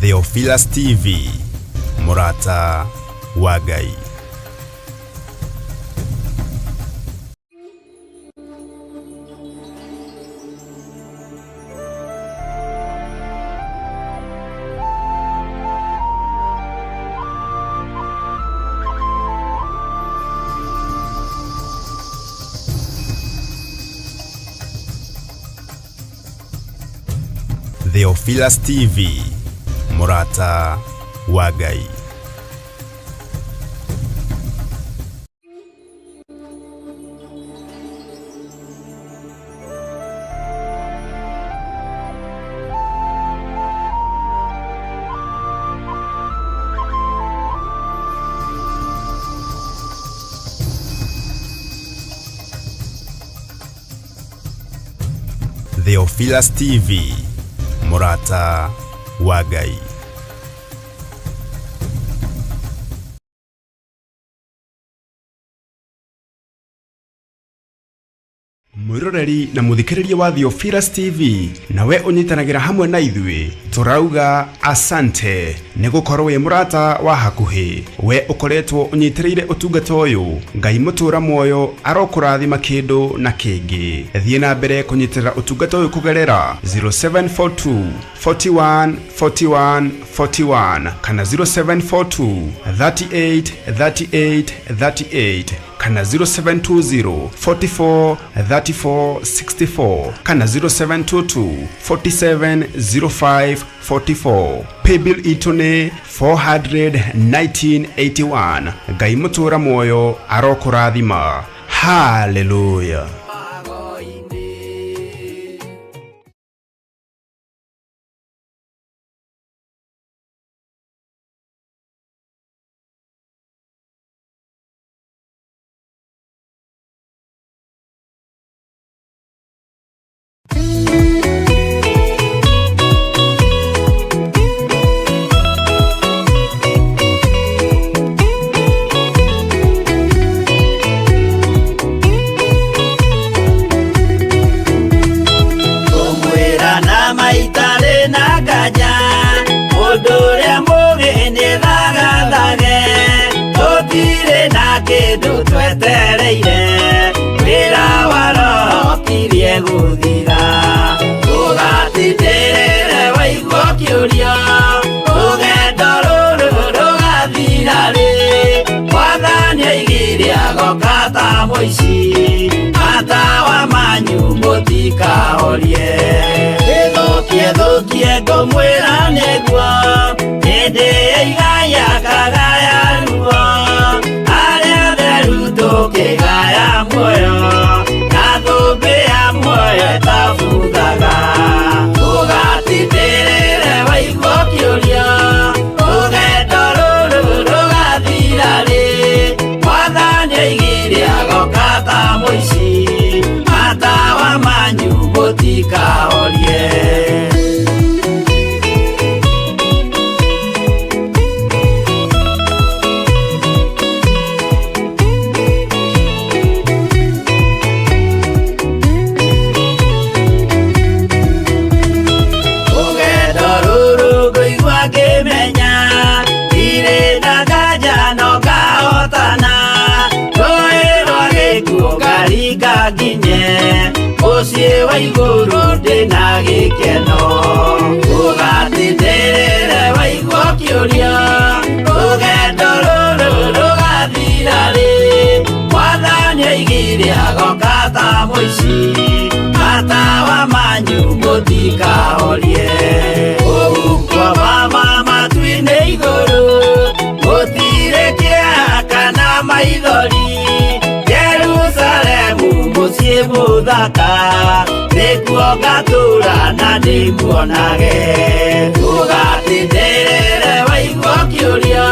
Theophilus TV, Murata wa Ngai. Theophilus TV, Murata wa Ngai. Theophilus TV, Murata wa Ngai. Mwiroreri na muthikiriria wa Theophilus TV, nawe unyitanagira hamwe na ithui, turauga asante nigukorwo wi murata wa hakuhi. We ukoretwo unyitiriire utungata uyu, Ngai mutura moyo arokurathima kindu na kingi. Thie na mbere kunyitirira utungata uyu kugerera 0742 41 41 41 kana 0742 38 38 38 kana 0720 44 34 64 kana 0722 47 05 44. Paybill itune 41981. Ngai mutura moyo arokurathima. Hallelujah. Atawa manyu mutika orie Thukie ngomwira negua Hinde igaya kagaya ruo Aria theru tukigaya muoyo Na thumbi ya muoyo tabuthaga Ugatindĩrĩre waigua kĩũria Rũgendo rũrũ rũgathira rĩ Mwathani oigire agoka ta mũici Matawa manyu mũtikahorie Muciĩ wa igũrũ ndĩna gĩkeno Ũgatindĩrĩre waigua kĩũria Rũgendo rũrũ rũgathira rĩ Mwathani oigire agoka ta mũici Matawa manyu mũtikahorie Ũgukwo mama matu-inĩ igũrũ Gũtirĩ kĩeha kana maithori Muciĩ mũthaka nĩkuo ngatura na ndĩmuonage Ũgatindĩrĩre waigua kĩũria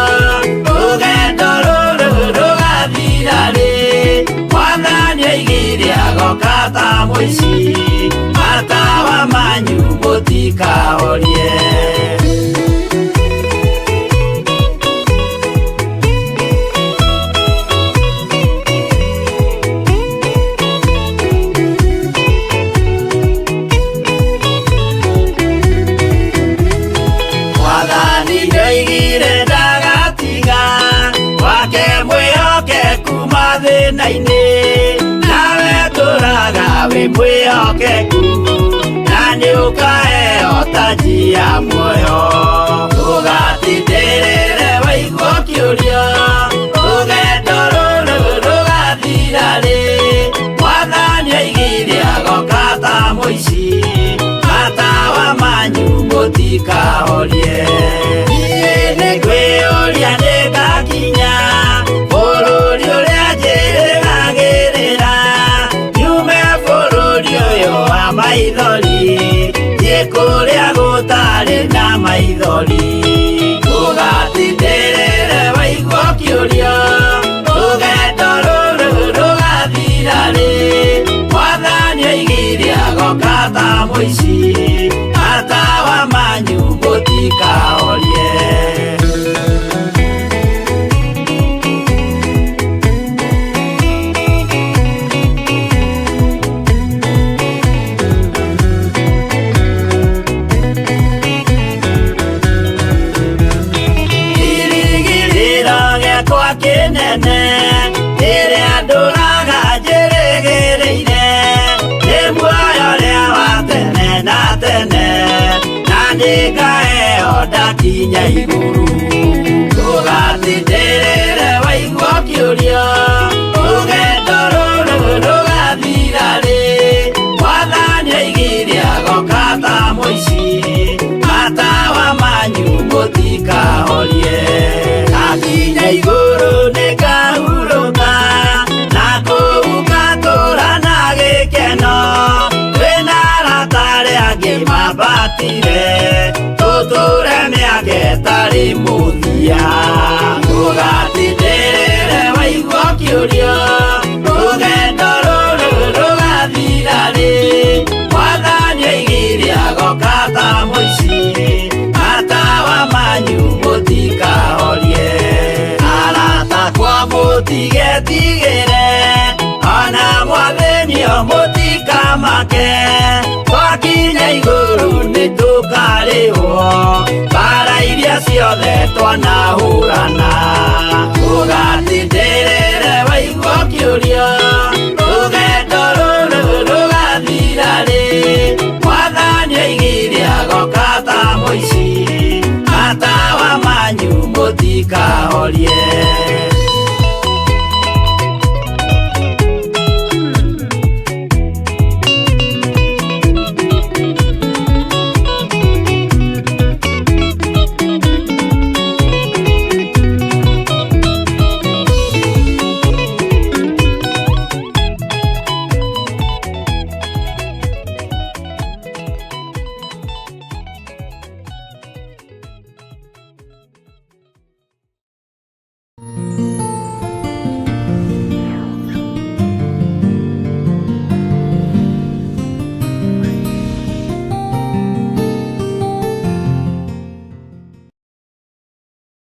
Rũgendo rũrũ rũgathira rĩ Mwathani oigire agoka ta mũici Matawa manyu mũtikahorie mathĩna-inĩ, nawe tũraga wĩ mwĩhokeku, na nĩũkaheo taji ya muoyo. Ndũgatindĩrĩre waigua ũkĩũrio, rũgendo rũrũ rũgathira rĩ, Mwathani oigire agoka ta mũici, matawa manyu mũtikahorie. Niĩ nĩngwĩyũria nĩngakinya bũrũri ũrĩa njĩrĩgagĩrĩra, nyume bũrũri ũyũ wa maithori, thiĩ kũrĩa gũtarĩ na maithori. Ndũgatindĩrĩre waigua ũkĩũrio, rũgendo rũrũ rũgathira rĩ, Mwathani oigire agoka ta mũici, matawa manyu mũtikahorie. Kĩnene rĩrĩa ndũraga njĩrĩgĩrĩire, nĩ muoyo ũrĩa wa tene na tene, na nĩngaheo ndakinya igũrũ. Ndũgatindĩrĩre waigua ũkĩũrio, rũgendo rũrũ rũgathira rĩ, Mwathani oigire agoka ta mũici, matawa manyu mũtikahorie. Ndakinya igũrũ nĩngahurũka, na kũu ngatũũra na gĩkeno, twĩna arata arĩa angĩ mambatire, tũtũũre mĩaka ĩtarĩ mũthia. Ndũgatindĩrĩre waigua ũkĩũrio, rũgendo rũrũ rũgathira rĩ, Mwathani oigire agoka ta mũici, matawa manyu mũtikahorie. Arata kwa mũtigetigĩre, ona mwathĩnio mũtikamake, twakinya igũrũ nĩtũkarĩhwo mbara iria ciothe twanahũrana. Ndũgatindĩrĩre waigua ũkĩũrio, rũgendo rũrũ rũgathira rĩ, Mwathani oigire agoka ta mũici, matawa manyu mũtikahorie.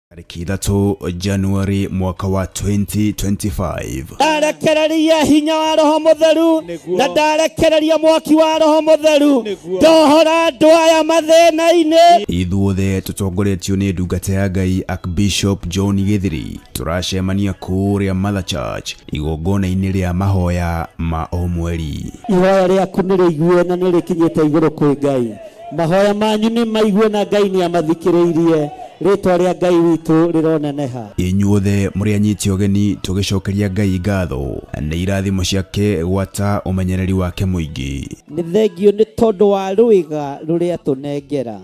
Tariki 3 Januari mwaka wa 2025. Ndarekereria hinya wa Roho Mutheru na ndarekereria mwaki wa Roho Mutheru ndohora ndwaya mathĩna-inĩ. Ithuothe tũtongoretio nĩ ndungata ya Ngai Archbishop John Githiri, turacemania kũrĩa Mother Church igongona-inĩ rĩa mahoya ma o mweri. Ihoya rĩaku nĩ rĩigue na nĩ rĩkinyĩte igũrũ kwĩ Ngai. Mahoya manyu nĩ maigue na Ngai nĩ amathikĩrĩirie. Rĩtwa rĩa Ngai witũ rĩroneneha. Inyuothe mũrĩ anyiti ũgeni tũgĩcokeria Ngai ngatho nĩ irathimo ciake gwata ũmenyereri wake mũingĩ. Nĩ thengio nĩ tondũ wa rũĩga rũrĩa tũnengera.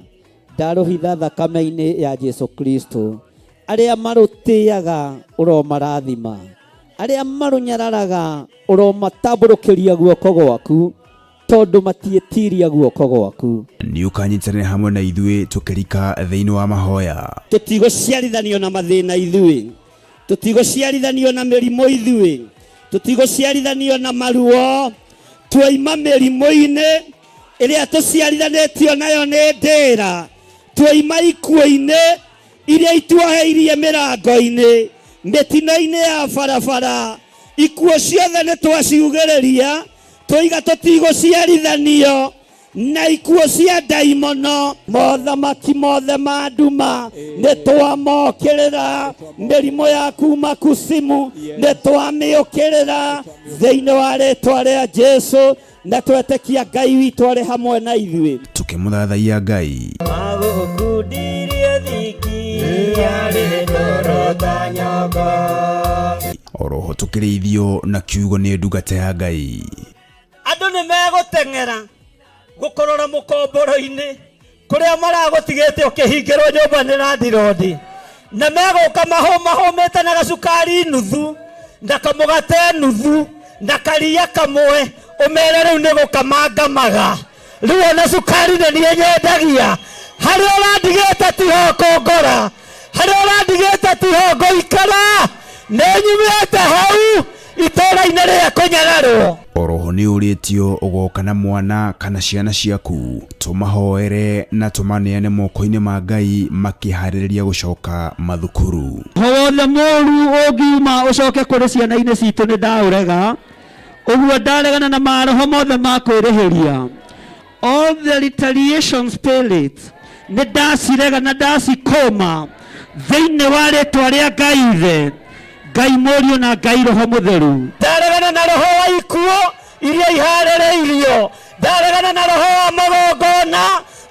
Ndarũhitha thakame-inĩ ya Jesu Kristo. Arĩa marũtĩaga ũromarathima. Arĩa marũnyararaga ũromatambũrũkĩria guoko gwaku. Tondũ matiĩtiria guoko gwaku. Nĩ ũkanyitanĩra hamwe na ithuĩ tũkĩrika thĩinĩ wa mahoya. Tũtigũciarithanio na mathĩna ithuĩ. Tũtigũciarithanio na mĩrimũ ithuĩ. Tũtigũciarithanio na maruo. Twoima mĩrimũ-inĩ ĩrĩa tũciarithanĩtio nayo nĩ ndĩra. Twoima ikuũ-inĩ iria ituoheirie mĩrango-inĩ. Mĩtino-inĩ ya barabara. Ikuũ ciothe nĩ twaciugĩrĩria. Tũiga tũtigũciarithanio na ikuo cia daimono mothamaki mothe ma nduma nitwamokirira mirimo ya kuma kusimu nitwamiukirira thiini wa ritwa ria Jesu na twetekia Ngai witu ari hamwe na ithuĩ tukimuthathaia Ngai magukundirie thiki ari dorota nyongo oroho tukirithio na kiugo ni ndungata ya Ngai andu ni meguteng'era gukorora mukomboro-ini kuria maragutigite ukihingirwo nyumba ni randirodi na meguka mahomete na gacukari nuthu na kamugate nuthu na karia kamwe umere riu ni gukamangamaga riu ona cukari ni nyendagia hari urandigite tiho kongora hari urandigite tiho ngoikara nenyumite hau itora-ini ria kunyagarwo oroho ni uritio ugoka na mwana kana ciana ciaku tumahoere na tumaneane moko-ini ma Ngai makihariria gucoka mathukuru hothe moru ungiuma ucoke kuri ciana-ini citu ni ndaurega uguo ndaregana na maroho mothe ma kwirihiria all the retaliation spirit ni ndacirega na ndacikoma thiini wa ritwa ria Ngai the Ngai Mũriũ na Ngai Roho Mũtheru ndaregana na roho wa ikuo iria iharĩrĩirio ndaregana na roho wa magongona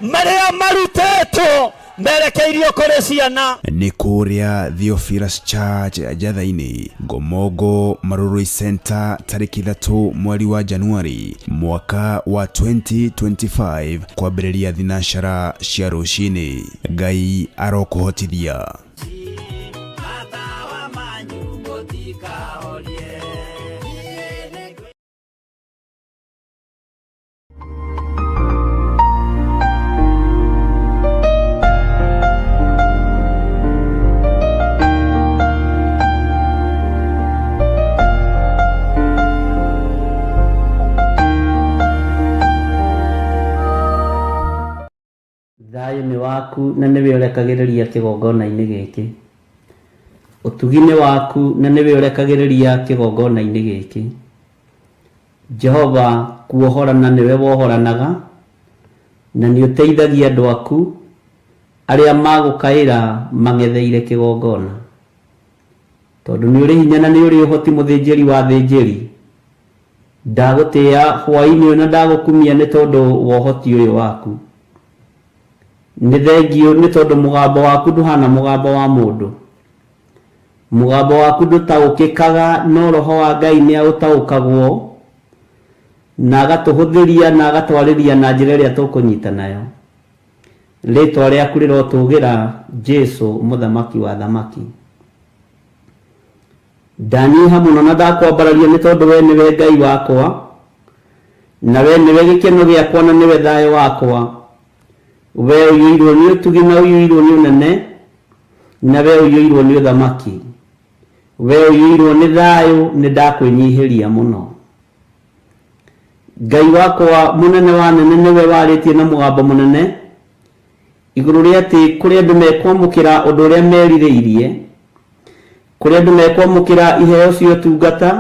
marĩa marutetwo merekeirio kũrĩ ciana ni kuria Theophilus Church Jathaini Ngomongo Marurui Center tariki 3 mweri wa Januari mwaka wa 2025 kwambĩrĩria thinashara cia rũcinĩ Ngai arokuhotithia thayũ nĩ waku na nĩwe ũrekagĩrĩria kĩgongona-inĩ gĩkĩ ũtugi-nĩ waku na nĩwe ũrekagĩrĩria kĩgongona-inĩ gĩkĩ Jehova kuohorana nĩwe wohoranaga na nĩ ũteithagia andũ aku arĩa magũkaĩra mang'etheire kĩgongona tondũ nĩ ũrĩ hinya na nĩ ũrĩ ũhoti mũthĩnjĩri wa thĩnjĩri ndagũtĩĩa hwaĩ-inĩ ũyũ na ndagũkumia nĩ tondũ wa ũhoti ũyũ waku nĩ thengio nĩ tondũ mũgambo waku ndũhana mũgambo wa mũndũ mũgambo waku ndũtaũkĩkaga no roho wa Ngai nĩ aũtaũkagwo na agatũhũthĩria na agatwarĩria na njĩra ĩrĩa tũkũnyita nayo rĩtwa rĩaku rĩrotũgĩra Jesu mũthamaki wa thamaki ndanyiha mũno na ndakwambararia nĩ tondũ we nĩwe Ngai wakwa na we nĩwe gĩkeno gĩakwa na nĩwe thayũ wakwa we ũiyũirwo nĩ ũtugi na ũiyũirwo nĩ ũnene na we ũiyũirwo nĩ ũthamaki we ũiyũirwo nĩ thayũ nĩ ndakwĩnyihĩria mũno Ngai wakwa mũnene wa nene nĩwe warĩtie na mũgambo mũnene igũrũ rĩa atĩ kũrĩ andũ mekwamũkĩra ũndũ ũrĩa merirĩirie kũrĩ andũ mekwamũkĩra iheo cia ũtungata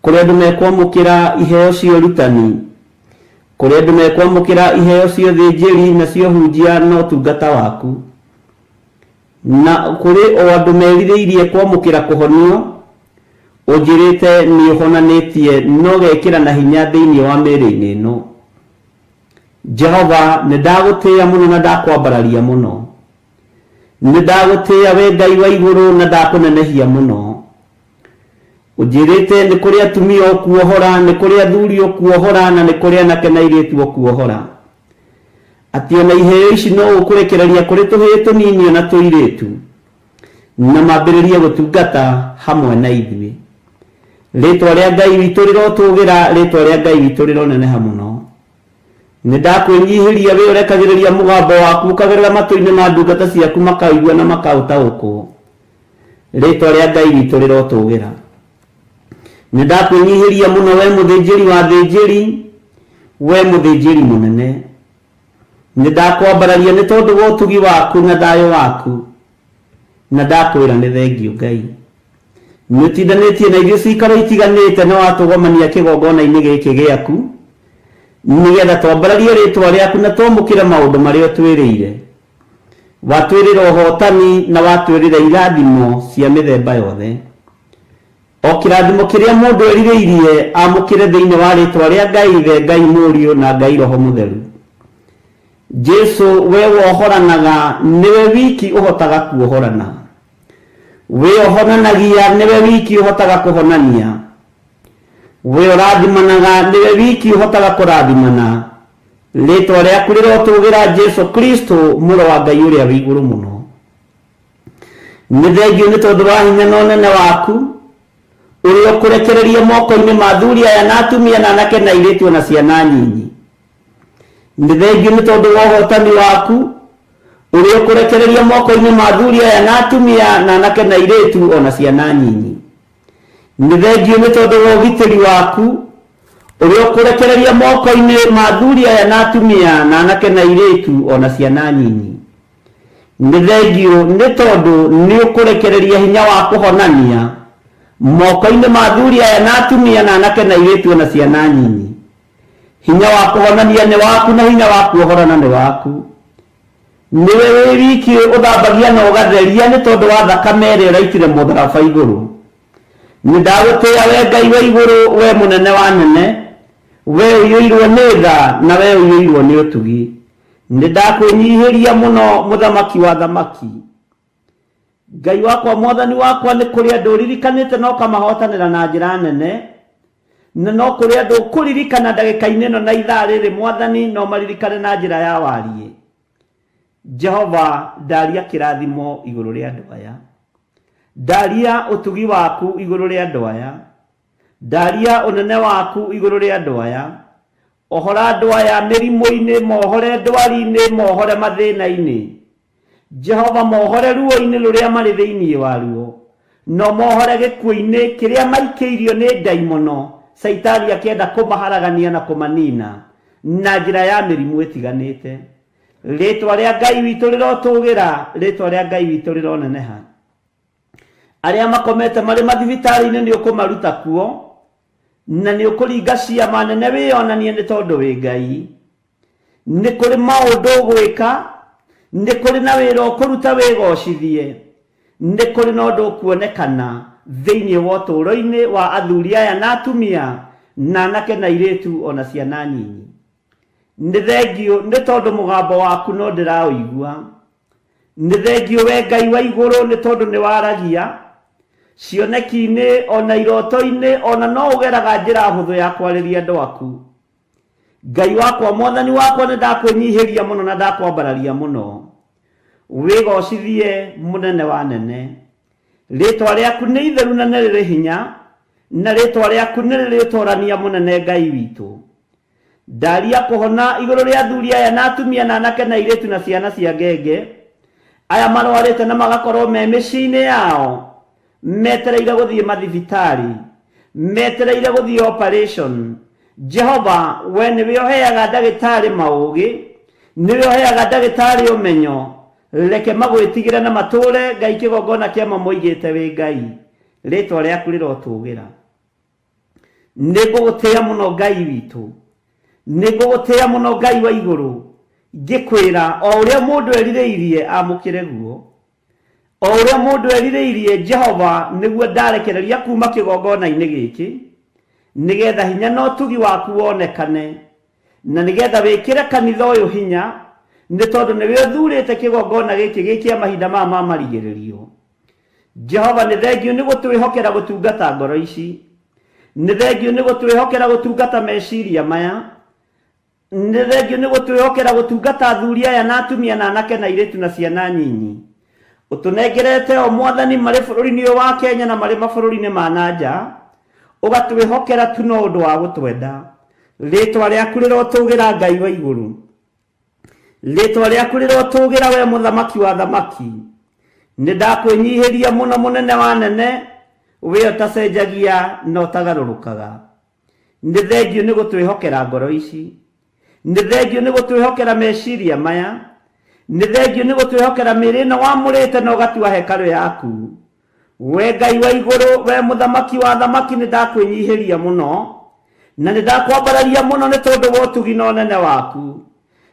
kũrĩ andũ mekwamũkĩra iheo cia ũrutani kũrĩ andũ mekwamũkĩra iheo cia ũthĩnjĩri na cia ũhunjia na ũtungata waku na kũrĩ o andũ merirĩirie kwamũkĩra kũhonio ũnjĩrĩte nĩ ũhonanĩtie no gekĩra na hinya thĩinĩ wa mĩĩrĩ-inĩ ĩno Jehova nĩ ndagũtĩĩa mũno na ndakwambararia mũno nĩ ndagũtĩĩa we Ngai wa igũrũ na ndakũnenehia mũno ũnjĩrĩte nĩ kũrĩ atumia ũkuohora nĩ kũrĩ athuri ũkuohora na nĩ kũrĩ anake na airĩtu ũkuohora atĩ ona iheo ici no ũkũrekereria kũrĩ tũhĩĩ tũnini ona tũirĩtu na mambĩrĩrie gũtungata hamwe na ithuĩ rĩtwa rĩa Ngai witũ rĩrotũgĩra rĩtwa rĩa Ngai witũ rĩroneneha mũno nĩ ndakwĩnyihĩria we ũrekagĩrĩria mũgambo waku ũkagerera matũ-inĩ ma ndungata ciaku makaigua na makaũtaũkwo rĩtwa rĩa Ngai witũ rĩrotũgĩra nĩ ndakwĩnyihĩria mũno we mũthĩnjĩri wa thĩnjĩri we mũthĩnjĩri mũnene nĩ ndakwambararia nĩ tondũ wa ũtugi waku na thayũ waku na ndakwĩra nĩ thengio Ngai nĩ ũtindanĩtie na irio cikaro itiganĩte na watũgomania kĩgongona-inĩ gĩkĩ gĩaku nigetha twambararie ritwa riaku na twamukire maundu maria twirire. Watwirira uhotani na watwirira irathimo cia mithemba yothe. O kirathimo kiria mundu eririirie amukire thiini wa ritwa ria Ngai Ithe, Ngai Muriu na Ngai Roho Mutheru. Jesu we wohoranaga niwe wiki uhotaga kuohorana. We ohonanagia niwe wiki uhotaga kuhonania. We urathimanaga niwe wiki uhotaga kurathimana. Ritwa riaku rirotugira Jesu Kristo muro wa Ngai uria wi iguru muno. Ni thengiu ni tondu wa hinya na unene waku uria ukurekereria moko-ini ma athuri aya na atumia na anake na airitu na ciana nyinyi. Ni thengiu ni tondu wa uhotani waku uria ukurekereria moko-ini ma athuri aya na atumia na anake na airitu ona ciana nyinyi. Ni thengiu ni tondu wa ugitiri waku uria ukurekereria moko-ini ma athuri aya na atumia na anake na airitu ona ciana nyinyi. Ni thengiu ni tondu ni ukurekereria hinya wa kuhonania moko-ini ma athuri aya na atumia na anake na airitu ona ciana nyinyi. Hinya wa kuhonania ni waku na hinya wa kuohorana ni waku. Niwe wiki uthambagia na ugatheria ni tondu wa thakame iria uraitire mutharaba iguru. Ni ndagutia we Ngai wa iguru, we munene wa nene, we uyuirwo ni tha na we uyuirwo ni utugi. Ni ndakwinyihiria muno muthamaki wa thamaki. Ngai wakwa mwathani wakwa ni kuria nduririkanite no kamahotanira na njira nene, na no kuria ndukuririkana ndagika-ini ino na ithaa riri mwathani no maririkane na njira ya warie. Jehova ndaria kirathimo iguru ria andu aya. Ndaria utugi waku iguru ria andu aya. Ndaria unene waku iguru ria andu aya. Ohora andu aya mirimu-ini, mohore ndwari-ini, mohore mathina-ini. Jehova mohore ruo-ini ruria mari thiini waruo. No mohore gikuo-ini kiria maikiirio ni daimono. Saitani akienda kumaharagania na kumanina na njira ya mirimu itiganite. Ritwa ria Ngai witu rirotugira, ritwa ria Ngai witu rironeneha. Aria makomete mari mathibitari-ini ni ukumaruta kuo, na ni ukuringa ciama nene wionanie ni tondu wi Ngai. Ni kuri maundu gwika, ni kuri na wira ukuruta wigocithie, ni kuri na undu kuonekana thiini wa uturo-ini wa athuri aya na atumia na anake na airitu ona ciana nyinyi. Ni thengiu ni tondu mugambo waku no ndiraũigua. Ni thengiu we Ngai wa iguru ni tondu ni waragia cioneki-ini ona iroto-ini ona no ugeraga njira huthu ya kwariria andu aku. Ngai wakwa mwathani wakwa ni ndakwinyihiria muno na ndakwambararia muno. Wigocithie munene wa nene. Ritwa riaku ni itheru na ni riri hinya, na ritwa riaku ni riri torania munene Ngai witu. Ndaria kuhona iguru ria athuri aya na atumia na anake na airitu na ciana cia ngenge aya marwarite na magakorwo me micii-ini yao metereire guthie mathibitari, metereire guthie operation. Jehova we niwe uheaga ndagitari maugi, niwe uheaga ndagitari umenyo. Reke magwitigire na mature Ngai kigongona kia mamoigite wi Ngai. Ritwa riaku rirotugira. Nigugutia muno Ngai witu, nigugutia muno Ngai wa iguru. Ngikwira o uria mundu eririirie amukire guo, o uria mundu eririirie Jehova niguo ndarekereria kuma kigongona-ini giki, nigetha hinya no tugi waku wonekane, na nigetha wikire kanitha uyu hinya, ni tondu niwe uthurite kigongona giki gikia mahinda ma marigiririo. Jehova ni thengiu ni gutwihokera gutungata ngoro ici, ni thengiu ni gutwihokera gutungata meciria maya, ni thengiu ni gutwihokera gutungata athuri aya na atumia na anake na airitu na ciana nyinyi. Utunengerete o mwathani mari bururi-ini uyu wa Kenya na mari mabururi-ini ma nanja, ugatwihokera tu no undu wa gutwenda. Ritwa riaku rirotugira Ngai wa iguru. Ritwa riaku rirotugira we muthamaki wa thamaki. Ni ndakwinyihiria muno munene wa nene, we utacenjagia no utagarurukaga. Ni thengiu ni gutwihokera ngoro ici, ni thengiu ni gutwihokera meciria maya, ni thengiu ni gutwihokera mĩĩrĩ ĩno wamũrĩte na ũgatua hekalu yaku. We Ngai wa iguru, we muthamaki wa thamaki, ni ndakwinyihiria muno, na ndakwambararia muno ni tondu wa utugi na unene waku.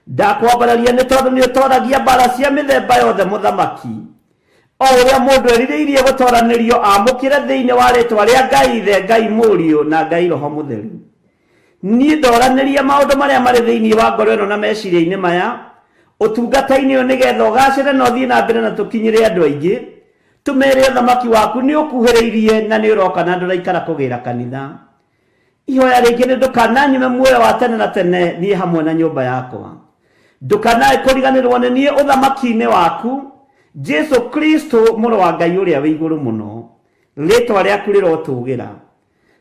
Ndakwambararia ni tondu ni utoragia mbara cia mithemba yothe muthamaki, o uria mundu erirĩirie gutoranirio amukire thiini wa ritwa ria Ngai Ithe, Ngai Mũriũ na Ngai Roho Mũtheru. Niĩ ndoranirie maundu maria mari thiini wa ngoro ĩno na meciria-inĩ maya utungata-inĩ ũyũ nigetha ũgacĩre na ũthiĩ na mbere na tũkinyĩre andũ aingĩ, tumere ũthamaki waku nĩ ũkuhĩrĩirie na nĩ ũroka na ndũraikara kũgĩra kanitha. Ihoya rĩngĩ nĩ ndũkananyime muoyo wa tene na tene niĩ hamwe na nyũmba yakwa. Ndũkanae kũriganĩrwo nĩ niĩ ũthamaki-inĩ waku, Jesu Kristo mũrũ wa Ngai ũrĩa wĩ igũrũ mũno. Rĩĩtwa rĩaku rĩrotũũgĩra.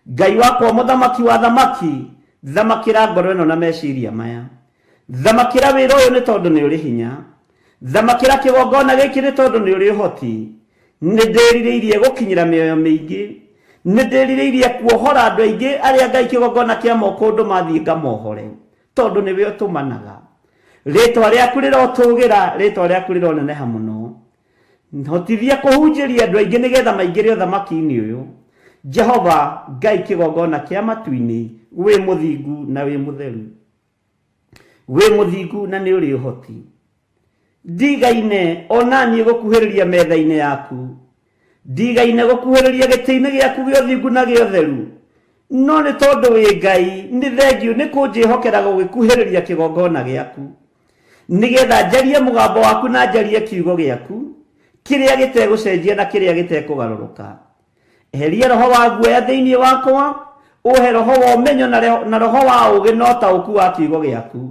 Ngai wakwa mũthamaki wa thamaki, thamakĩra ngoro ĩno na meciria maya. Thamakĩra wĩra ũyũ nĩ tondũ nĩ ũrĩ hinya. Thamakĩra kĩgongona gĩkĩ nĩ tondũ nĩ ũrĩ ũhoti. Nĩ ndĩrirĩirie gũkinyĩra mĩoyo mĩingĩ. Nĩ ndĩrirĩirie kuohora andũ aingĩ arĩa Ngai kĩgongona kĩa moko ũndũ mathiĩ ngamohore, tondũ nĩwe ũtũmanaga. Rĩĩtwa rĩaku rĩrotũũgĩra, rĩĩtwa rĩaku rĩroneneha mũno. Hotithia kũhunjĩria andũ aingĩ nĩgetha maingĩre ũthamaki-inĩ ũyũ. Jehova Ngai kĩgongona kĩa matu-inĩ, wĩ mũthingu na wĩ mũtheru, wĩ mũthingu na nĩ ũrĩ ũhoti. Ndigaine ona niĩ gũkuhĩrĩria metha-inĩ yaku, ndigaine gũkuhĩrĩria gĩtĩ-inĩ gĩaku gĩa ũthingu na gĩa ũtheru, no nĩ tondũ wĩ Ngai nĩ thengiũ nĩ kũnjĩhokera gũgĩkuhĩrĩria kĩgongona gĩaku, nĩgetha njarie mũgambo waku na njarie kiugo gĩaku kĩrĩa gĩtegũcenjia na kĩrĩa gĩtekũgarũrũka. Eheria roho wa guoya thĩinĩ wakwa, ũhe roho wa ũmenyo na roho wa ũũgĩ na ũtaũku wa kiugo gĩaku.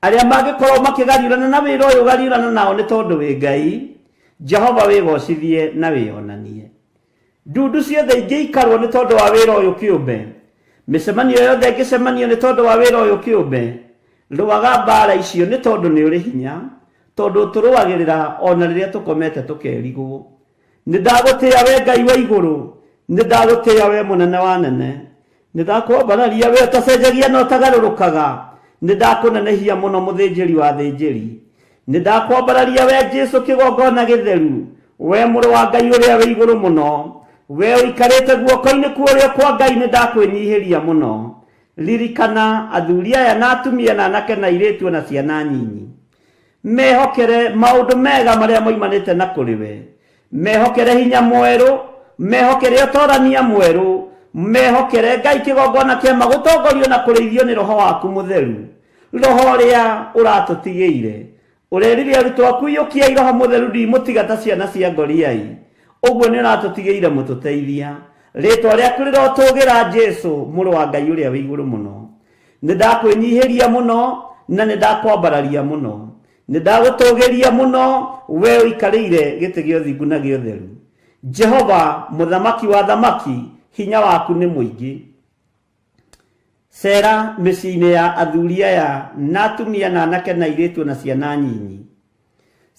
Arĩa mangĩkorwo makĩgariũrana na wĩra ũyũ gariũrana nao nĩ tondũ wĩ Ngai. Jehova wĩgocithie na wĩonanie. Ndundu ciothe ingĩikarwo nĩ tondũ wa wĩra ũyũ kĩũmbe, mĩcemanio yothe ĩngĩcemanio nĩ tondũ wa wĩra ũyũ kĩũmbe, rũaga mbara icio nĩ tondũ nĩ ũrĩ hinya, tondũ tũrũagĩrĩra ona rĩrĩa tũkomete tũkerigwo. Nĩ ndagũtĩĩa we Ngai wa igũrũ, nĩ ndagũtĩĩa we mũnene wa nene, nĩ ndakwambararia we ũtacenjagia na ũtagarũrũkaga, nĩ ndakũnenehia mũno mũthĩnjĩri wa thĩnjĩri, nĩ ndakwambararia we Jesu kĩgongona gĩtheru, we mũrũ wa Ngai ũrĩa wĩ igũrũ mũno, we ũikarĩte guoko-inĩ kuo kwa Ngai, nĩ ndakwĩnyihĩria mũno. Ririkana athuri aya na atumia na anake na airĩtu na ciana nyinyi, mehokere maũndũ mega marĩa moimanĩte na kũrĩ we, mehokere hinya mwerũ, mehokere ũtorania mwerũ, mehokere Ngai kĩgongona kĩa magũtongorio na kũrĩithio nĩ roho waku mũtheru, roho ũrĩa ũratũtigĩire. Ũrerire arutwo aku iyũkiai roho mũtheru ndimũtiga ta ciana cia ngoriai, ũguo nĩ ũratũtigĩire mũtũteithia. Rĩĩtwa rĩaku rĩrotũũgĩra Jesu mũrũ wa Ngai ũrĩa wĩ igũrũ mũno. Nĩ ndakwĩnyihĩria mũno na nĩ ndakwambararia mũno, nĩ ndagũtũũgĩria mũno we ũikarĩire gĩtĩ gĩa ũthingu na gĩa ũtheru. Jehova mũthamaki wa thamaki, hinya waku nĩ mũingĩ. Cera mĩciĩ-inĩ ya athuri aya na atumia na anake na airĩtu na ciana nyinyi.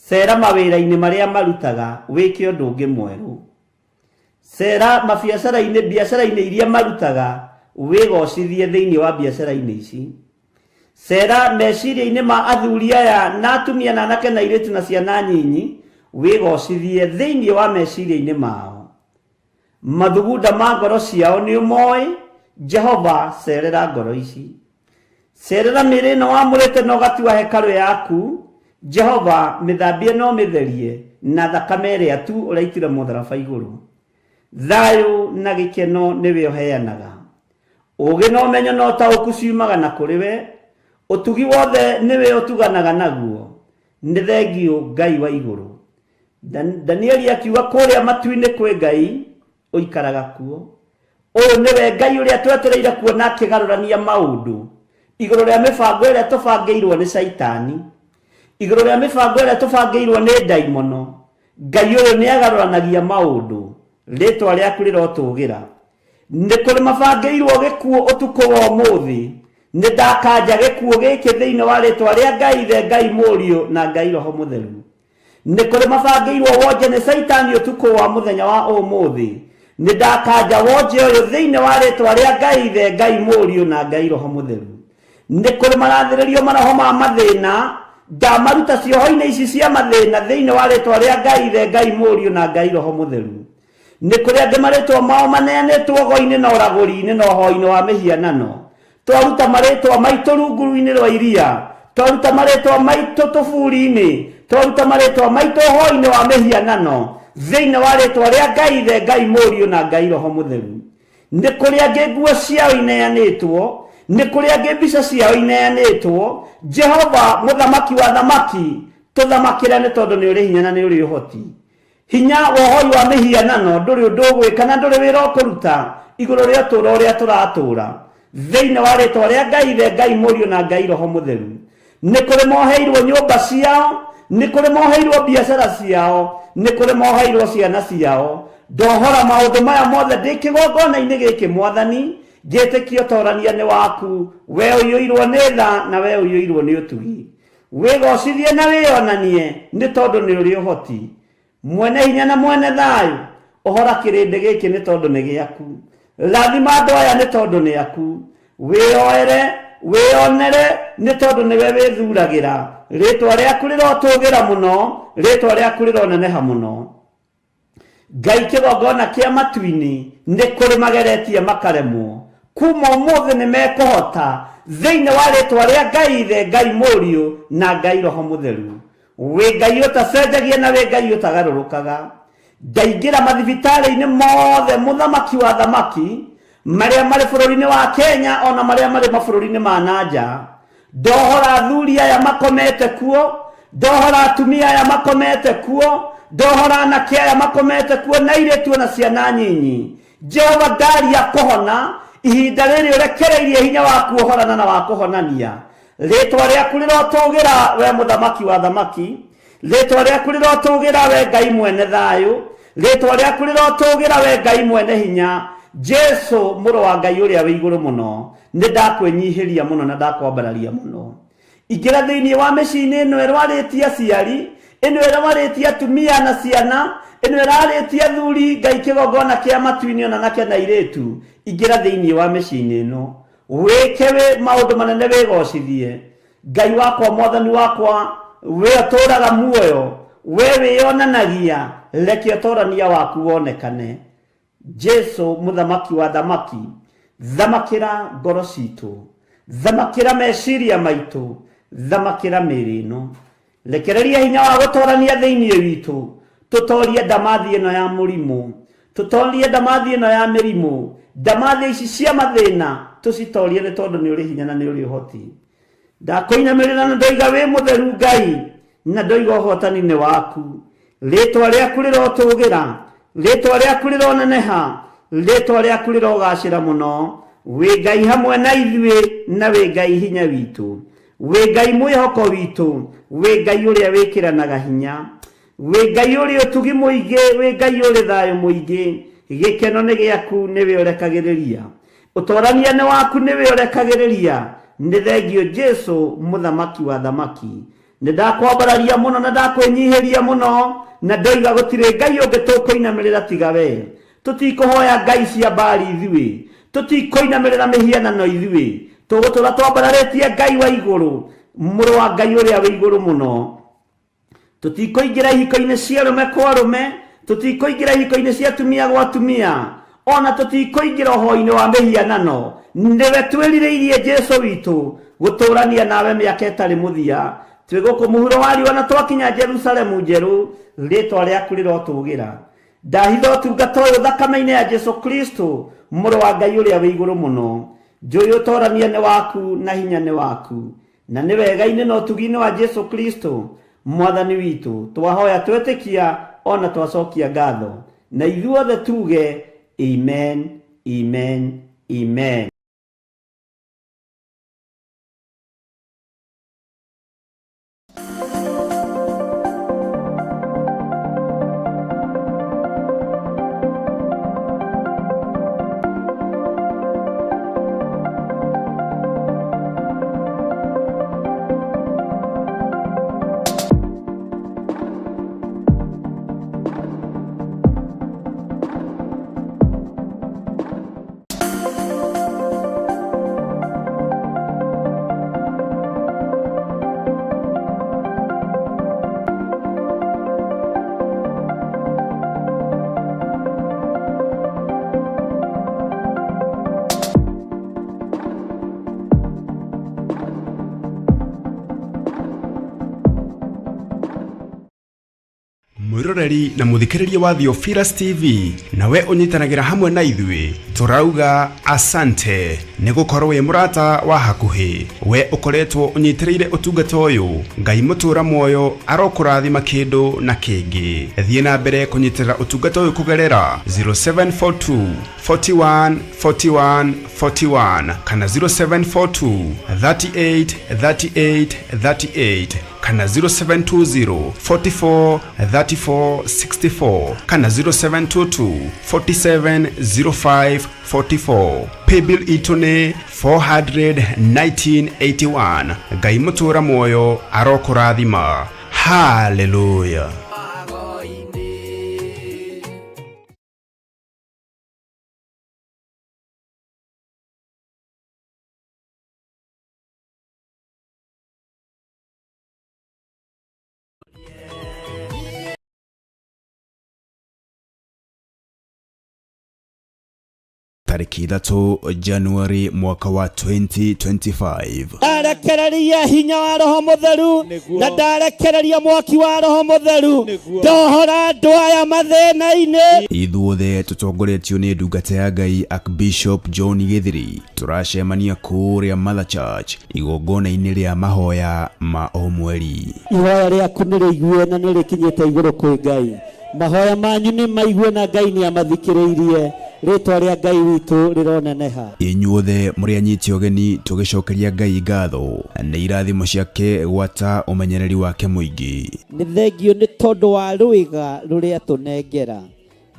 Cera mawĩra-inĩ marĩa marutaga wĩke ũndũ ũngĩ mwerũ. Cera biacara-inĩ iria marutaga wĩgocithie thĩinĩ wa biacara-inĩ ici. Cera meciria-inĩ ma athuri aya na atumia na anake na airĩtu na ciana nyinyi wĩgocithie thĩinĩ wa meciria-inĩ mao. Mathugunda ma ngoro ciao nĩ ũmoĩ. Jehova cerera ngoro ici. Cerera mĩĩrĩ ĩno wamũrĩte na ũgatua hekarũ yaku. Jehova mĩthambie no mĩtherie na thakame ĩrĩa tu ũraitire mũtharaba igũrũ. Thayũ na gĩkeno nĩwe ũheanaga. Ũũgĩ na ũmenyo na ũtaũku ciumaga na kũrĩ we. Ũtugi wothe nĩwe ũtuganaga naguo. Nĩ thengiũ Ngai wa igũrũ. Danieli akiuga kũrĩa matu-inĩ kwĩ Ngai ũikaraga kuo. Ũyũ nĩwe Ngai ũrĩa twetereire kuona akĩgarũrania maũndũ igũrũ rĩa mĩbango ĩrĩa tũbangĩirwo nĩ Saitani, igũrũ rĩa mĩbango ĩrĩa tũbangĩirwo nĩ ndaimono. Ngai ũyũ nĩ agarũranagia maũndũ. Rĩĩtwa rĩaku rĩrotũũgĩra. Nĩ kũrĩ mabangĩirwo gĩkuũ ũtukũ wa ũmũthĩ, nĩ ndakanja gĩkuũ gĩkĩ thĩinĩ wa rĩĩtwa rĩa Ngai Ithe, Ngai Mũriũ na Ngai Roho Mũtheru. Nĩ kũrĩ mabangĩirwo wonje nĩ Saitani ũtukũ wa mũthenya wa ũmũthĩ, nĩ ndakanja wonje ũyũ thĩinĩ wa rĩĩtwa rĩa Ngai Ithe, Ngai Mũriũ na Ngai Roho Mũtheru. Nĩ kũrĩ marathĩrĩrio maroho ma mathĩna, ndamaruta cioho-inĩ ici cia mathĩna thĩinĩ wa rĩĩtwa rĩa Ngai Ithe, Ngai Mũriũ na Ngai Roho Mũtheru. Nĩ kũrĩ angĩ marĩtwa mao maneanĩtwo ũgo-inĩ na ũragũri-inĩ na ũhoi-inĩ wa mĩhianano, twaruta maretwa maitũ rungu-inĩ rwa iria, twaruta maretwa maitũ tũburi-inĩ, twaruta maretwa maitũ ũhoro-inĩ wa mĩhianano thĩinĩ wa rĩtwa rĩa Ngai Ithe, Ngai Mũriũ na Ngai Roho Mũtheru. Nĩ kũrĩ angĩ nguo ciao ineanĩtwo, nĩ kũrĩ angĩ mbica ciao ineanĩtwo. Jehova mũthamaki wa thamaki, tũthamakĩra nĩ tondũ nĩ ũrĩ hinya na nĩ ũrĩ ũhoti. Hinya wa ũhoi wa mĩhianano ndũrĩ ũndũ ũgwĩka na ndũrĩ wĩra ũkũruta igũrũ rĩa ũtũũro ũrĩa tũratũũra thĩinĩ wa rĩtwa rĩa Ngai Ithe, Ngai Mũriũ na Ngai Roho Mũtheru. Nĩ kũrĩ moheirwo nyũmba ciao, nĩ kũrĩ moheirwo biacara ciao, nĩ kũrĩ moheirwo ciana ciao. Ndohora maũndũ maya mothe ndĩ kĩgongona-inĩ gĩkĩ Mwathani, ngĩtĩkia ũtoorania nĩ waku, we ũiyũirwo nĩ tha na we ũiyũirwo nĩ ũtugi. Wĩgocithie na wĩonanie nĩ tondũ nĩ ũrĩ ũhoti. Mwene hinya na mwene thayũ, ũhora kĩrĩndĩ gĩkĩ nĩ tondũ nĩ gĩaku. Rathima andũ aya nĩ tondũ nĩ aku. Wĩoere, wĩonere nĩ tondũ nĩwe wĩthuragĩra. Rĩtwa rĩaku rĩrotũgĩra mũno, rĩtwa rĩaku rĩroneneha mũno. Ngai kĩgongona kĩa matu-inĩ nĩ kũrĩ mageretie makaremwo. Kuma ũmũthĩ nĩ mekũhota thĩinĩ wa rĩtwa rĩa Ngai Ithe, Ngai Mũriũ na Ngai Roho Mũtheru. Wĩ Ngai ũtacenjagia na wĩ Ngai ũtagarũrũkaga. Ndaingĩra mathibitarĩ-inĩ mothe mũthamaki wa thamaki marĩa marĩ bũrũri-inĩ wa Kenya ona marĩa marĩ mabũrũri-inĩ ma nanja. Ndohora athuri aya makomete kuo, ndohora atumia aya makomete kuo, ndohora anake aya makomete kuo na airĩtu na ciana nyinyi. Jehova ndaria kũhona ihinda rĩrĩ ũrekereirie hinya waku ũhorana na wa kũhonania. Rĩtwa rĩaku rĩrotũgĩra we mũthamaki wa thamaki, rĩtwa rĩaku rĩrotũgĩra we Ngai mwene thayũ, rĩtwa rĩaku rĩrotũgĩra we Ngai mwene hinya. Jesu mũrũ wa Ngai ũrĩa wĩ igũrũ mũno, nĩ ndakwĩnyihĩria mũno na ndakwambararia mũno. Ingĩra thĩinĩ wa mĩciĩ-inĩ ĩno ĩrwarĩtie aciari, ĩno ĩrwarĩtie atumia na ciana, ĩno ĩrarĩtie athuri, Ngai kĩgongona kĩa matu-inĩ ona nake na airĩtu. Ingĩra thĩinĩ wa mĩciĩ-inĩ ĩno, wĩke maũndũ manene wĩgocithie. Ngai wakwa, Mwathani wakwa, we ũtũũraga muoyo, we wĩyonanagia, reke ũtoorania waku wonekane. Jesu mũthamaki wa thamaki, thamakĩra ngoro citũ, thamakĩra meciria maitũ, thamakĩra mĩĩrĩ ĩno. Rekereria hinya wa gũtoorania thĩinĩ witũ, tũtoorie ndamathi ĩno ya mũrimũ, tũtoorie ndamathi ĩno ya mĩrimũ, ndamathi ici cia mathĩna tũcitoorie nĩ tondũ nĩ ũrĩ hinya na nĩ ũrĩ ũhoti. Ndakũinamĩrĩra na ndoiga wĩ mũtheru Ngai, na ndoiga ũhotani nĩ waku. Rĩtwa rĩaku rĩrotũgĩra, rĩtwa rĩaku rĩroneneha, rĩtwa rĩaku rĩrogacĩra mũno. Wĩ Ngai hamwe na ithuĩ na wĩ Ngai hinya witũ, wĩ Ngai mwĩhoko witũ, wĩ Ngai ũrĩa wĩkĩranaga hinya, wĩ Ngai ũrĩ ũtugi mũingĩ, wĩ Ngai ũrĩ thayũ mũingĩ. Gĩkeno nĩ gĩaku, nĩwe ũrekagĩrĩria, ũtoorania nĩ waku, nĩwe ũrekagĩrĩria. Nĩ thengio Jesu mũthamaki wa thamaki. Nĩ ndakwambararia mũno na ndakwĩnyihĩria mũno, na ndoiga gũtirĩ Ngai ũngĩ tũkũinamĩrĩra tiga we. Tũtikũhoya ngai cia mbari ithuĩ, tũtikũinamĩrĩra mĩhianano ithuĩ, tũgũtũra twambararĩtie Ngai wa igũrũ, mũrũ wa Ngai ũrĩa wĩ igũrũ mũno. Tũtikũingĩra ihiko-inĩ cia arũme kwa arũme, tũtikũingĩra ihiko-inĩ cia atumia gwa atumia, ona tũtikũingĩra ũhoro-inĩ wa mĩhianano. Nĩwe twĩrirĩirie Jesu witũ gũtũũrania nawe mĩaka ĩtarĩ mũthia. Twĩ gũkũ mũhuro wa riũa na twakinya Jerusalemu njerũ, rĩtwa rĩaku rĩrotũgĩra. Ndahitha ũtungata ũyũ thakame-inĩ ya Jesu Kristo, mũrũ wa Ngai ũrĩa wĩ igũrũ mũno. Njũĩ ũtoorania nĩ waku na hinya nĩ waku, na nĩ wega-inĩ na ũtugi-inĩ wa Jesu Kristo Mwathani witũ. Twahoya twetĩkia ona twacokia ngatho, na ithuothe tuge amen, amen, amen. mwiroreri na muthikiriria wa Theophilus TV nawe unyitanagira hamwe na ithuĩ turauga asante nigukorwo wi murata wa hakuhi we ukoretwo unyitiriire utungata uyu Ngai mutura moyo arokurathima kindu na kingi thie na mbere kunyitirira utungata uyu kugerera 0742 41 41 41 kana 0742 38 38 38 kana 0720 44 34 64 kana 0722 47 05 44 paybill itune 41981 Ngai mutura moyo arokurathima. Hallelujah. Tariki 3 Januari mwaka wa 2025. Ndarekereria hinya wa Roho Mutheru na ndarekereria mwaki wa Roho Mutheru ndohora ndwaya mathina-ini. Ithuothe tutongoretio ni ndungata ya Ngai Archbishop John Githiri turacemania kuria Mother Church igongona-ini ria mahoya ma o mweri. Ihoya riaku niriigue na nirikinyite iguru kwi Ngai. Mahoya manyu ni maigue na Ngai ni amathikiriirie. Ritwa ria Ngai witu rironeneha. Inyuothe muri anyiti ogeni tugicokeria Ngai ngatho na irathimo ciake gwata umenyereri wake muingi. Ni thengio ni tondu wa ruiga ruria tunengera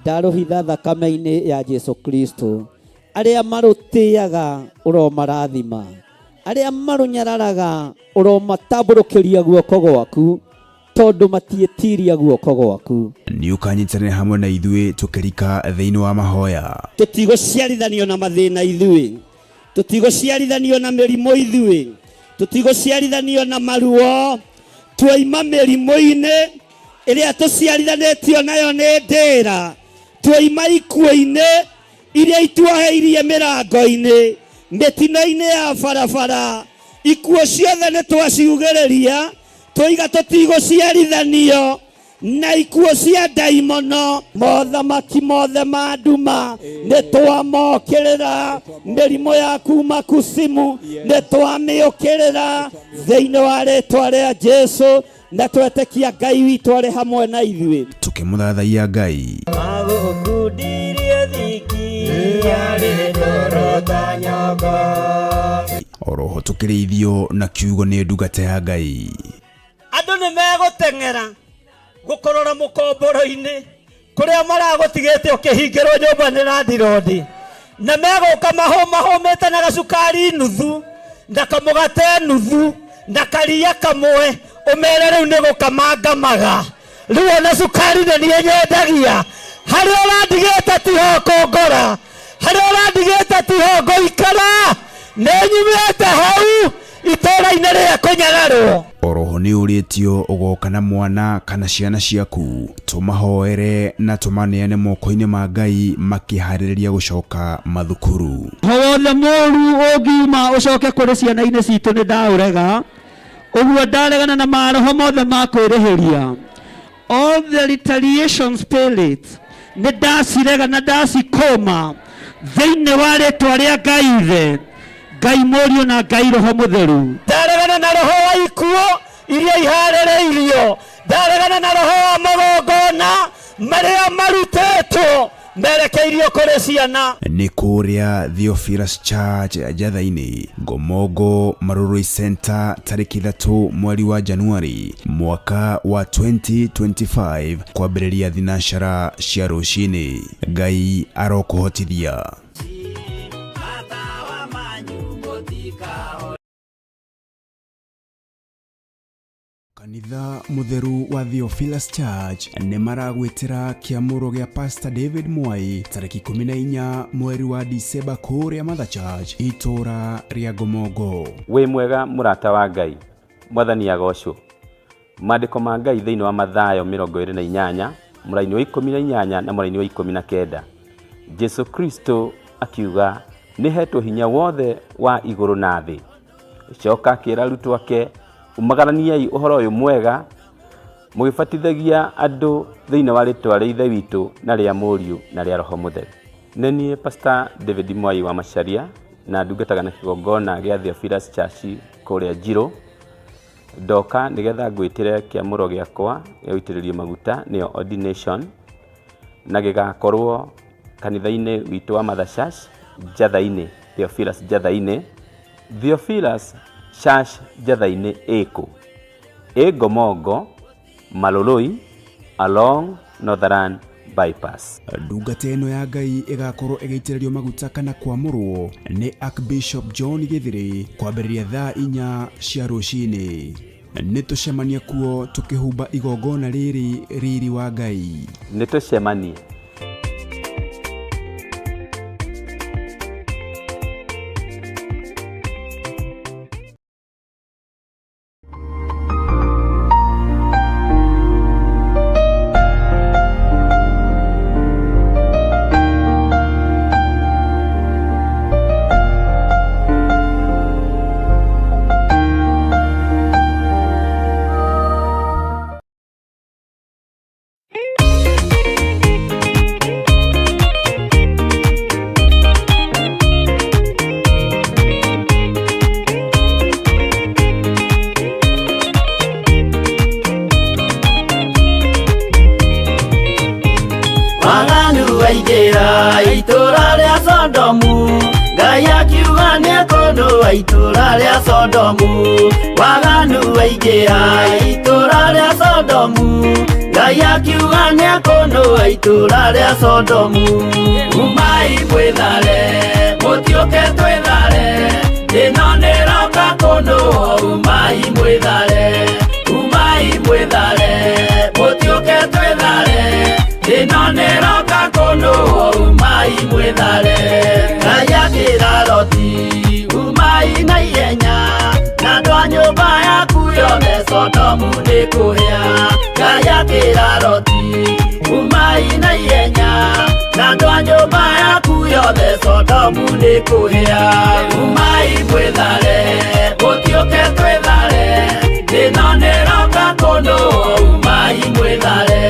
ndaruhitha thakame-ini ya Jesu Kristo. Aria marutiaga uromarathima, aria marunyararaga uromatamburukiria guoko gwaku tondu matietiria guoko gwaku. Ni ukanyitanire hamwe na ithuĩ tukirika thiini wa mahoya. Tutigũciarithanio na mathina ithuĩ, tutigũciarithanio na mĩrimũ ithuĩ, tutigũciarithanio na maruo. Twaima mĩrimũ-inĩ ĩrĩa tũciarithanĩtio nayo nĩ ndĩra, twaima ikuũ-inĩ iria ituoheirie mĩrango-inĩ, mĩtino-inĩ ya barabara. Ikuũ ciothe nĩ twaciugĩrĩria twiga tutigũciarithanio na ikuũ cia ndaimono. Mothamaki mothe ma nduma nĩ twamokĩrĩra, mĩrimũ ya kuma kusimu nĩ twamĩũkĩrĩra thĩinĩ wa rĩtwa rĩa Jesu na twetĩkia Ngai witũ arĩ hamwe na ithuĩ. Tukimuthathaia Ngai magũkundirie thiki arĩ ndoro ta nyongo. oroho tukirithio na kiugo nĩ ndungata ya Ngai. Andu ni meguteng'era gukorora mukomboro-ini kuria maragutigite ukihingirwo nyumba ni randirodi na meguka mahomete na gacukari nuthu na kamugate nuthu na karia kamwe umere riu ni gukamangamaga riu ona cukari ni niĩ nyendagia haria urandigite tiho kongora haria urandigite tiho ngoikara nenyumite hau itũra-inĩ rĩa kũnyagarwo. Oroho ni uritio ugoka na mwana kana ciana ciaku tumahoere na tumaneane moko-ini ma Ngai makiharĩrĩria gucoka mathukuru. Wothe mũru ũngiuma ucoke kũrĩ ciana-inĩ citũ nĩ ndaũrega, ũguo ndaregana na maroho mothe ma kwĩrĩhĩria. All the retaliation spirits nĩ ndacirega na ndacikũma thĩinĩ wa rĩtwa rĩa Ngai Ithe, Ngai Mũriũ na Ngai Roho Mũtheru. Ndaregana na roho wa ikuũ iria iharĩrĩirio, ndaregana na roho wa magongona marĩa marutĩtwo merekeirio kũrĩ ciana. Nĩ kũrĩa Theophilus Church Jatha-inĩ Ngomongo Marurui Center tariki 3 mweri wa Januari mwaka wa 2025 kwambĩrĩria thinashara cia rũcinĩ. Ngai arokuhotithia. Kanitha mutheru wa Theophilus Church nĩ maragwĩtĩra kĩamũro gĩa Pastor David Mwai tariki 14 mweri wa Disemba kũrĩa Mother Church itũra rĩa Ngomongo. Wĩ mwega mũrata wa Ngai, Mwathani agocwo. Maandĩko ma Ngai thĩinĩ wa Mathayo 28 mũraini wa 18 na mũraini wa 19. Jesu Kristo akiuga nĩhetwo hinya wothe wa igũrũ na thĩ. Coka akĩra arutwo ake umagaraniai ũhoro ũyũ mwega mugibatithagia andu thiini wa ritwa ria Ithe witu na ria Mũriũ na ria Roho Mũtheru. Nenie Pastor David Mwai wa Macharia na ndungataga na kigongona gĩa Theophilus Church kuria Njiro. Ndoka nigetha ngwitire kiamuro giakwa gĩa gũitĩrĩrio maguta nĩyo ordination, na gigakorwo kanitha-inĩ witu wa Mother Church Njatha-inĩ, Theophilus Njatha-inĩ. Theophilus Church Njatha-inĩ ĩkũ? Ngomongo Maloloi along Northern Bypass. Ndungata ĩno ya Ngai ĩgakorwo ĩgĩitĩrĩrio maguta kana kwamũrwo nĩ Archbishop John Gĩthĩrĩ kwambĩrĩria thaa 4 cia rũcinĩ. Nĩtũcemania kuo tũkĩhumba igongona rĩrĩ riri wa Ngai. Nĩtũcemanie. Itũra rĩa Sodomu, Ngai akiuga nĩekũndũa itũra rĩa Sodomu. Waganu waingĩra itũra rĩa Sodomu, Ngai akiuga nĩekũndũa itũra rĩa Sodomu. Umai mwĩthare, mũtiũke twĩthare, ĩno nĩroka kũndũa. Umai mwĩthare, mũtiũke twĩthare, ĩno nĩroka kũndũa. Umai mwĩthare. Ngai akĩra Loti, umai na ihenya, na andũ a nyũmba yaku yothe Sodomu nĩkũhĩa. Ngai akĩra Loti, umai na ihenya, na andũ a nyũmba yaku yothe Sodomu nĩkũhĩa. Umai mwĩthare, mũtiũke twĩthare, ĩno nĩroka kũndũa. Umai mwĩthare,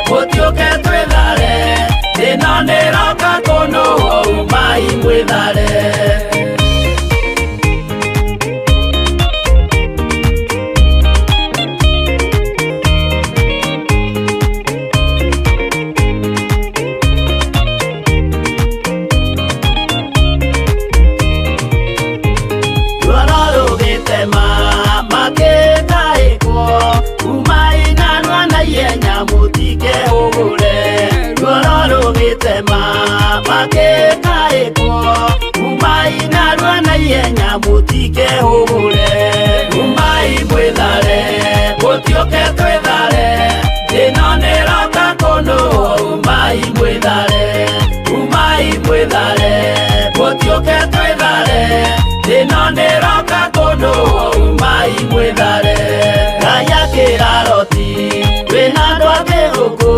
mũtiũke twĩthare, ĩno nĩroka kũndũa. Umai mwĩthare. Umai mwĩthare, mũtiũke twĩthare, ĩno nĩroka kũndũa. Umai mwĩthare, mũtiũke twĩthare, ĩno nĩroka kũndũa. Umai mwĩthare. Ngai akĩra Loti, wĩna andũ angĩ gũkũ,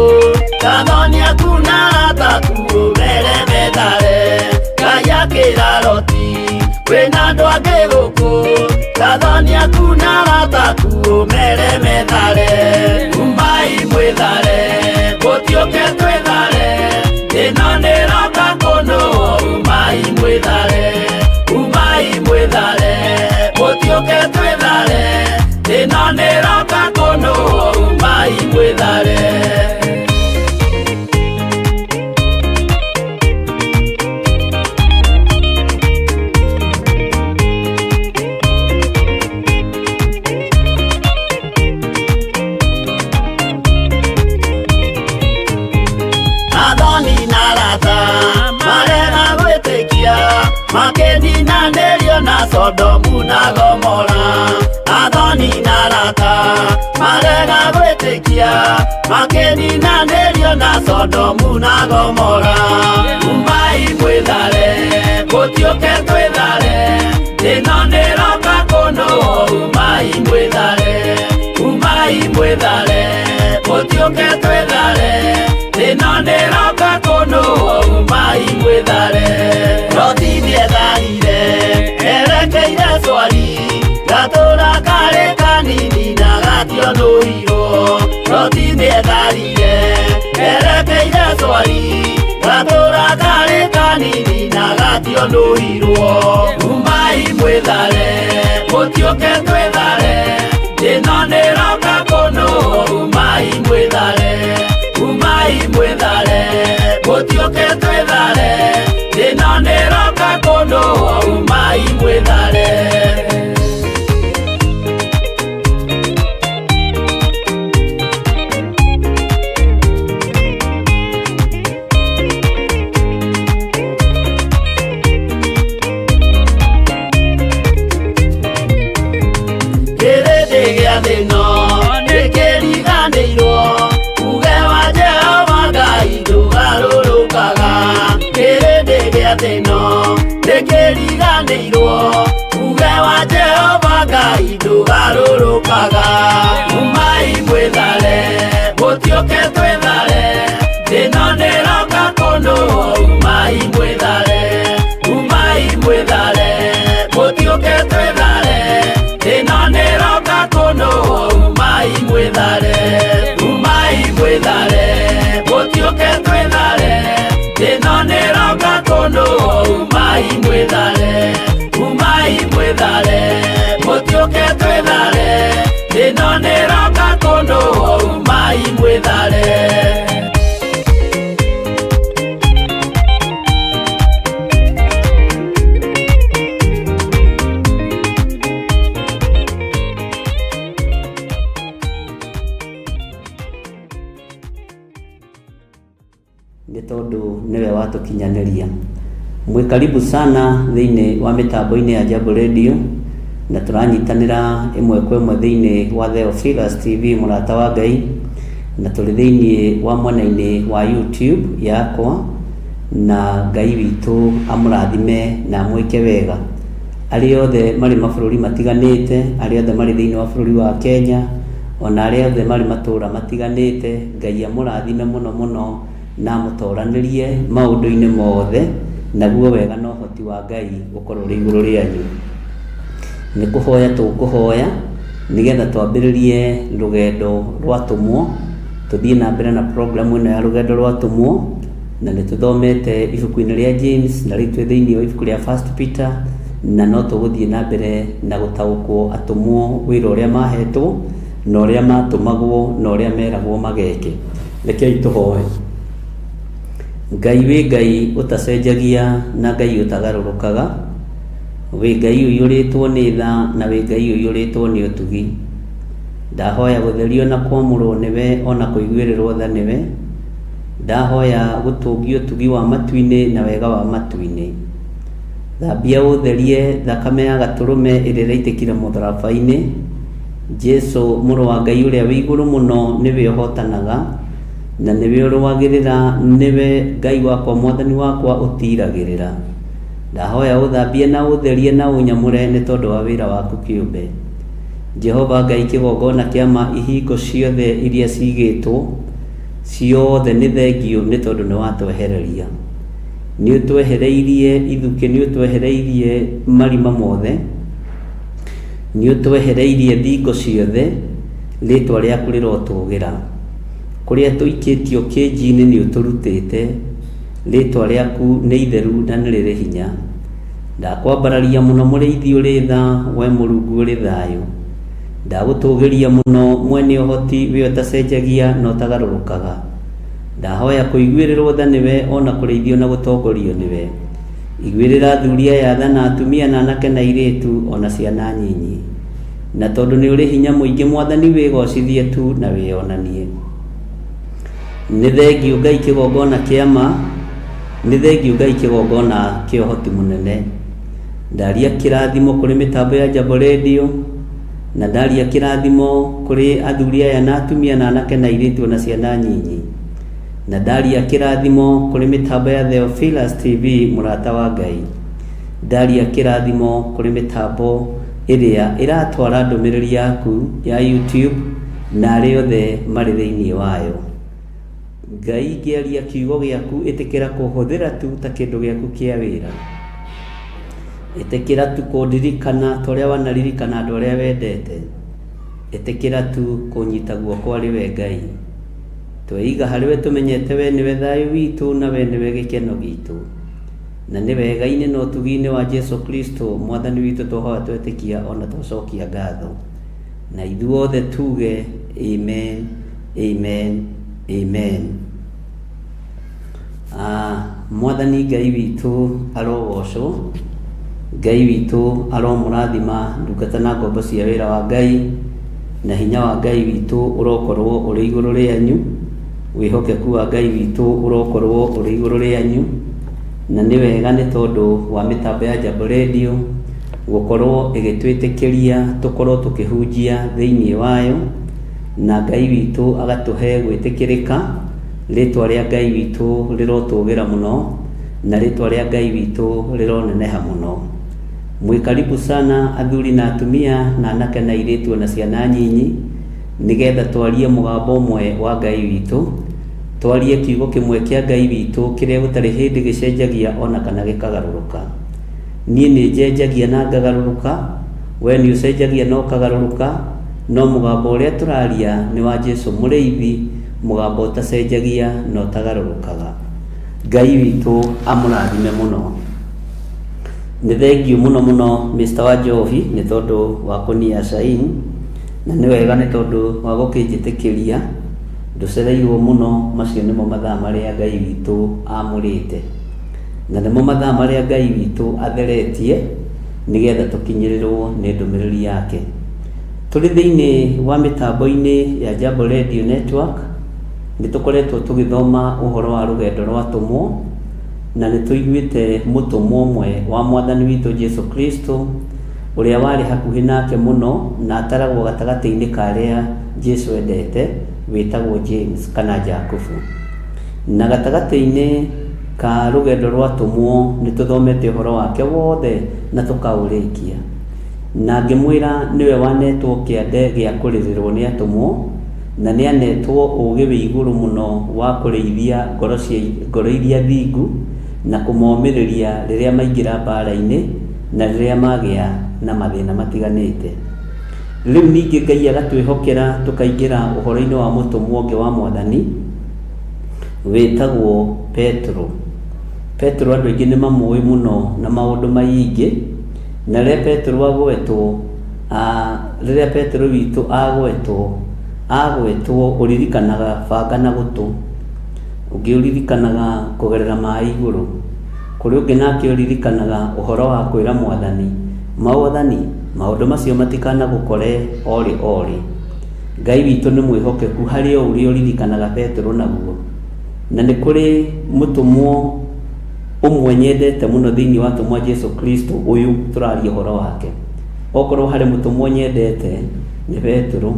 tathonia kuna ataku ũmere methare. Ngai akĩra Loti, wĩna andũ angĩ gũkũ, tathonia kuna ataku ũmere methare. Umai mwĩthare, mũtiũke twĩthare, ĩno nĩroka kũndũa. Umai mwĩthare, mũtiũke twĩthare, ĩno nĩroka kũndũa. Umai mwĩthare. Makeninanĩrio na Sodomu na Gomora. Athoni na arata marega gwĩtĩkia, makeninanĩrio na Sodomu na Gomora. Umai mwĩthare, mũtiũke twĩthare, ĩno nĩroka kũndũa. Umai mwĩthare, mũtiũke twĩthare, ĩno nĩroka kũndũa. Umai mwĩthare. Loti nĩetharire erekeire Zoari, gatũra karĩ kanini na mubatio nduhirwo umai mwithare mutioke twithare ino niroka kuno umai mwithare mutioke twithare ino niroka kuno umai mwithare umai mwithare mutioke twithare ino niroka kuno umai mwithare mutioke twithare ino niroka kuno umai mwithare mutioke twithare ino niroka kuno umai mwithare mutioke twithare ino niroka kuno umai mwithare nĩ tondũ nĩwe watukinyaniria. Mwĩ karibu sana thĩinĩ wa mĩtambo-inĩ ya Jambo Radio, na tũranyitanĩra ĩmwe kwa ĩmwe thĩinĩ wa Theophilus TV mũrata wa Ngai, na tũrĩ thĩinĩ wa mwena-inĩ wa YouTube yakwa, na Ngai witũ amũrathime na amwĩke wega. Arĩa othe marĩ mabũrũri matiganĩte, arĩa othe marĩ thĩinĩ wa bũrũri wa Kenya, ona arĩa othe marĩ matũũra matiganĩte, Ngai amũrathime mũno mũno na amũtoranĩrie maũndũ-inĩ mothe, naguo wega na ũhoti wa Ngai ũkorwo ũrĩ igũrũ rĩanyu. Nĩ kũhoya tũkũhoya nĩgetha twambĩrĩrie rũgendo rwa tũmwo, tũthiĩ na mbere na program ĩno ya rũgendo rwa tũmwo, na nĩ tũthomete ibuku-inĩ rĩa James, na rĩu twĩ thĩinĩ wa ibuku rĩa 1 Peter, na no tũgũthiĩ na mbere na gũtaũkwo atũmwo wĩra ũrĩa mahetwo na ũrĩa matũmagwo na ũrĩa meragwo mageke. Rekei tũhoe. Ngai wĩ Ngai ũtacenjagia na Ngai ũtagarũrũkaga, wĩ Ngai ũiyũrĩtwo nĩ tha na wĩ Ngai ũiyũrĩtwo nĩ ũtugi. Ndahoya gũtherio na kwamũrwo nĩwe ona kũiguĩrĩrwo tha nĩwe. Ndahoya gũtũngio ũtugi wa matu-inĩ na wega wa matu-inĩ. Thambia ũtherie thakame ya gatũrũme ĩrĩa ĩraitĩkire mũtharaba-inĩ. Jesu mũrũ wa Ngai ũrĩa wĩ igũrũ mũno nĩwe ũhotanaga, na nĩwe ũrũagĩrĩra, nĩwe Ngai wakwa mwathani wakwa ũtiragĩrĩra. Ndahoya ũthambie na ũtherie na ũnyamũre nĩ tondũ wa wĩra waku kĩũmbe. Jehova Ngai kĩgongona kĩama ihingo ciothe iria cigĩtwo ciothe nĩ thengio nĩ tondũ nĩ watwehereria. Nĩ ũtwehereirie ithuki, nĩ ũtwehereirie marima mothe, nĩ ũtwehereirie thingo ciothe, rĩtwa rĩaku rĩrotũgĩra. Kũrĩa tũikĩtio kĩnji-inĩ nĩ ũtũrutĩte, rĩtwa rĩaku nĩ itheru na nĩ rĩrĩ hinya. Ndakwambararia mũno mũrĩithi ũrĩ tha, we Mũrungu ũrĩ thayũ. Ndagũtũgĩria mũno mwene ũhoti, we ũtacenjagia na ũtagarũrũkaga. Ndahoya kũiguĩrĩrwo tha nĩwe, ona kũrĩithio na gũtongorio nĩwe. Iguĩrĩra athuri aya tha na atumia na anake na airĩtu ona ciana nyinyi. Na tondũ nĩ ũrĩ hinya mũingĩ Mwathani, wĩgocithie tu na wĩonanie. Nĩ thengio Ngai kĩgongona kĩama, nĩ thengio Ngai kĩgongona kĩa ũhoti mũnene. Ndaria kĩrathimo kũrĩ mĩtambo ya Jambo Radio, na ndaria kĩrathimo kũrĩ athuri aya na atumia na anake na airĩtu na ciana nyinyi. Na ndaria kĩrathimo kũrĩ mĩtambo ya Theophilus TV mũrata wa Ngai. Ndaria kĩrathimo kũrĩ mĩtambo ĩrĩa ĩratwara ndũmĩrĩri yaku ya YouTube na arĩa othe marĩ thĩinĩ wayo. Ngai ngĩaria kiugo gĩaku, ĩtĩkĩra kũhũthĩra tu ta kĩndũ gĩaku kĩa wĩra. Ĩtĩkĩra tu kũndirikana ta ũrĩa wanaririkana andũ arĩa wendete. Ĩtĩkĩra tu kũnyita guoko arĩ we Ngai. Tweiga harĩ we tũmenyete we nĩwe thayũ witũ na we nĩwe gĩkeno gitũ. na nĩ wega-inĩ na ũtugi-inĩ wa Jesu Kristo mwathani witũ tũhoya twetĩkia ona tũcokia ngatho, na ithuothe tuge amen, amen, amen. Mwathani Ngai witũ arogocwo, Ngai witũ aromũrathima ndungata na ngombo cia wĩra wa Ngai, na hinya wa Ngai witũ ũrokorwo ũrĩ igũrũ rĩanyu, wĩhokeku wa Ngai witũ ũrokorwo ũrĩ igũrũ rĩanyu, na nĩ wega nĩ tondũ wa mĩtambo ya Jambo Radio gũkorwo ĩgĩtwĩtĩkĩria tũkorwo tũkĩhunjia thĩinĩ wayo, na Ngai witũ agatũhe gwĩtĩkĩrĩka. Rĩtwa rĩa Ngai witũ rĩrotũgĩra mũno, na rĩtwa rĩa Ngai witũ rĩroneneha mũno. Mwĩkaribu sana athuri na atumia na anake na airĩtu na ciana nyinyi, nĩgetha twarie mũgambo ũmwe wa Ngai witũ, twarie kiugo kĩmwe kĩa Ngai witũ kĩrĩa gũtarĩ hĩndĩ gĩcenjagia ona kana gĩkagarũrũka. Niĩ nĩ njenjagia na ngagarũrũka, we nĩ ũcenjagia na ũkagarũrũka, no mũgambo ũrĩa tũraria nĩ wa Jesũ mũrĩithi, mũgambo ũtacenjagia na ũtagarũrũkaga. Ngai witũ amũrathime mũno. Nĩ thengiũ mũno mũno Mr. Wanjohi nĩ tondũ wa kũnia caini, na nĩ wega nĩ tondũ wa gũkĩnjĩtĩkĩria. Ndũcereirwo mũno, macio nĩmo mathaa marĩa Ngai witũ amũrĩte, na nĩmo mathaa marĩa Ngai witũ atheretie nĩgetha tũkinyĩrĩrwo nĩ ndũmĩrĩri yake. Tũrĩ thĩinĩ wa mĩtambo-inĩ ya Jambo Radio Network, nĩ tũkoretwo tũgĩthoma ũhoro wa rũgendo rwa tũmwo, na nĩ tũiguĩte mũtũmwo ũmwe wa mwathani witũ Jesu Kristo ũrĩa warĩ hakuhĩ nake mũno na ataragwo gatagatĩ-inĩ ka arĩa Jesu endete, wĩtagwo James kana Jakubu. Na gatagatĩ-inĩ ka rũgendo rwa tũmwo nĩ tũthomete ũhoro wake wothe na tũkaũrĩkia, na ngĩmwĩra nĩwe wanetwo kĩande gĩa kũrĩrĩrwo nĩ atũmwo, na nĩ anetwo ũũgĩ wĩ igũrũ mũno wa kũrĩithia ngoro iria thingu na kũmomĩrĩria rĩrĩa maingĩra mbara-inĩ na rĩrĩa magĩa na mathĩna matiganĩte. Rĩu ningĩ Ngai agatwĩhokera tũkaingĩra ũhoro-inĩ wa mũtũmwo ũngĩ wa mwathani wĩtagwo Petro. Petro andũ aingĩ nĩ mamũĩ mũno na maũndũ maingĩ, na rĩrĩa Petro agwetwo, rĩrĩa Petro witũ agwetwo ũririkanaga banga na gũtũ, ũngĩ ũririkanaga kũgerera maĩ igũrũ, kũrĩ ũngĩ nake ũririkanaga ũhoro wa kwĩra mwathani, Mwathani maũndũ macio matikanagũkore orĩ. Ngai witũ nĩ mwĩhokeku harĩ o ũrĩa ũririkanaga Petro naguo, na nĩ kũrĩ mũtũmwo ũmwe nyendete mũno thĩinĩ wa tũmwa Jesu Kristo ũyũ tũraria ũhoro wake. Okorwo harĩ mũtũmwo nyendete nĩ Petro,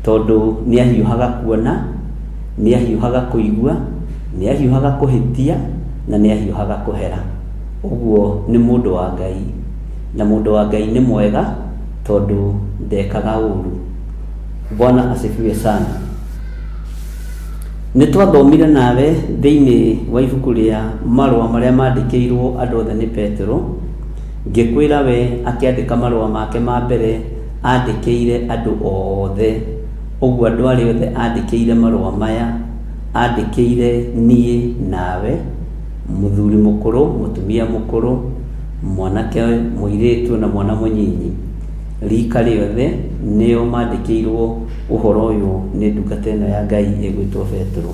tondũ nĩ ahiũhaga kuona, nĩ ahiũhaga kũigua, nĩ ahiũhaga kũhĩtia, na nĩ ahiũhaga kũhera. Ũguo nĩ mũndũ wa Ngai, na mũndũ wa Ngai nĩ mwega tondũ ndekaga ũru. Bwana asifiwe sana. Nĩ twathomire nawe thĩinĩ wa ibuku rĩa marũa marĩa mandĩkĩirwo andũ othe nĩ Petro, ngĩkwĩra we akĩandĩka marũa make ma mbere andĩkĩire andũ othe. Ũguo andũ arĩa othe andĩkĩire marũa maya andĩkĩire niĩ nawe, mũthuri mũkũrũ, mũtumia mũkũrũ, mwanake mũirĩtu na mwana mũnyinyi, rika rĩothe nĩo mandĩkĩirwo ũhoro ũyũ nĩ ndungata ĩno ya Ngai ĩgwĩtwo Petro.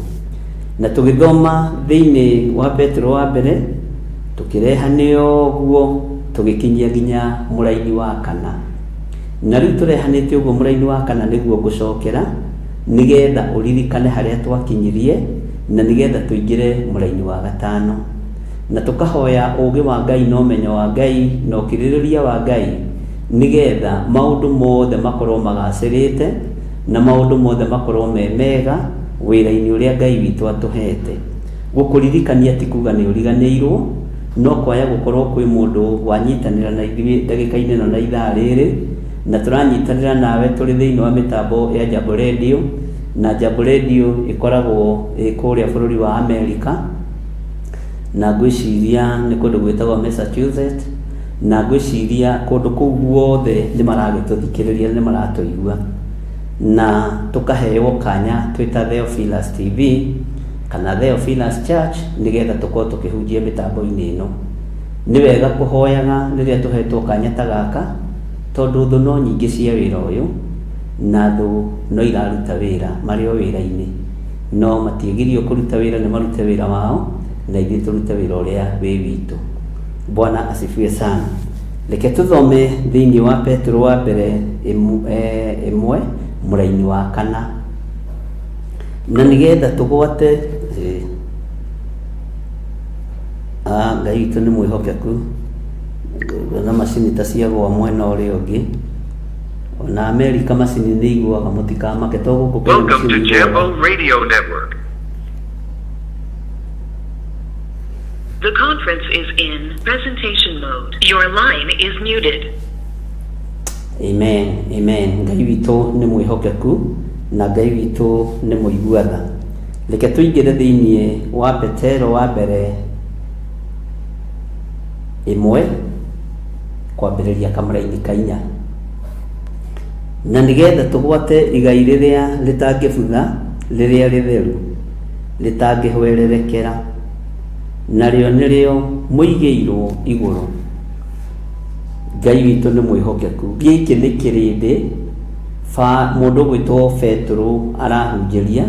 Na tũgĩthoma thĩinĩ wa Petro wa mbere, tũkĩrehanĩ ũguo tũgĩkinyia nginya mũraini wa 4, na rĩu tũrehanĩte ũguo mũraini wa 4 nĩguo ngũcokera nĩgetha ũririkane harĩa twakinyirie, na nĩgetha tũingĩre mũraini wa 5, na tũkahoya ũũgĩ wa Ngai na ũmenyo wa Ngai na ũkirĩrĩria wa Ngai, nĩgetha maũndũ mothe makorwo magacĩrĩte na maũndũ mothe makorwo me mega wĩra-inĩ ũrĩa Ngai witũ atũhete. Gũkũririkania ti kuga nĩ ũriganĩirwo, no kwaya gũkorwo kwĩ mũndũ wanyitanĩra na ithuĩ ndagĩka-inĩ ĩno na ithaa rĩrĩ, na tũranyitanĩra nawe tũrĩ thĩinĩ wa mĩtambo ya Jambo Radio, na Jambo Radio ĩkoragwo kũrĩa bũrũri wa Amerika, na ngwĩciria nĩ kũndũ gwĩtagwo Massachusetts, na ngwĩciria kũndũ kũu guothe nĩ maragĩtũthikĩrĩria, nĩ maratũigua, na tũkaheo kanya twĩta Theophilus TV kana Theophilus Church nĩgetha tũkorwo tũkĩhunjia mĩtambo-inĩ ĩno. nĩ wega kũhoyaga rĩrĩa tũhetwo kanya ta gaka, tondũ thũ no nyingĩ cia wĩra ũyũ, na thũ no iraruta wĩra marĩ o wĩra-inĩ, no matiagĩrĩirwo kũruta wĩra, nĩ marute wĩra wao na ithuĩ tũrute wĩra ũrĩa wĩ witũ. Bwana asifiwe sana. Reke tũthome thĩinĩ wa Petro wa mbere 1 mũraini wa 4, na nĩgetha tũgwate Ngai witũ nĩ mwĩhokeku, na macini ta ciagwa mwena ũrĩa ũngĩ, ona Amerika macini nĩ iguaga, mũtikamake to gũkũ. Welcome to Jambo Radio Network. The conference is in presentation mode. Your line is muted. Amen, amen. Ngai witũ nĩ mwĩhokeku na Ngai witũ nĩ mũiguatha. Reke tũingĩre thĩinĩ wa Petero wa mbere 1 kwambĩrĩria kamũraini 4, na nĩgetha tũgwate igai rĩrĩa rĩtangĩbutha, rĩrĩa rĩtheru, rĩtangĩhwererekera, narĩo nĩrĩo mũigĩirwo igũrũ. Ngai witũ nĩ mwĩhokeku. Gĩkĩ nĩ kĩrĩndĩ mũndũ gwĩtwo Petro arahunjĩria,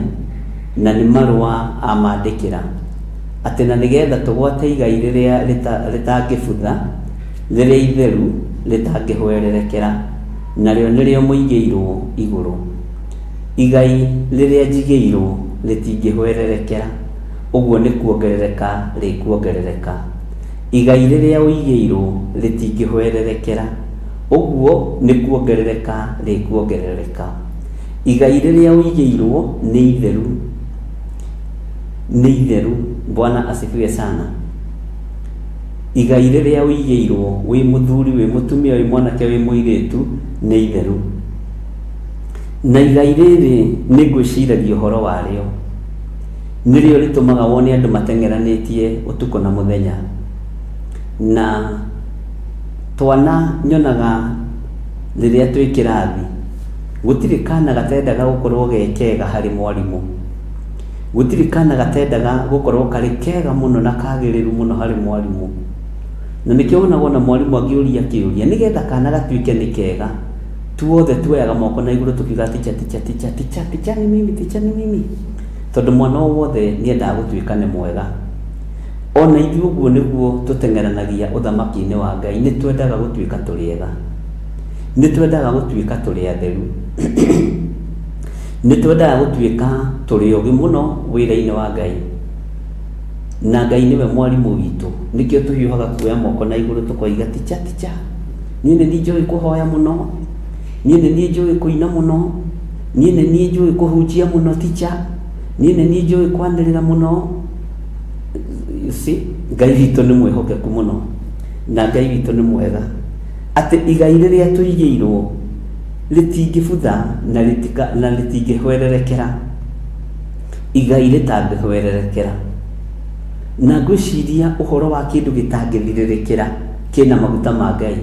na nĩ marũa amandĩkĩra atĩ na nĩgetha tũgwate igai rĩrĩa rĩtangĩbutha, rĩrĩa itheru, rĩtangĩhwererekera, narĩo nĩrĩo mũigĩirwo igũrũ. Igai rĩrĩa njigĩirwo rĩtingĩhwererekera, ũguo nĩ kuongerereka rĩkuongerereka. Igai rĩrĩa ũigĩirwo rĩtingĩhwererekera, ũguo nĩ kuongerereka rĩkuongerereka. Igai rĩrĩa ũigĩirwo nĩ itheru, nĩ itheru. Bwana asifiwe sana. Igai rĩrĩa ũigĩirwo wĩ mũthuri, wĩ mũtumia, wĩ mwanake, wĩ mũirĩtu, nĩ itheru. Na igai rĩrĩ nĩ ngwĩciragia ũhoro warĩo, nĩrĩo rĩtũmaga wone andũ mateng'eranĩtie ũtukũ na mũthenya. Na twana nyonaga rĩrĩa twĩ kĩrathi, gũtirĩ kana gatendaga gũkorwo ge kega harĩ mwarimũ, gũtirĩ kana gatendaga gũkorwo karĩ kega mũno na kagĩrĩru mũno harĩ mwarimũ. Na nĩkĩo wonaga ona mwarimũ angĩũria kĩũria, nĩgetha kana gatuĩke nĩ kega, tuothe tuoyaga moko na igũrũ tukiuga ticha ticha ticha ticha ticha ni mimi, ticha ni mimi, tondũ mwana wothe nĩendaga gũtuĩka nĩ mwega. Ona ithuĩ ũguo nĩguo tũteng'eranagia ũthamaki-inĩ wa Ngai, nĩ twendaga gũtuĩka tũrĩ ega, nĩ twendaga gũtuĩka tũrĩ atheru, nĩ twendaga gũtuĩka tũrĩ ogĩ mũno wĩra-inĩ wa Ngai, na Ngai nĩwe mwarimũ witũ. Nĩkĩo tũhiũhaga kuoya moko na igũrũ tũkoiga ticha ticha, niĩ nĩ njũĩ kũhoya mũno, niĩ nĩ njũĩ kũina mũno, niĩ nĩ njũĩ kũhunjia mũno ticha, niĩ nĩ njũĩ kwanĩrĩra mũno. Ngai witũ nĩ mwĩhokeku mũno, na Ngai witũ nĩ mwega, atĩ igai rĩrĩa tũigĩirwo rĩtingĩbutha na rĩtingĩhwererekera. Igai rĩtangĩhwererekera, na ngwĩciria ũhoro wa kĩndũ gĩtangĩthirĩrĩkĩra kĩna maguta ma Ngai.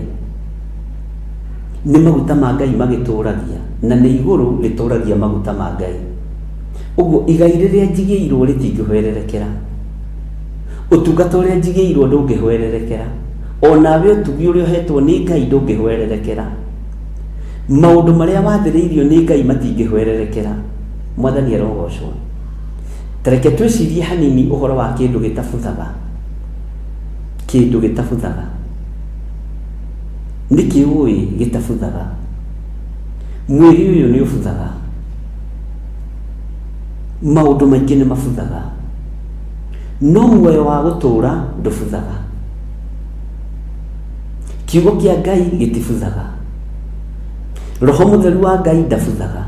Nĩ maguta ma Ngai magĩtũragia, na nĩ igũrũ rĩtũragia maguta ma Ngai. Ũguo igai rĩrĩa njigĩirwo rĩtingĩhwererekera, ũtungata ũrĩa njigĩirwo ndũngĩhwererekera, onawe ũtugi ũrĩa ũhetwo nĩ Ngai ndũngĩhwererekera, maũndũ marĩa wathĩrĩirio nĩ Ngai matingĩhwererekera. Mwathani arogocwo. Tareke twĩcirie hanini ũhoro wa kĩndũ gĩtabuthaga. Kĩndũ gĩtabuthaga nĩkĩ ũĩ gĩtabuthaga? Mwĩrĩ ũyũ nĩ ũbuthaga, maũndũ maingĩ nĩ mabuthaga, no muoyo wa gũtũũra ndũbuthaga. Kiugo kĩa Ngai gĩtibuthaga, Roho Mũtheru wa Ngai ndabuthaga,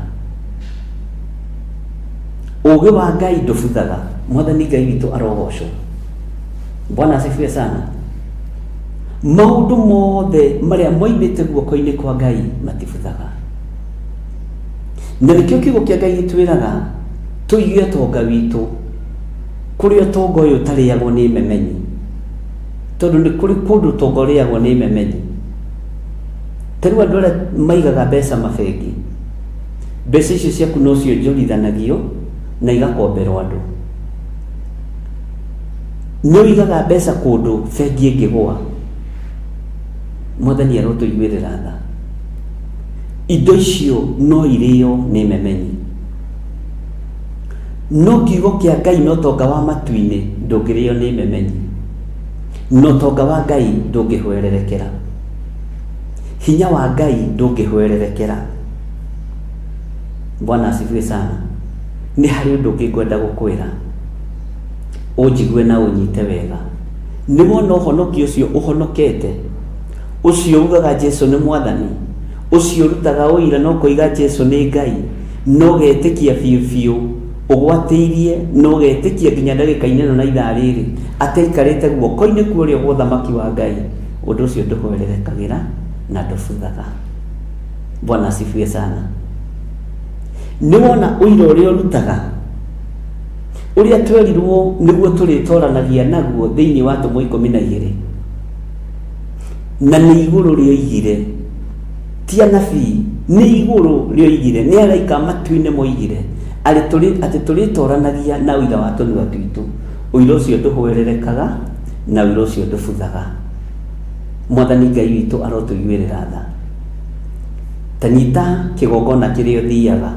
ũũgĩ wa Ngai ndũbuthaga. Mwathani Ngai witũ arogocwo. Bwana asifiwe sana. Maũndũ mothe marĩa moimĩte guoko-inĩ kwa Ngai matibuthaga, na nĩkĩo kiugo kĩa Ngai gĩtwĩraga tũige ũtonga witũ kũrĩ ũtonga ũyũ ũtarĩagwo nĩ memenyi, tondũ nĩ kũrĩ kũndũ ũtonga ũrĩagwo nĩ memenyi. Tarĩu andũ arĩa maigaga mbeca mabengi, mbeca icio ciaku no cionjorithanagio na igakomberwo andũ. Nĩ ũigaga mbeca kũndũ bengi ĩngĩgũa, Mwathani arotuiguĩrĩra tha. Indo icio no irĩo nĩ memenyi, no kiugo kĩa Ngai no tonga wa matu-inĩ ndũngĩrĩo nĩ memenyi, no tonga wa Ngai ndũngĩhwererekera, hinya wa Ngai ndũngĩhwererekera. Bwana asifiwe sana. Nĩ harĩ ũndũ ũngĩ ngwenda gũkwĩra, ũnjigue na ũnyite wega. Nĩ wona ũhonokio ũcio ũhonokete, ũcio ugaga Jesu nĩ Mwathani, ũcio rutaga ũira no kũiga Jesu nĩ Ngai, no getĩkia biũ ũgwatĩirie, no getĩkia nginya ndagĩka-inĩ na ithaa rĩrĩ ataikarĩte guoko-inĩ kuoria gwa ũthamaki wa Ngai, ũndũ ũcio ndũhwererekagĩra na ndũbuthaga. Bwana asifiwe sana. Nĩ wona ũira ũrĩa ũrutaga, ũrĩa twerirwo nĩguo tũrĩtwaranagia naguo thĩinĩ wa Atũmwo 12, na nĩ igũrũ rĩoigire, ti anabii, nĩ igũrũ rĩoigire, nĩ araika matu-inĩ moigire atĩ tũrĩtwaranagia na ũira wa tũnua twitũ. Ũira ũcio ndũhwererekaga na ũira ũcio ndũbuthaga. Mwathani Ngai witũ arotũiguĩrĩra tha. Ta nyita kĩgongona kĩrĩa ũthiaga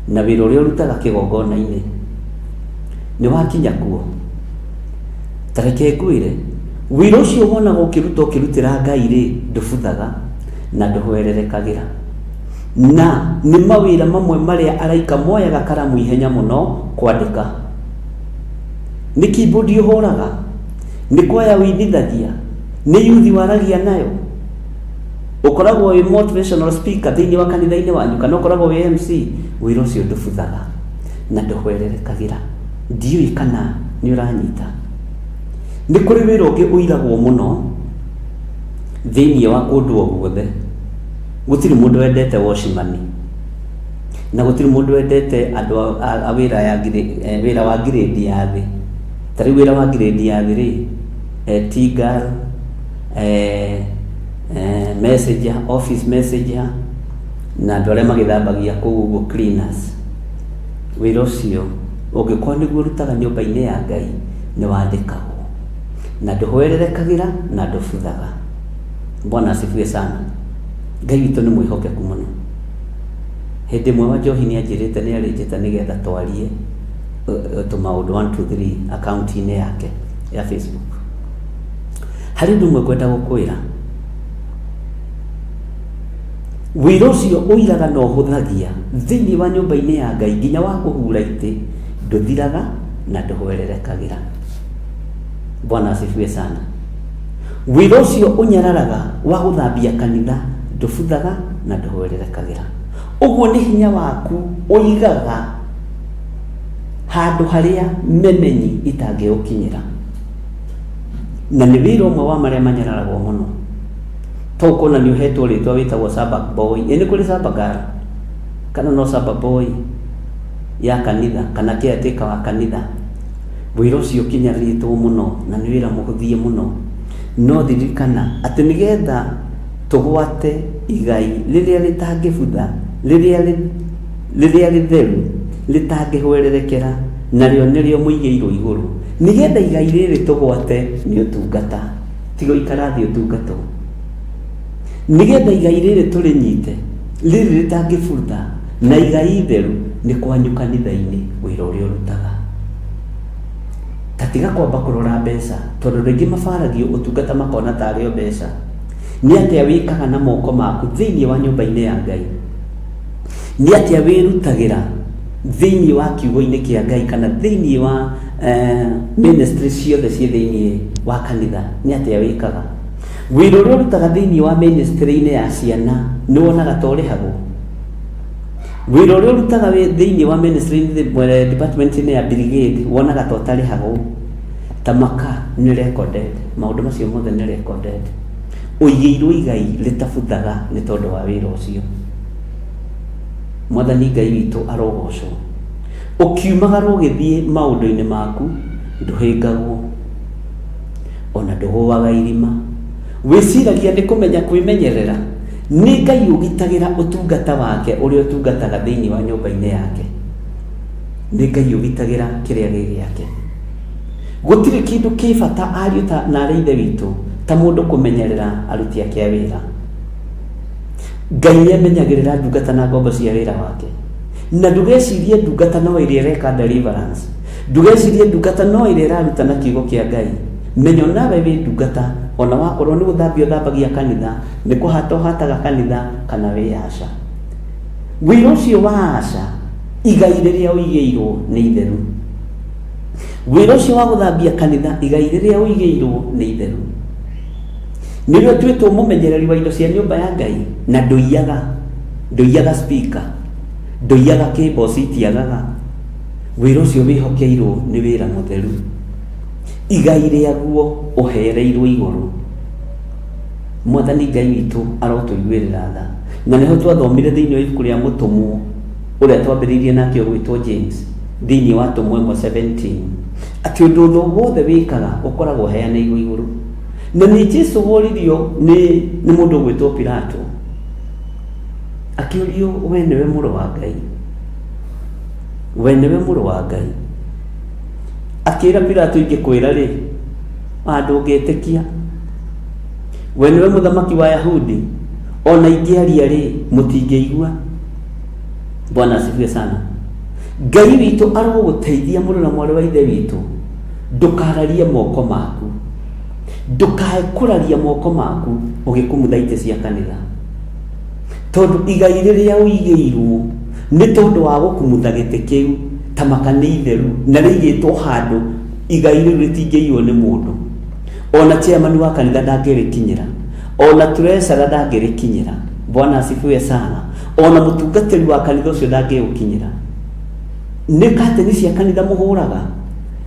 na wĩra ũrĩa ũrutaga kĩgongona-inĩ nĩ wakinya kuo. Ta reke ngwĩre, wĩra ũcio wonaga ũkĩrutĩra Ngai rĩ, ndũbuthaga na ndũhwererekagĩra, na nĩ mawĩra mamwe marĩa araika moyaga karamu ihenya mũno kwandĩka. Nĩ keyboard ũhũraga, nĩ kwaya wĩinithagia, nĩ yuthi waragia nayo, ũkoragwo wĩ motivational speaker thĩinĩ wa kanitha-inĩ wanyu, kana ũkoragwo wĩ MC. Wĩra ũcio ndũbuthaga na ndũhwererekagĩra. Ndiũĩ kana nĩ ũranyita. Nĩ kũrĩ wĩra ũngĩ ũiragwo mũno thĩinĩ wa kũndũ o guothe. Gũtirĩ mũndũ wendete washimani, na gũtirĩ mũndũ wendete andũ a wĩra wa grade ya thĩ. Ta rĩu wĩra wa grade ya thĩ rĩ, tigal, messenger, office messenger, na andũ arĩa magĩthambagia kũu ũguo cleaners. Wĩra ũcio ũngĩkorwo nĩguo ũrutaga nyũmba-inĩ ya Ngai nĩ wandĩkagwo na ndũhwererekagĩra na ndũbuthaga. Bwana asifiwe sana. Ngai witũ nĩ mwĩhokeku mũno. Hĩndĩ ĩmwe Wanjohi nĩ anjĩrĩte nĩ arĩnjĩta nĩgetha twarie tũmaũndũ 1 2 3 akaunti-inĩ yake ya Facebook. Harĩ ũndũ ũmwe ngwenda gũkwĩra, wĩra ũcio ũiraga na ũhũthagia thĩinĩ wa nyũmba-inĩ ya Ngai nginya wa kũhura itĩ ndũthiraga na ndũhwererekagĩra. Bwana asifiwe sana. Wĩra ũcio ũnyararaga wa gũthambia kanitha ndũbuthaga na ndũhwererekagĩra. Ũguo nĩ hinya waku ũigaga handũ harĩa memenyi itangĩũkinyĩra, na nĩ wĩra ũmwe wa marĩa manyararagwo mũno. To kuona nĩ ũhetwo rĩtwa wĩtagwo Sabbath boy. Nĩ kũrĩ Sabbath girl, kana no Sabbath boy ya kanitha, kana caretaker wa kanitha. Wĩra ũcio ũkinyarĩtwo mũno na nĩ wĩra mũhũthie mũno. No thirikana atĩ nĩgetha tũgwate igai rĩrĩa rĩtangĩbutha, rĩrĩa rĩtheru, rĩtangĩhwererekera, narĩo nĩrĩo mũigĩirwo igũrũ. Nĩgetha igai rĩrĩ tũgwate nĩ ũtungata, ti gũikara thĩ ũtungatwo. Nĩgetha igai rĩrĩ tũrĩnyite, rĩrĩ rĩtangĩbutha na igai theru, nĩ kwanyu kanitha-inĩ wĩra ũrĩa ũrutaga. Tatiga kwamba kũrora mbeca, tondũ rĩngĩ mabaragio ũtungata makona tarĩ o mbeca. Nĩ atĩa wĩkaga na moko maku thĩinĩ wa nyũmba-inĩ ya Ngai? Nĩ atĩa wĩrutagĩra thĩinĩ wa kiugo-inĩ kĩa Ngai, kana thĩinĩ wa ministry ciothe ciĩ thĩinĩ wa kanitha? Nĩ atĩa wĩkaga? Wĩra ũrĩa ũrutaga thĩinĩ wa ministry-inĩ ya ciana nĩ wonaga ta ũrĩhagwo? Wĩra ũrĩa ũrutaga thĩinĩ wa ministry department-inĩ ya brigade wonaga ta ũtarĩhagwo? Ta maka nĩ recorded, maũndũ macio mothe nĩ recorded. Ũigĩirwo igai rĩtabuthaga nĩ tondũ wa wĩra ũcio. Mwathani Ngai witũ arogocwo. Ũkiumagara ũgĩthiĩ maũndũ-inĩ maku ndũhĩngagwo, ona ndũgũaga irima. Wĩciragia nĩ kũmenya kwĩmenyerera. Nĩ Ngai ũgitagĩra ũtungata wake ũrĩa ũtungataga thĩinĩ wa nyũmba-inĩ yake. Nĩ Ngai ũgitagĩra kĩrĩa gĩ gĩake. Gũtirĩ kĩndũ kĩ bata ariũ na arĩ ithe witũ ta mundu kumenyerera aruti ake a wira. Ngai nĩamenyagĩrĩra ndungata na ngombo cia wĩra wake, na ndugecirie ndungata no ĩrĩa ĩreka deliverance, ndugecirie ndungata no ĩrĩa ĩraruta na kiugo kĩa Ngai. Menya nawe wĩ ndungata, ona wakorwo nĩ gũthambia ũthambagia kanitha, nĩ kũhata ũhataga kanitha, kana wĩ Asha. Wĩra ũcio wa Asha, igai rĩrĩa ũigĩirwo nĩ itheru. Wĩra ũcio wa gũthambia kanitha, igai rĩrĩa ũigĩirwo nĩ itheru. Nĩrĩo twĩtwo mũmenyereri wa indo cia nyũmba ya Ngai, na ndũiyaga speaker, ndũiyaga keyboard itiagaga. Wĩra ũcio wĩhokeirwo nĩ wĩra mũtheru, igai rĩaguo ũhereirwo igũrũ. Mwathani Ngai witũ arotũiguĩrĩra tha, na nĩho twathomire thĩinĩ wa ibuku rĩa Mũtũmwo ũrĩa twambĩrĩirie nakĩo gwĩtwo James, thĩinĩ wa Tũmwo 1:17, atĩ ũndũ wothe wĩkaga ũkoragwo ũheanĩirwo igũrũ. Na nĩ Jesũ woririo nĩ mũndũ gwĩtwo Pilato, akĩũrio, we nĩwe mũrũ wa Ngai? We nĩwe mũrũ wa Ngai? Akĩĩra Pilato, ingĩkwĩra rĩ, ndũngĩtĩkia. We nĩwe mũthamaki wa Ayahudi? Ona ingĩaria rĩ, mũtingĩigua. Bwana asifiwe sana. Ngai witũ arogũteithia mũrũ na mwarĩ wa ithe witũ, ndũkararie moko maku, ndũkae kũraria moko maku ũgĩkumutha itĩ cia kanitha, tondũ igai rĩrĩa ũigĩirwo nĩ tondũ wa gũkumutha gĩtĩ kĩu ta makanĩ itheru na rĩigĩtwo handũ igai rĩu rĩtingĩiywo nĩ mũndũ. Ona chairman wa kanitha ndangĩrĩkinyĩra, ona treasurer ndangĩrĩkinyĩra. Bwana asifiwe sana. Ona mũtungatĩri wa kanitha ũcio ndangĩũkinyĩra. Nĩ kateni cia kanitha mũhũraga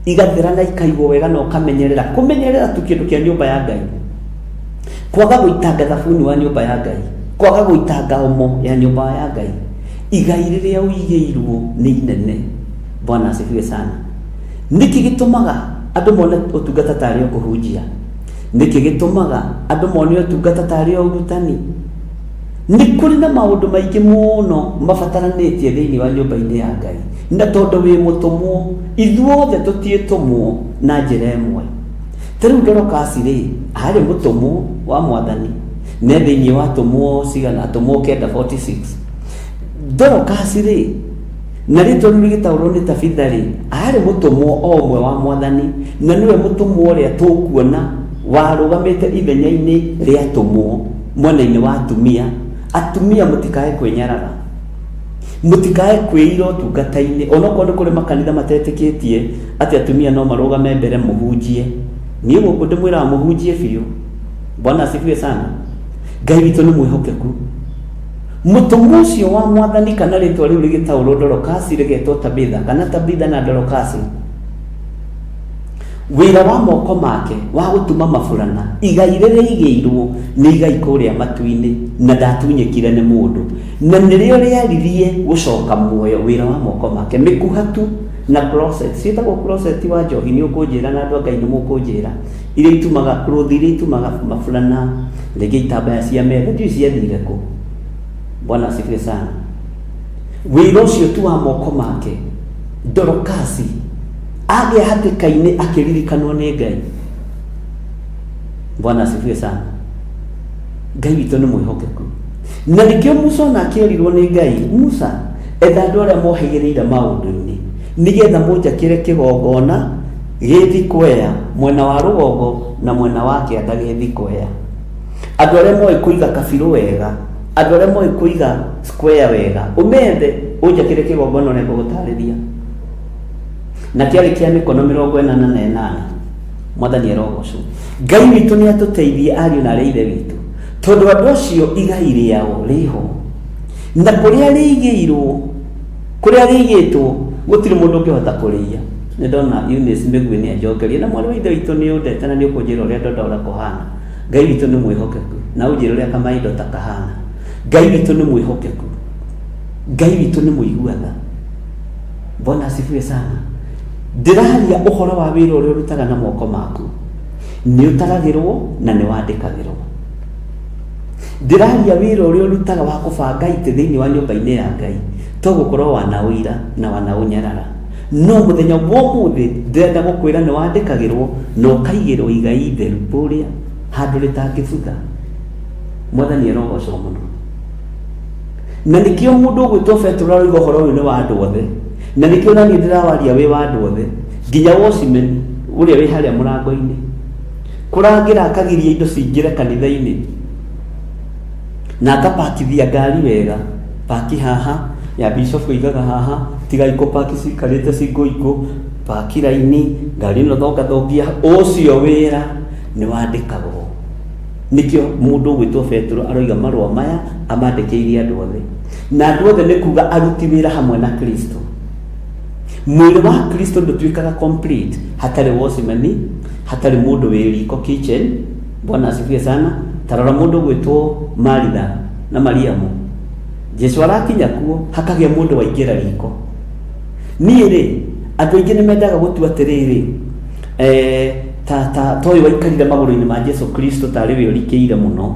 igathera na ikaigwo wega na ũkamenyerera. Kũmenyerera tu kĩndũ kĩa nyũmba ya Ngai, kwaga gũitanga thabuni wa nyũmba ya Ngai, kwaga gũitanga omo ya nyũmba ya Ngai. Igai rĩrĩa ũigĩirwo nĩ inene. Bwana asifiwe sana. Nĩkĩ gĩtũmaga andũ mone ũtungata tarĩ o kũhunjia? Nĩkĩ gĩtũmaga andũ mone ũtungata tarĩ o ũrutani? Nĩ kũrĩ na maũndũ maingĩ mũno mabataranĩtie thĩinĩ wa nyũmba-inĩ ya Ngai, na tondũ wĩ mũtũmwo, ithuothe tũtiĩtũmwo na njĩra ĩmwe. Ta rĩu Dorcas rĩ, arĩ mũtũmwo wa Mwathani, ne thĩinĩ wa Tũmwo cigana, Tũmwo 9:46. Dorcas rĩ, na rĩtwa rĩu rĩgĩtaũrwo nĩ Tabitha rĩ, arĩ mũtũmwo o ũmwe wa Mwathani, na nĩwe mũtũmwo ũrĩa tũkuona warũgamĩte ithenya-inĩ rĩa atũmwo mwena-inĩ wa atumia. Atumia mũtikae kwĩnyaraga, mũtikae kwĩira ũtungata-inĩ. Onokorwo nĩ kũrĩ makanitha matetĩkĩtie atĩ atumia no marũgame mbere mũhunjie, niĩ gũkũ ndĩmwĩraga mũhunjie biũ. Bwana asifiwe sana. Ngai witũ nĩ mwĩhokeku. Mũtũmwo ũcio wa Mwathani, kana rĩtwa rĩu rĩgĩtaũrwo Dorcas rĩgetwo Tabitha, kana Tabitha na Dorcas, wĩra wa moko make wa gũtuma maburana, igai rĩrĩa igĩirwo nĩ igai kũrĩa matu-inĩ, na ndatunyĩkire nĩ mũndũ, na nĩrĩo rĩaririe gũcoka muoyo wĩra wa moko make. Mĩkuha tu na closet, ciĩtagwo closet wa njohi, nĩ ũkũnjĩra na andũ a Ngai nĩ mũkũnjĩra, iria itumaga clothi, iria itumaga maburana, rĩngĩ itambaya cia metha, ndiũ ciathire kũ. Bwana asifiwe sana. Wĩra ũcio tu wa moko make, Dorcas agĩa hatĩka-inĩ akĩririkanwo nĩ Ngai. Bwana asifiwe sana. Ngai witũ nĩ mwĩhokeku. Na nĩkĩo Musa ona akĩerirwo nĩ Ngai, Musa, etha andũ arĩa mohĩgĩrĩire maũndũ-inĩ, nĩgetha mũnjakĩre kĩgongona gĩthikweya mwena wa rũgongo na mwena wa kĩanda gĩthikweya. Andũ arĩa moĩ kũiga kabirũ wega, andũ arĩa moĩ kũiga square wega, ũmethe ũnjakĩre kĩgongona ũrĩa ngũgũtarĩria. Na kĩarĩ kĩa mĩkono 48. Mwathani arogocwo. Ngai witũ nĩ atũteithie ariũ na arĩa ithe witũ, tondũ andũ acio igai rĩao rĩho, na kũrĩa rĩigĩirwo, kũrĩa rĩigĩtwo gũtirĩ mũndũ ũngĩhota kũrĩia. Nĩ ndona Eunice Mĩgwi nĩ anjongeria, na mwarĩ wa ithe witũ nĩ ũndete na nĩ ũkũnjĩra ũrĩa ndona kũhana. Ngai witũ nĩ mwĩhokeku, na ũnjĩre ũrĩa Kamaindo ta kahana. Ngai witũ nĩ mwĩhokeku, Ngai witũ nĩ mũiguaga. Bwana asifiwe sana. Ndĩraria ũhoro wa wĩra ũrĩa ũrutaga na moko maku, nĩ ũtaragĩrwo na nĩ wandĩkagĩrwo. Ndĩraria wĩra ũrĩa ũrutaga wa kũbanga itĩ thĩinĩ wa nyũmba-inĩ ya Ngai, to gũkorwo wana ũira na wana ũnyarara. No mũthenya wa ũmũthĩ ndĩrenda gũkwĩra nĩ wandĩkagĩrwo na ũkaigĩrwo igai itheru kũrĩa handu ritangibutha. Mwathani arogocwo muno. Na nikio mundu gwitwo Petro aroiga horo uyu ni wa andu othe, na nikio nani ndirawaria wi wa andu othe, nginya Wosimen uria wi haria murango-ini kurangira akagiria indo cingire kanitha-ini na akapakithia ngari wega, paki haha ya bishop igaga haha, tiga iko paki cikarite cinguiku, paki raini, ngari no thongathongia. Ucio wira ni wandikagwo. Nikio mundu gwitwo Petro aroiga marua maya amandikiirie andu othe, na andu othe ni kuga aruti wira hamwe na Kristo. Mwili wa Kristo ndutuikaga complete hatari Wosimani, hatari mundu wi riko kitchen. Bwana asifiwe sana. Tarora mundu gwitwo Maritha na Mariamu, Jesu arakinya kuo hakagia mundu waingira riko. Niĩ rĩ, andũ aingĩ nĩ mendaga gũtua atĩrĩrĩ, toyũ waikarire magũrũ-inĩ ma Jesu Kristo tarĩ we ũrikĩire mũno,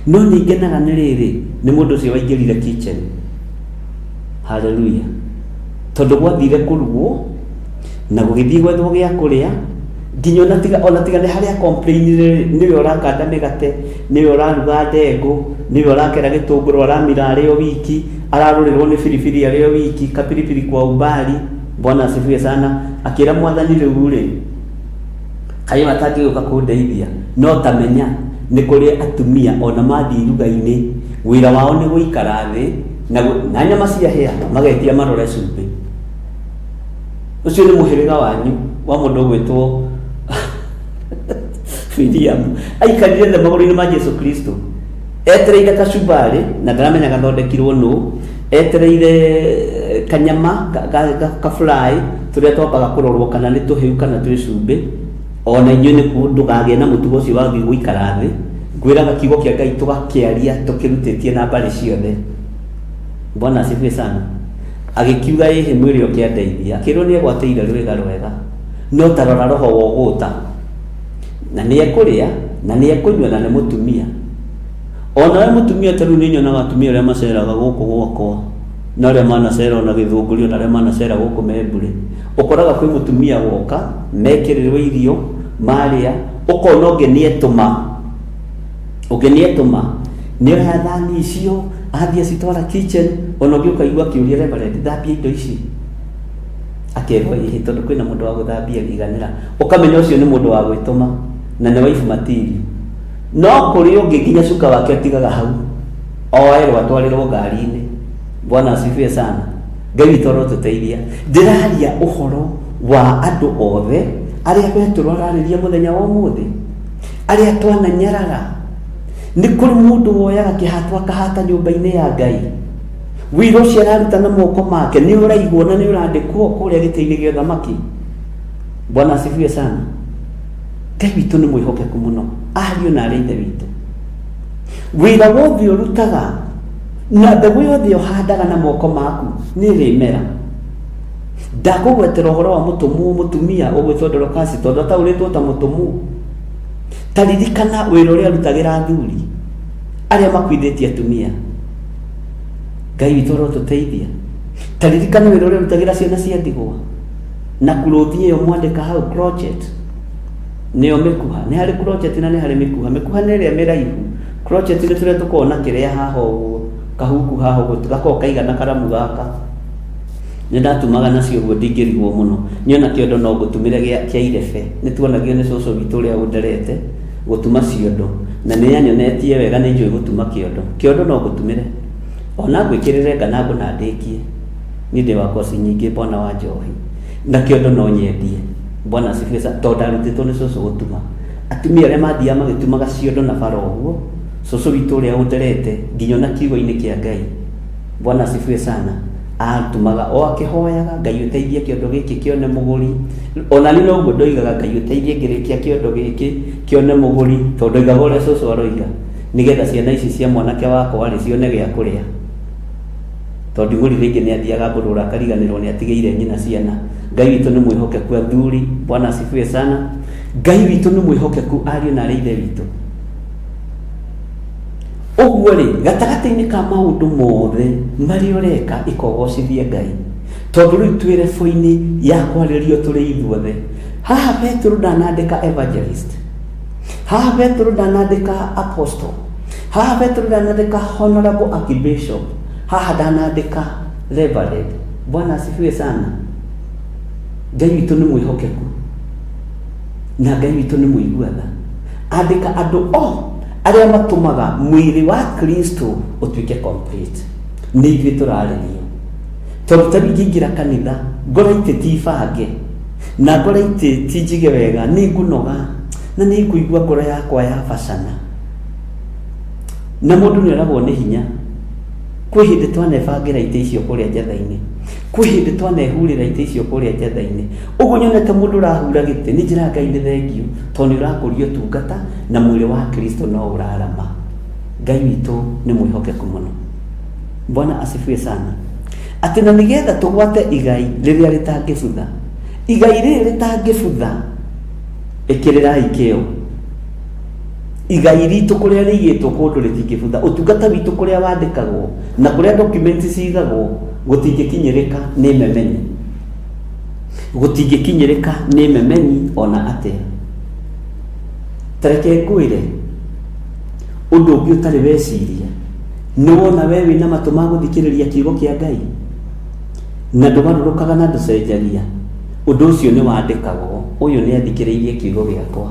no nĩ ngenaga nĩ rĩrĩ nĩ mũndũ ũcio waingĩrire kitchen. Haleluya. Tondũ gwathire kũrugwo na gũgĩthiĩ gwethwo gĩa kũrĩa, nginya ona tiga nĩ harĩa complain niwe ũrakanda mĩgate, niwe ũraruga ndengũ, niwe ũrakera gĩtũngũrũ, aramira arĩ o wiki, ararũrĩrwo nĩ biribiri arĩ o wiki, kapiripiri kwa umbali. Bwana asifiwe sana. Akĩra Mwathani rĩu rĩ, kaĩ matangĩgũka kũndeithia, no tamenya nĩ kũrĩ atumia ona mathiĩ iruga-inĩ, wĩra wao nĩ gũikara thĩ na nyama ciahĩa magetia marore cumbĩ. Ũcio nĩ mũhĩrĩga wanyu wa mũndũ gwĩtwo William, aikarire thĩ magũrũ-inĩ ma Jesu Kristo, etereire kacumbarĩ na ndaramenya gathondekirwo nũ, etereire kanyama ka-fry tũrĩa twambaga kũrorwo kana nĩ tũhĩu kana twĩ cumbĩ. Ona inyuĩ nĩ ndũgagĩe na mũtugo ũcio wathiĩ gũikara thĩ, ngwĩraga kiugo kĩa Ngai tũgakĩaria tũkĩrutĩtie na mbarĩ ciothe. Bwana asifiwe sana. Agĩkiuga ĩhĩ mwĩrĩ ũkĩandeithia, akĩrwo nĩ egwatĩire rwĩga rwega, no tarora roho wa ũgũta, na nĩ ekũrĩa na nĩ ekũnyua na nĩ mũtumia. Ona we mũtumia ta rĩu nĩ nyonaga atumia arĩa maceraga gũkũ gwakwa na arĩa manacera ona Gĩthũngũri na arĩa manacera gũkũ Membure, ũkoraga kwĩ mũtumia woka mekĩrĩrwo irio marĩa, ũkona ũngĩ nĩetũma nĩoya thani icio athiĩ acitwara kitchen, ona ũngĩ ũkaigua akĩũria Reverend, thambia indo ici, akerwo ĩhĩ tondũ kwĩna mũndũ wa gũthambia riganĩra, ũkamenya ũcio nĩ mũndũ wa gwĩtũma na nĩ wife material. No kũrĩ ũngĩ nginya cuka wake atigaga hau, oerwo atwarĩrwo ngari-inĩ. Bwana asifiwe sana. Ngai witũ arotũteithia. Ndĩraria ũhoro wa andũ othe arĩa Petro ararĩria mũthenya wa ũmũthĩ, arĩa twananyarara. Nĩ kũrĩ mũndũ woyaga kĩhato akahata nyũmba-inĩ ya Ngai, wĩra ũcio araruta na moko make nĩ ũraigwo na nĩ ũrandĩkwo kũrĩa gĩtĩ-inĩ gĩa ũthamaki. Bwana asifiwe sana. Ngai witũ nĩ mwĩhokeku mũno, ariũ na arĩ ithe witũ. Wĩra wothe ũrutaga na mbegũ yothe ũhandaga na moko maku nĩ ĩrĩmera. Ndakũgwetera ũhoro wa mũtumia ũgwĩtwo Dorokasi tondũ ataũrĩtwo ta mũtũmu. Ta ririkana wĩra ũrĩa arutagĩra athuri arĩa makuithĩtie atumia. Ngai witũ arotũteithia. Ta ririkana wĩra ũrĩa arutagĩra ciana cia ndigwa na kurothi ĩyo mwandĩka hau crochet. Nĩyo mĩkuha, nĩ harĩ crochet na nĩ harĩ mĩkuha. Mĩkuha nĩ ĩrĩa mĩraihu, crochet nĩ tũrĩa tũkoragwo na kĩrĩa haha ũguo, kahuku haha ũguo gakoragwo kaigana karamu gaka. Nĩ ndatumaga nacio ũguo ndingĩrigwo mũno. Nyona kĩondo no ngũtumĩre kĩa irebe, nĩ tuonagio nĩ cũcũ witũ ũrĩa ũnderete gũtuma ciondo, na nĩ yanyonetie wega nĩ njũĩ gũtuma kĩondo. Kĩondo no ngũtumĩre, ona ngwĩkĩrĩre nganangũ na ndĩkie, nĩ ndĩ wa koci nyingĩ Bwana wa njohi, na kĩondo no nyendie. Bwana asifiwe sana. Tondũ ndarutĩtwo nĩ cũcũ gũtuma. Atumia arĩa mathiaga magĩtumaga ciondo na bara ũguo, cũcũ witũ ũrĩa ũnderete nginya na kiugo-inĩ kĩa Ngai. Bwana asifiwe sana. Atumaga o akĩhoyaga Ngai ũteithie kĩondo gĩkĩ kĩone mũgũri. Ona niĩ noguo ndoigaga Ngai ũteithie ngĩrĩkia kĩondo gĩkĩ kĩone mũgũri, tondũ ndoigaga ũrĩa cũcũ aroiga, nĩgetha ciana ici cia mwanake wakwa rĩ cione gĩa kũrĩa. Tondũ ngũri rĩngĩ nĩ athiaga mbũrũra akariganĩrwo nĩ atigĩire nyina ciana. Ngai witũ nĩ mwĩhokeku athuri. Bwana asifiwe sana. Ngai witũ nĩ mwĩhokeku ariũ na arĩ ithe witũ. Ũguo rĩ, gatagatĩ-inĩ ka maũndũ mothe marĩa ũreka ikogocithie Ngai, tondũ rĩu twĩ rebu-inĩ ya kwarĩrio tũrĩ ithuothe. Haha Petro ndanandĩka evangelist, haha Petro ndanandika apostle, haha Petro ndanandika honorable archbishop, haha ndanandika reverend. Bwana asifiwe sana. Ngai witũ nĩ mwĩhokeku na Ngai witũ nĩ mũiguaga. Andĩka andũ arĩa matũmaga mwĩrĩ wa Kristo ũtuĩke complete. Nĩ ithuĩ tũrarĩrio. Tondũ ta rĩngĩ ingĩra kanitha ngora itĩ ti bange na ngora itĩ ti njige wega, nĩ ngunoga na nĩ ngũigua ngoro yakwa yabacana. Na mũndũ nĩ eragwo nĩ hinya. Kwĩ hĩndĩ twanebangĩra itĩ icio kũrĩa njatha-inĩ, kwĩ hĩndĩ twanehurĩra itĩ icio kũrĩa njatha-inĩ. Ũguo nyonete mũndũ ũrahura gĩtĩ, nĩ njĩra Ngai nĩ thengiũ tondũ nĩ ũrakũria ũtungata na mwĩrĩ wa Kristo no ũrarama. Ngai witũ nĩ mwĩhokeku mũno. Bwana asifiwe sana. Atĩ na nĩgetha tũgwate igai rĩrĩa rĩtangĩbutha, igai rĩrĩ rĩtangĩbutha, ĩkĩrĩrai kĩo. Igai ritũ kũrĩa rĩigĩtwo kũndũ rĩtingĩbutha, ũtungata witũ kũrĩa wandĩkagwo na kũrĩa documents cigagwo gũtingĩkinyĩrĩka nĩ memenyi, gũtingĩkinyĩrĩka nĩ memenyi ona atĩa. Tareke ngwĩre ũndũ ũngĩ ũtarĩ weciria. Nĩ wona we wĩna matũ ma gũthikĩrĩria kiugo kĩa Ngai na ndũgarũrũkaga na ndũcenjagia, ũndũ ũcio nĩ wandĩkagwo, ũyũ nĩ athikĩrĩirie kiugo gĩakwa.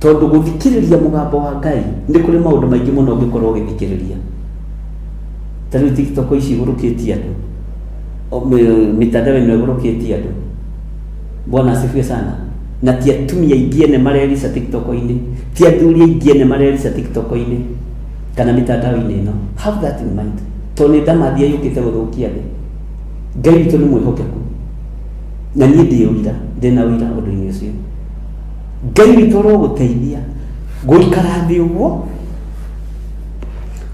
Tondũ gũthikĩrĩria mũgambo wa Ngai nĩ kũrĩ maũndũ maingĩ mũno ũngĩkorwo ũgĩthikĩrĩria. Ta rĩu TikTok ici igũrũkĩtie andũ, mitandao ĩno ĩgũrũkĩtie andũ. Bwana asifiwe sana. Na ti atumia aingĩ ene marerica TikTok-inĩ, ti athuri aingĩ ene marerica TikTok-inĩ kana mitandao-inĩ ĩno. Have that in mind. Tondũ nĩ ndamathia yũkĩte gũthũkia thĩ. Ngai witũ nĩ mwĩhokeku na niĩ ndĩna ũira ũndũ-inĩ ũcio. Ngai witũ arogũteithia gũikara thĩ ũguo,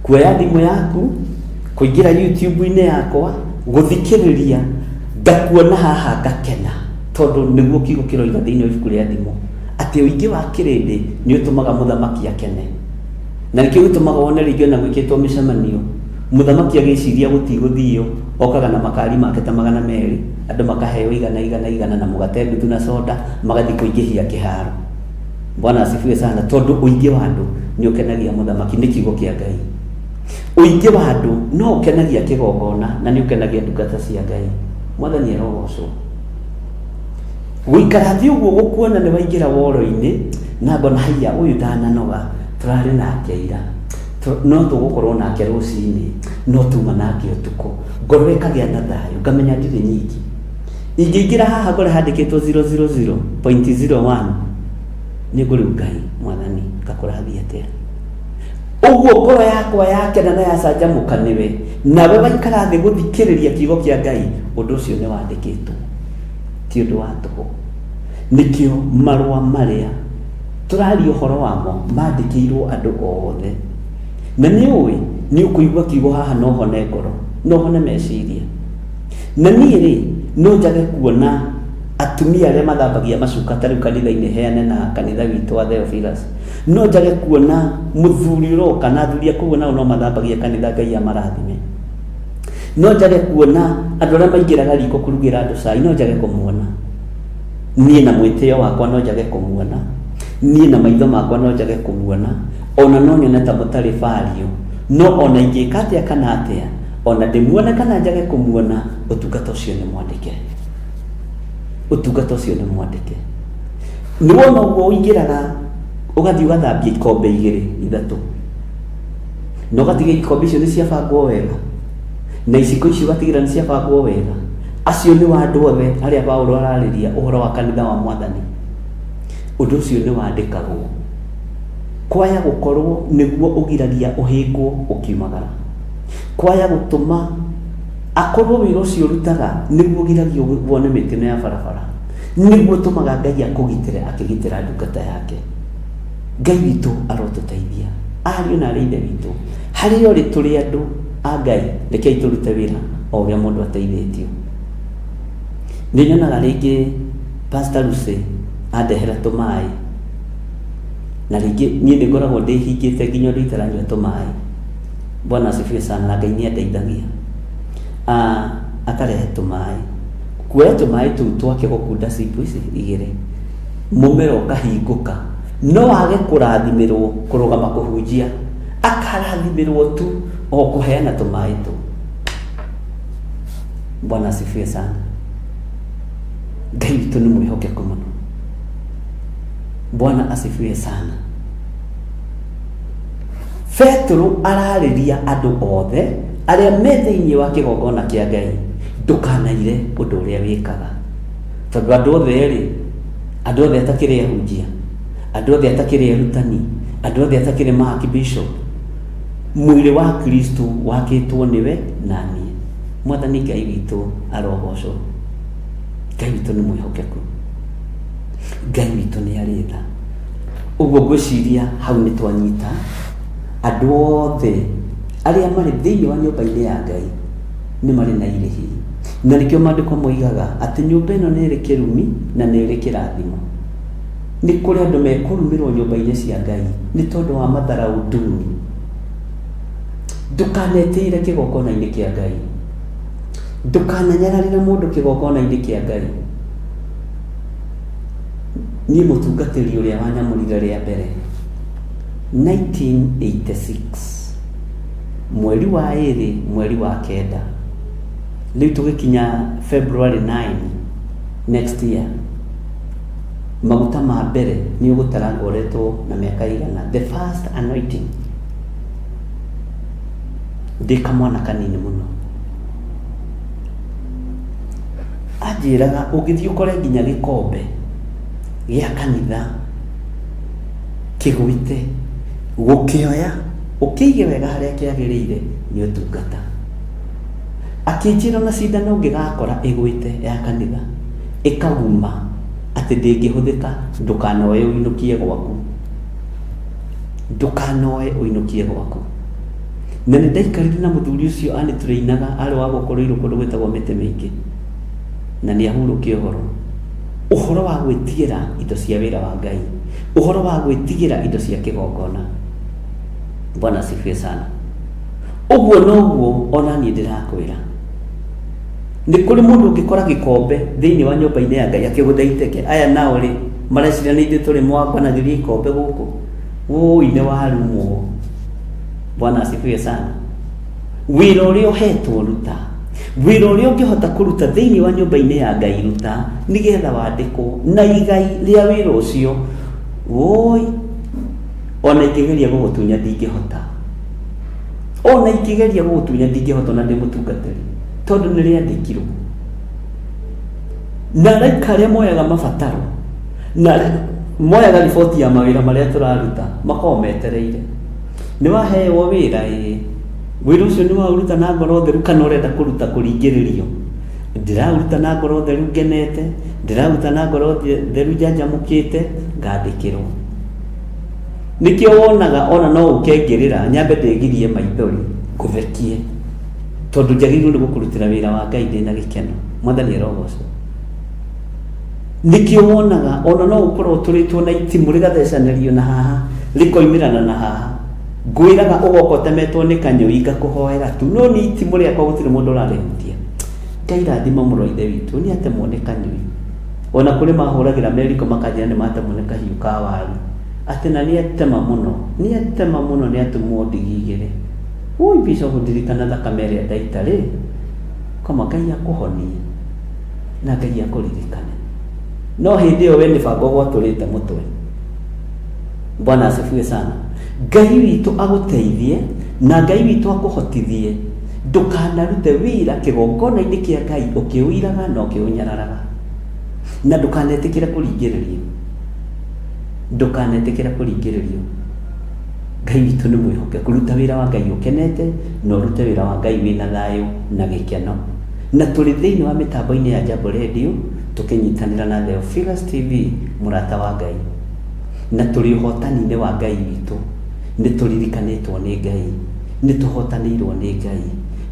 kuoya thimũ yaku, kũingĩra YouTube-inĩ yakwa, gũthikĩrĩria, ngakuona haha ngakena, tondũ nĩguo kiugo kĩroiga thĩinĩ wa ibuku rĩa thimũ atĩ ũingĩ wa kĩrĩndĩ nĩ ũtũmaga mũthamaki akene. Na nĩkĩo gĩtũmaga wone rĩngĩ ona gwĩkĩtwo mĩcemanio, mũthamaki agĩciria gũtigũthio, okaga na makari make ta 200, andũ makaheo igana na mũgate nduthu na soda, magathiĩ kũingĩhia kĩharo. Bwana asifiwe sana. Tondũ ũingĩ wa andũ nĩ ũkenagia mũthamaki, nĩ kiugo kĩa Ngai. Ũingĩ wa andũ no ũkenagia kĩgongona na nĩ ũkenagia ndungata cia Ngai. Mwathani arogocwo. Gũikara thĩ ũguo gũkuona nĩ waingĩra woro-inĩ na ngona haiya ũyũ ndananoga, tũrarĩ nake ira, no tũgũkorwo nake rũcinĩ, no tuma nake ũtukũ, ngoro ĩkagĩa na thayũ, ngamenya ndirĩ nyiki. Ingĩingĩra haha ngore handĩkĩtwo 000.01 nĩ ngũrĩu Ngai Mwathani ngakũrathia atĩa. Ũguo ngoro yakwa yakena na yacanjamũka nĩwe, nawe waikara thĩ gũthikĩrĩria kiugo kĩa Ngai, ũndũ ũcio nĩ wandĩkĩtwo, ti ũndũ wa tũhũ. Nĩkĩo marũa marĩa tũraria ũhoro wamo mandĩkĩirwo andũ othe. Na nĩ ũĩ nĩ ũkũigua kiugo haha no hone ngoro, no hone meciria. Na niĩ rĩ, no njage kuona atumia arĩa mathambagia macuka ta rĩu kanitha-inĩ heane na kanitha witũ wa Theophilus. No njage kuona mũthuri ũroka na athuri akũu nao no mathambagia kanitha, Ngai amarathime. No njage kuona andũ arĩa maingĩraga riko kũrugĩra andũ cai, no njage kũmuona. Niĩ na mwĩtĩo wakwa no njage kũmuona, niĩ na maitho makwa no njage kũmuona, ona no nyone ta mũtarĩ bario, no ona ingĩka atĩa kana atĩa, ona ndĩmuone kana njage kũmuona, ũtungata ũcio nĩ mwandĩke. Ũtungata ũcio nĩ mwandĩke. Nĩ wona ũguo ũingĩraga ũgathiĩ ũgathambia ikombe 2-3, na ũgatiga ikombe icio nĩ ciabangwo wega, na iciko icio ũgatigĩra nĩ ciabangwo wega. Acio nĩ wa andũ othe arĩa Paulo ararĩria ũhoro wa kanitha wa Mwathani. Ũndũ ũcio nĩ wandĩkagwo kwaya gũkorwo nĩguo ũgiragia ũhĩngwo ũkiumagara, kwaya gũtũma akorwo wĩra ũcio ũrutaga nĩguo ũgiragia wone mĩtino ya barabara, nĩguo ũtũmaga Ngai akũgitĩre akĩgitĩra ndungata yake. Ngai witũ arotũteithia, ariũ na arĩ ithe witũ, harĩa ũrĩ tũrĩ andũ a Ngai, rekei tũrute wĩra o ũrĩa mũndũ ateithĩtio. Nĩ nyonaga rĩngĩ Pastor Lucy andehera tũmaĩ, na rĩngĩ niĩ nĩngoragwo ndĩhingĩte nginya ũndũ itaranyua tũmaĩ. Bwana asifiwe sana. Na Ngai nĩ andeithagia akarehe tũmaĩ, kuoya tũmaĩ tũu twake gũkunda cibu ici 2, mũmera ũkahingũka, no age kurathimirwo kurugama kuhunjia, akarathimirwo tu o kuheana tumaĩ tu. Bwana asifiwe sana. Ngai witũ nĩ mwĩhokeku mũno. Bwana asifiwe sana. Petro ararĩria andũ othe arĩa me thĩinĩ wa kĩgongona kĩa Ngai, ndũkanaire ũndũ ũrĩa wĩkaga. Tondũ andũ othe rĩ, andũ othe atakĩrĩ ahunjia, andũ othe atakĩrĩ arutani, andũ othe atakĩrĩ ma-archbishop, mwĩrĩ wa Kristo wakĩtwo nĩwe na niĩ. Mwathani Ngai witũ arogocwo. Ngai witũ nĩ mwĩhokeku. Ngai witũ nĩ arĩ tha. Ũguo ngwĩciria hau nĩ twanyita andũ othe arĩa marĩ thĩinĩ wa nyũmba-inĩ ya Ngai nĩ marĩ na irĩhi. Na nĩkĩo maandĩko moigaga atĩ nyũmba ĩno nĩ ĩrĩ kĩrumi na nĩ ĩrĩ kĩrathimo. Nĩ kũrĩ andũ mekũrumĩrwo nyũmba-inĩ cia Ngai nĩ tondũ wa matharaũ nduni. Ndũkanetĩire kĩgongona-inĩ kĩa Ngai. Ndũkananyararĩre mũndũ kĩgongona-inĩ kĩa Ngai. Niĩ mũtungatĩri ũrĩa wanyamũrire rĩa mbere 1986 mweri wa 2 mweri wa 9, rĩu tũgĩkinya February 9 next year, maguta ma mbere nĩ ũgũtara ngoretwo na mĩaka igana, the first anointing, ndĩ kamwana kanini mũno. Anjĩraga ũgĩthiĩ ũkore nginya gĩkombe gĩa kanitha kĩgwĩte, gũkĩoya ũkĩige wega harĩa kĩagĩrĩire nĩ ũtungata. Akĩnjĩra na cindano ũngĩgakora ĩgwĩte ya kanitha ĩkaguma atĩ ndĩngĩhũthĩka, ndũkanoe ũinũkie gwaku, ndũkanoe ũinũkie gwaku. Na nĩ ndaikarire na mũthuri ũcio anĩtũrĩinaga, arĩ wa gũkorwo kũndũ gwĩtagwo Mĩtĩ Mĩingĩ, na nĩ ahurũkie ũhoro wa gwĩtigĩra indo cia wĩra wa Ngai, ũhoro wa gwĩtigĩra indo cia kĩgongona. Bwana asifiwe sana. Ũguo noguo ona niĩ ndĩrakwĩra, nĩ kũrĩ mũndũ ũngĩkora gĩkombe thĩinĩ wa nyũmba-inĩ ya Ngai akĩgũtha iteke. Aya nao rĩ, mareciria nĩ ithuĩ tũrĩ mwakanagĩria ikombe gũkũ, wũi nĩ warumwo. Bwana asifiwe sana. Wĩra ũrĩa ũhetwo ruta, wĩra ũrĩa ũngĩhota kũruta thĩinĩ wa nyũmba-inĩ ya Ngai ruta, nĩgetha wandĩkwo na igai rĩa wĩra ũcio. Wũi, ona ingĩgeria gũgũtunya ndingĩhota, ona ingĩgeria gũgũtunya ndingĩhota na ndĩ mũtungatĩri, tondũ nĩ rĩandĩkirwo. Na araika arĩa moyaga mabataro na moyaga riboti ya mawĩra marĩa tũraruta makoragwo metereire. Nĩ waheo wĩra wĩra ũcio nĩ waũruta na ngoro theru kana ũrenda kũruta kũringĩrĩrio? Ndĩraũruta na ngoro theru ngenete, ndĩraũruta na ngoro theru njanjamũkĩte, ngandĩkĩrwo. Nĩkĩo wonaga ona no ũkengĩrĩra nyambe ndĩgirie maithori ngũthekie, tondũ njagĩrĩirwo nĩ gũkũrutĩra wĩra wa Ngai ndĩna gĩkeno. Mwathani arogocwo. Nĩkĩo wonaga ona no ũkorwo tũrĩtwo na itimũ rĩgathecanĩrio na haha rĩkoimĩrana na haha, ngwĩraga ũgoka ũtemetwo nĩ kanyũi ngakũhoera tu, no nĩ itimũ rĩakwa gũtirĩ mũndũ ũrarĩhutia. Ngai rathima mũrũ wa ithe witũ nĩ atemwo nĩ kanyũi. Ona kũrĩ mahũragĩra meriko makanjĩra nĩ matemwo nĩ kahiũ ka waru, atĩ na nĩ atema mũno, nĩ atema mũno, nĩ atumwo ndigi igĩrĩ. Ũi bishop ndirikana thakame ĩrĩa ndaita rĩ, koma Ngai akũhonie na Ngai akũririkane. No hĩndĩ ĩyo we nĩ bango gwatũrĩte mũtwe. Bwana asifiwe sana. Ngai witũ agũteithie na Ngai witũ akũhotithie ndũkanarute wĩra kĩgongona-inĩ kĩa Ngai ũkĩũiraga na ũkĩũnyararaga, na ndũkanetĩkĩre kũringĩrĩrio, ndũkanetĩkĩre kũringĩrĩrio. Ngai witũ nĩ mwĩhoke kũruta wĩra wa Ngai ũkenete na ũrute wĩra wa Ngai wĩna thayũ na gĩkeno. Na tũrĩ thĩinĩ wa mĩtambo-inĩ ya Jambo Radio tũkĩnyitanĩra na Theophilus TV, mũrata wa Ngai, na tũrĩ ũhotani-inĩ wa Ngai witũ. Nĩ tũririkanĩtwo nĩ Ngai, nĩ tũhotanĩirwo nĩ Ngai,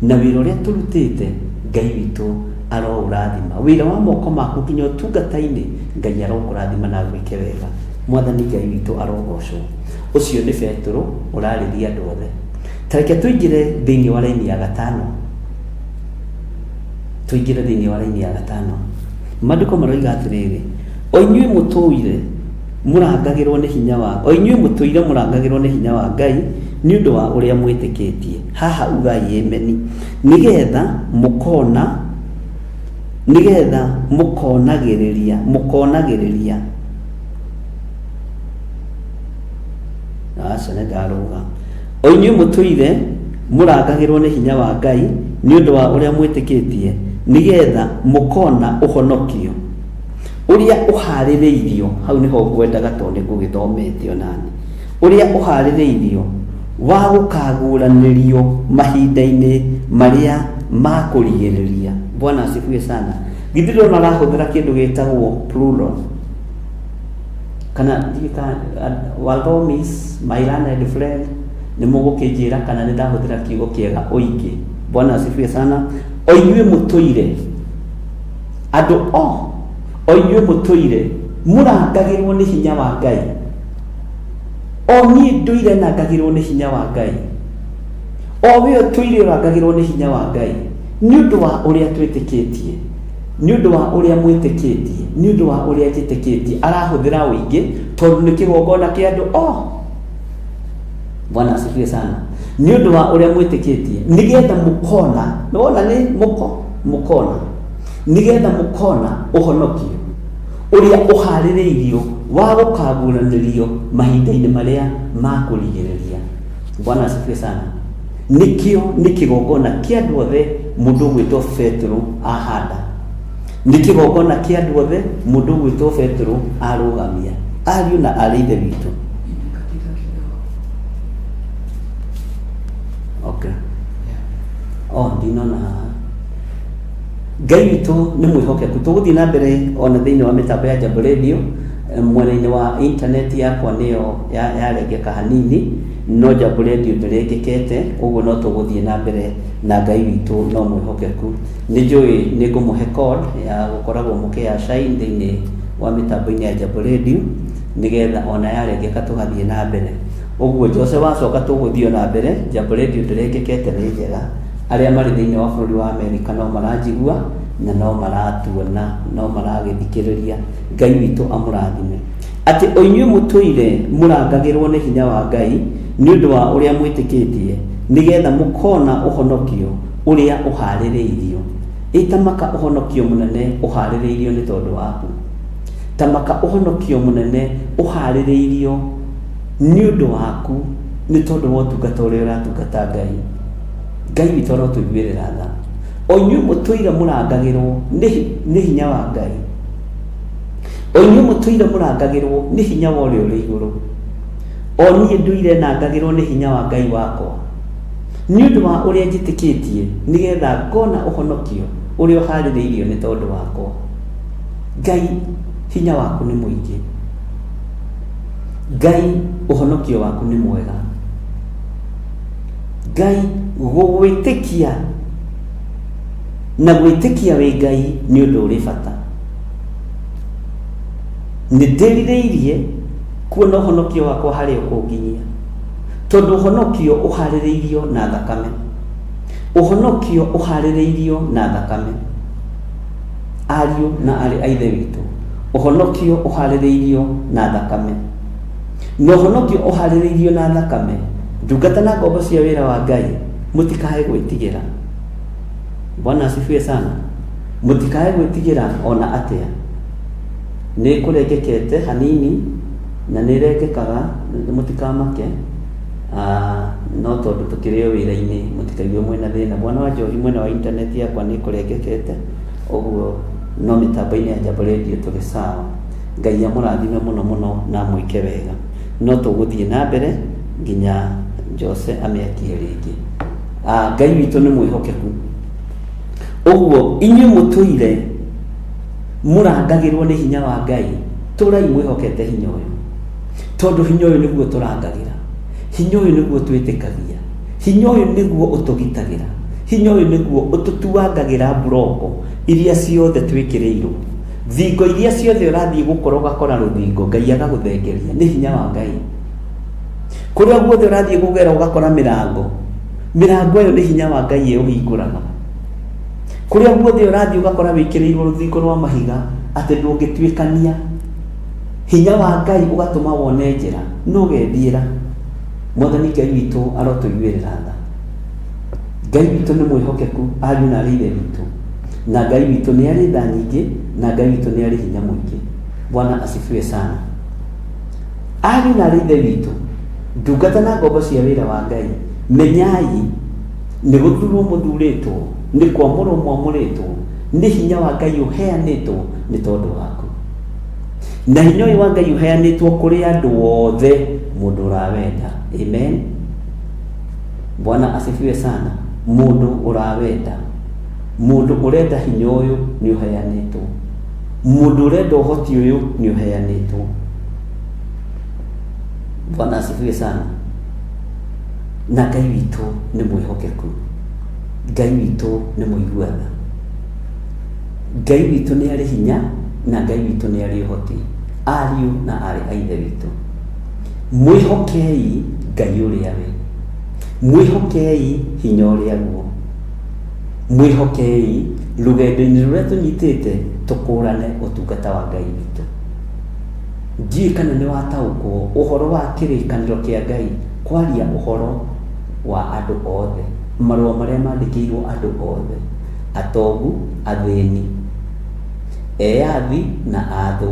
na wĩra ũrĩa tũrutĩte Ngai witũ aroũrathima. Wĩra wa moko maku nginya ũtungata-inĩ Ngai arokũrathima na gwĩke wega. Mwathani Ngai witũ arogocwo. Ũcio nĩ Petro ũrarĩria andũ othe. Tareke tũingĩre thĩinĩ wa raini ya gatano, tũingĩre thĩinĩ wa raini ya gatano. Maandĩko maroiga atĩrĩrĩ, o inyuĩ mũtũire murangagirwo ni hinya wa o inyuĩ mũtũire mũrangagirwo ni hinya wa Ngai nĩ ũndũ wa ũrĩa mwĩtĩkĩtie. Haha ugai ameni, nigetha mũkonagĩrĩria aca nĩndarũga. O inyuĩ mũtũire mũrangagirwo ni hinya wa Ngai nĩ ũndũ wa ũrĩa mwĩtĩkĩtie, nigetha mũkona ũhonokio ũrĩa ũharĩrĩirio. Hau nĩho ngwendaga tondũ nĩngũgĩthomete onani. Ũrĩa ũharĩrĩirio wa gũkaguũranĩrio mahinda-inĩ marĩa ma kũrigĩrĩria. Bwana asifiwe sana. Githiro na rahũthĩra kĩndũ gĩtagwo plural kana Waldomis, my learned friend, nĩ mũgũkĩnjĩra kana nĩ ndahũthĩra kiugo kĩega ũingĩ. Bwana asifiwe sana. O inyuĩ mũtũire andũ o inyuĩ mũtũire mũrangagĩrwo nĩ hinya wa Ngai. O niĩ ndũire nangagĩrwo nĩ hinya wa Ngai. O wĩ ũtũire ũrangagĩrwo nĩ hinya wa Ngai nĩ ũndũ wa ũrĩa twĩtĩkĩtie, nĩ ũndũ wa ũrĩa mwĩtĩkĩtie, nĩ ũndũ wa ũrĩa njĩtĩkĩtie. Arahũthĩra ũingĩ tondũ nĩ kĩgongona kĩa andũ Bwana asifiwe sana. Nĩ ũndũ wa ũrĩa mwĩtĩkĩtie, nigetha mũkona, nĩwona nĩ mũkona, nigetha mũkona ũhonokio ũrĩa ũharĩrĩirio wa gũkaguũranĩrio mahinda-inĩ marĩa ma kũrigĩrĩria. Bwana asifiwe sana. Nikĩo nĩ kĩgongona kĩa andũ othe mũndũ gwĩtwo Petro ahanda. Nĩ kĩgongona kĩa andũ othe mũndũ gwĩtwo Petro arũgamia. Ariũ na arĩ ithe witũ. Okay. Ndinona Ngai witũ nĩ mwĩhokeku. Tũgũthiĩ na mbere ona thĩinĩ wa mĩtambo ya Jambo Radio. Mwena-inĩ wa internet yakwa nĩyo yarengeka hanini, no Jambo Radio ndĩrengekete, ũguo no tũgũthiĩ na mbere na Ngai witũ no mwĩhokeku. Nĩ njũĩ nĩ ngũmũhe code ya gũkoragwo mũkĩyacain thĩinĩ wa mĩtambo-inĩ ya Jambo Radio, nigetha ona yarengeka tũgathiĩ na mbere. Ũguo Jose wacoka tũgũthiĩ na mbere. Jambo Radio ndĩrengekete nĩ njega. Arĩa marĩ thĩinĩ wa bũrũri wa Amerika no maranjigua na no maratuona, no maragĩthikĩrĩria. Ngai witũ amũrathime. Atĩ o inyuĩ mũtũire mũrangagĩrwo nĩ hinya wa Ngai nĩ ũndũ wa ũrĩa mwĩtĩkĩtie, nigetha mũkona ũhonokio ũrĩa ũharĩrĩirio. Tamaka ũhonokio mũnene ũharĩrĩirio nĩ tondũ waku. Tamaka ũhonokio mũnene ũharĩrĩirio nĩ ũndũ waku, nĩ tondũ wa ũtungata ũrĩa ũratungata Ngai. Ngai witũ arotũiguĩrĩra tha. O inyuĩ mũtũire mũrangagĩrwo nĩ hinya wa Ngai. O inyuĩ mũtũire mũrangagĩrwo nĩ hinya wa ũrĩa ũrĩ igũrũ. O niĩ ndũire nangagĩrwo nĩ hinya wa Ngai wakwa nĩ ũndũ wa ũrĩa njĩtĩkĩtie, nigetha ngona ũhonokio ũrĩa ũharĩrĩirio nĩ tondũ wakwa. Ngai hinya waku nĩ mũingĩ. Ngai ũhonokio waku nĩ mwega. Ngai gũgwĩtĩkia na gwĩtĩkia wĩ Ngai nĩ ũndũ ũrĩ bata. Nĩ ndĩrirĩirie kuona ũhonokio wakwa harĩa ũkũnginyia, tondũ ũhonokio ũharĩrĩirio na thakame. Ũhonokio ũharĩrĩirio na thakame. Ariũ na arĩ a ithe witũ, ũhonokio ũharĩrĩirio na thakame. Na ũhonokio ũharĩrĩirio na thakame, ndungata na ngombo cia wĩra wa Ngai mũtikae gwĩtigĩra. Bwana asifiwe sana. Mũtikae gwĩtigĩra ona atĩa. Nĩ kũrengekete hanini na nĩ rengekaga, mũtikamake. No tondũ tũkĩrĩ o wĩra-inĩ mũtikaigue mwena thĩna. Mwana wa Njohi, mwena wa internet yakwa nĩ kũrengekete, ũguo no mĩtambo-inĩ ya Jambo Radio tũrĩ sawa. Ngai amũrathime mũno mũno na mwĩke wega. No tũgũthiĩ na mbere nginya Jose amĩakie rĩngĩ. Ngai witũ nĩ mwĩhokeku. Ũguo inyuĩ mũtũire mũrangagĩrwo nĩ hinya wa Ngai, tũrai mwĩhokete hinya ũyũ, tondũ hinya ũyũ nĩguo tũrangagĩra, hinya ũyũ nĩguo twĩtĩkagia, hinya ũyũ nĩguo ũtũgitagĩra, hinya ũyũ nĩguo ũtũtuangagĩra mburoko iria ciothe twĩkĩrĩirwo. Thingo iria ciothe ũrathiĩ gũkorwo ũgakora rũthingo, Ngai agagũthengeria. Nĩ hinya wa Ngai. Kũrĩa guothe ũrathiĩ kũgera ũgakora mĩrango ĩyo nĩ hinya wa Ngai ũhingũraga. Kũrĩa guothe ũrathiĩ ũgakora wĩkĩrĩirwo rũthingo rwa mahiga atĩ ndũngĩtuĩkania. hinya wa Ngai ugatuma wone njira no gethiira mwathani Ngai witu arotuiguirira tha. Ngai witu ni mwihokeku ariu na ithe witu, na Ngai witu ni ari tha nyingi, na Ngai witu ni ari hinya mwingi. Bwana asifiwe sana. Ariu na ithe witu, ndungata na ngombo cia wira wa Ngai, menyai ni guthurwo muthuritwo, ni kwamũrwo mwamũrĩtwo, ni hinya wa Ngai uheanĩtwo ni tondu waku, na hinya ũyũ wa Ngai uheanĩtwo kũrĩ andũ othe mũndũ ũrawenda. Amen. Bwana asifiwe sana. Mũndũ ũrawenda, mũndũ ũrenda hinya ũyũ nĩ uheanĩtwo, mũndũ ũrenda ũhoti ũyũ nĩ uheanĩtwo. Bwana asifiwe sana. Na Ngai witũ nĩ mwĩhokeku, Ngai witũ nĩ mũiguana, Ngai witũ nĩ arĩ hinya, na Ngai witũ nĩ arĩ ũhoti. Ariũ na arĩ a ithe witũ, mwĩhokei Ngai ũrĩa we, mwĩhokei hinya ũrĩa guo, mwĩhokei rũgendo-inĩ rũrĩa tũnyitĩte tũkũrane ũtungata wa Ngai witũ. Ndiũĩ kana nĩ wataũkwo ũhoro wa kĩrĩkanĩro kĩa Ngai kwaria ũhoro wa andũ othe, marũa marĩa mandĩkĩirwo andũ othe, atongu, athĩni, eyathi na athũ,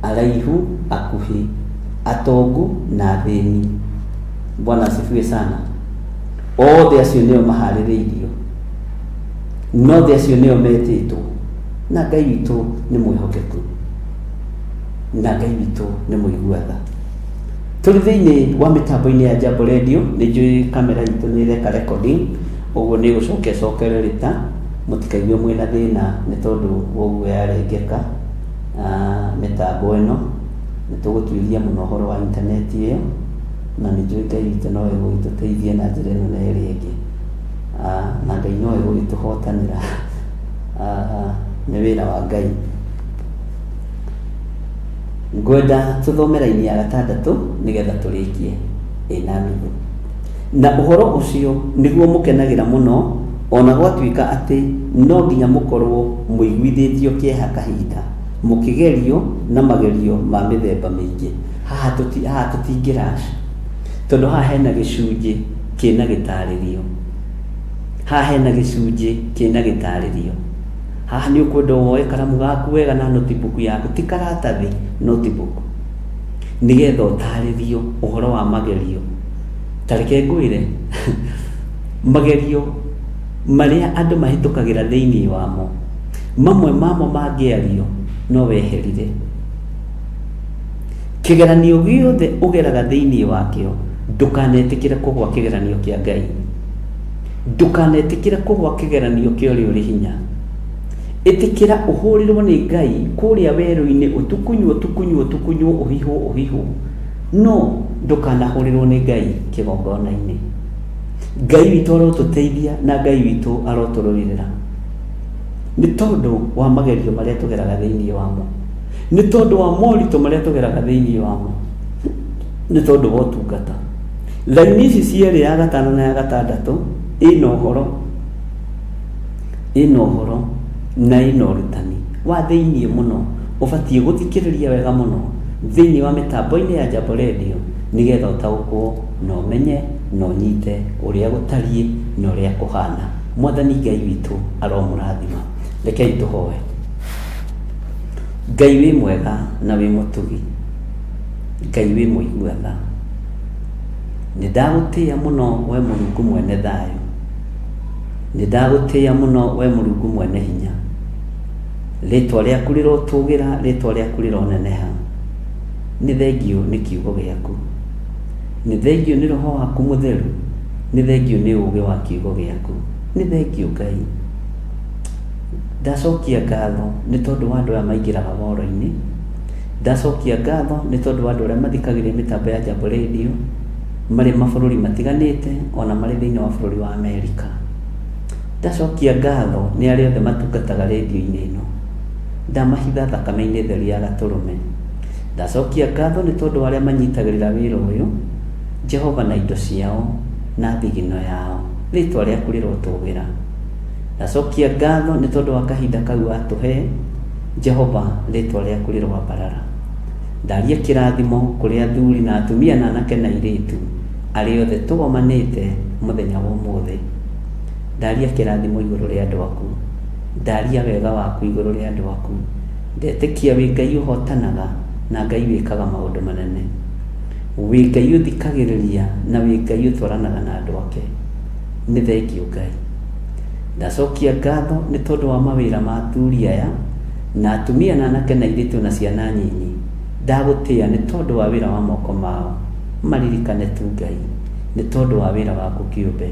araihu, akuhi, atongu na athĩni. Bwana asifiwe sana. Othe acio nĩo maharĩrĩirio, nothe acio nĩo metĩtwo, na Ngai witũ nĩ mwĩhokeku, na Ngai witũ nĩ mũiguatha. Tũrĩ thĩinĩ wa mĩtambo-inĩ ya Jambo Radio, nĩ njũĩ kamera itũ nĩ ĩreka recording, ũguo nĩ gũcokecokererĩta, mũtikaigue mwĩna thĩna nĩ tondũ ũguo yarengeka mĩtambo ĩno. Nĩ tũgũtuĩria mũno ũhoro wa intaneti ĩyo, na nĩ njũĩ Ngai witũ no egũgĩtũteithia na njĩra ĩno na ĩrĩa ĩngĩ, na Ngai no egũgĩtũhotanĩra. Nĩ wĩra wa Ngai. Ngwenda tũthome raini ya 6 nĩgetha tũrĩkie ĩna mitho. Na ũhoro ũcio nĩguo mũkenagĩra mũno, ona gwatuĩka atĩ no nginya mũkorwo mũiguithĩtio kĩeha kahinda, mũkĩgerio na magerio ma mĩthemba mĩingĩ. Haha tũtingĩraca, tondũ haha hena gĩcunjĩ kĩna gĩtarĩrio, haha hena gĩcunjĩ kĩna gĩtarĩrio. Haha nĩ ũkwenda woe karamu gaku wega na notebook yaku, ti karatathi, notebook, nĩgetha ũtarĩrio ũhoro wa magerio. Tareke ngwĩre magerio marĩa andũ mahĩtũkagĩra thĩinĩ wamo, mamwe mamo mangĩario no weherire. Kĩgeranio gĩothe ũgeraga thĩinĩ wakĩo, ndũkanetĩkĩre kũgwa kĩgeranio kĩa Ngai, ndũkanetĩkĩre kũgwa kĩgeranio kĩa ũrĩa ũrĩ hinya. Ĩtĩkĩra ũhũrĩrwo nĩ Ngai kũrĩa werũ-inĩ, ũtukunywo ũhihwo, no ndũkanahũrĩrwo nĩ Ngai kĩgongona-inĩ. Ngai witũ arotũteithia na Ngai witũ arotũrũĩrĩra, nĩ tondũ wa magerio marĩa tũgeraga thĩinĩ wamo, nĩ tondũ wa moritũ marĩa tũgeraga thĩinĩ wamo, nĩ tondũ wa ũtungata. Raini ici cierĩ, ya 5 na ya 6, ĩna ũhoro na ĩna ũrutani wa thĩinĩ mũno. Ũbatiĩ gũthikĩrĩria wega mũno thĩinĩ wa mĩtambo-inĩ ya Jambo Radio, nĩgetha ũtaũkwo na ũmenye na ũnyite ũrĩa gũtariĩ na ũrĩa kũhana. Mwathani Ngai witũ aromũrathima. Rekei tũhoe. Ngai wĩ mwega na wĩ mũtugi, Ngai wĩ mũiguatha. Nĩ ndagũtĩĩa mũno we Mũrungu mwene thayũ, nĩ ndagũtĩĩa mũno we Mũrungu mwene hinya. Rĩtwa rĩaku rĩrotũgĩra, rĩtwa rĩaku rĩroneneha. Nĩ thengio nĩ kiugo gĩaku, nĩ thengio nĩ Roho waku Mũtheru, nĩ thengio nĩ ũũgĩ wa kiugo gĩaku, nĩ thengio Ngai. Ndacokia ngatho nĩ tondũ wa andũ arĩa maingĩraga woro-inĩ, ndacokia ngatho nĩ tondũ wa andũ arĩa mathikagĩrĩria mĩtambo ya Jambo Radio marĩ mabũrũri matiganĩte, ona marĩ thĩinĩ wa bũrũri wa Amerika. Ndacokia ngatho nĩ arĩa othe matungataga radio-inĩ ĩno, ndamahitha thakame-inĩ theru ya Gatũrũme. Ndacokia ngatho nĩ tondũ wa arĩa manyitagĩrĩra wĩra ũyũ, Jehova, na indo ciao na thigino yao, rĩtwa rĩaku rĩrotũgĩra. Ndacokia ngatho nĩ tondũ wa kahinda kau watũhe, Jehova, rĩtwa rĩaku rĩrwambarara. ndaria kĩrathimo kũrĩ athuri na atumia na anake na airĩtu arĩ othe tũgomanĩte mũthenya wa ũmũthĩ. Ndaria kĩrathimo igũrũ rĩa andũ aku, ndaria wega waku igũrũ rĩa andũ aku. Ndetĩkia wĩ Ngai ũhotanaga na Ngai wĩkaga maũndũ manene, wĩ Ngai ũthikagĩrĩria na wĩ Ngai ũtwaranaga na andũ ake. Nĩ thengiũ Ngai. Ndacokia ngatho nĩ tondũ wa mawĩra ma athuri aya na atumia na anake na airĩtu na ciana nyinyi. Ndagũtĩĩa nĩ tondũ wa wĩra wa moko mao. Maririkane tu Ngai nĩ tondũ wa wĩra waku kĩũmbe.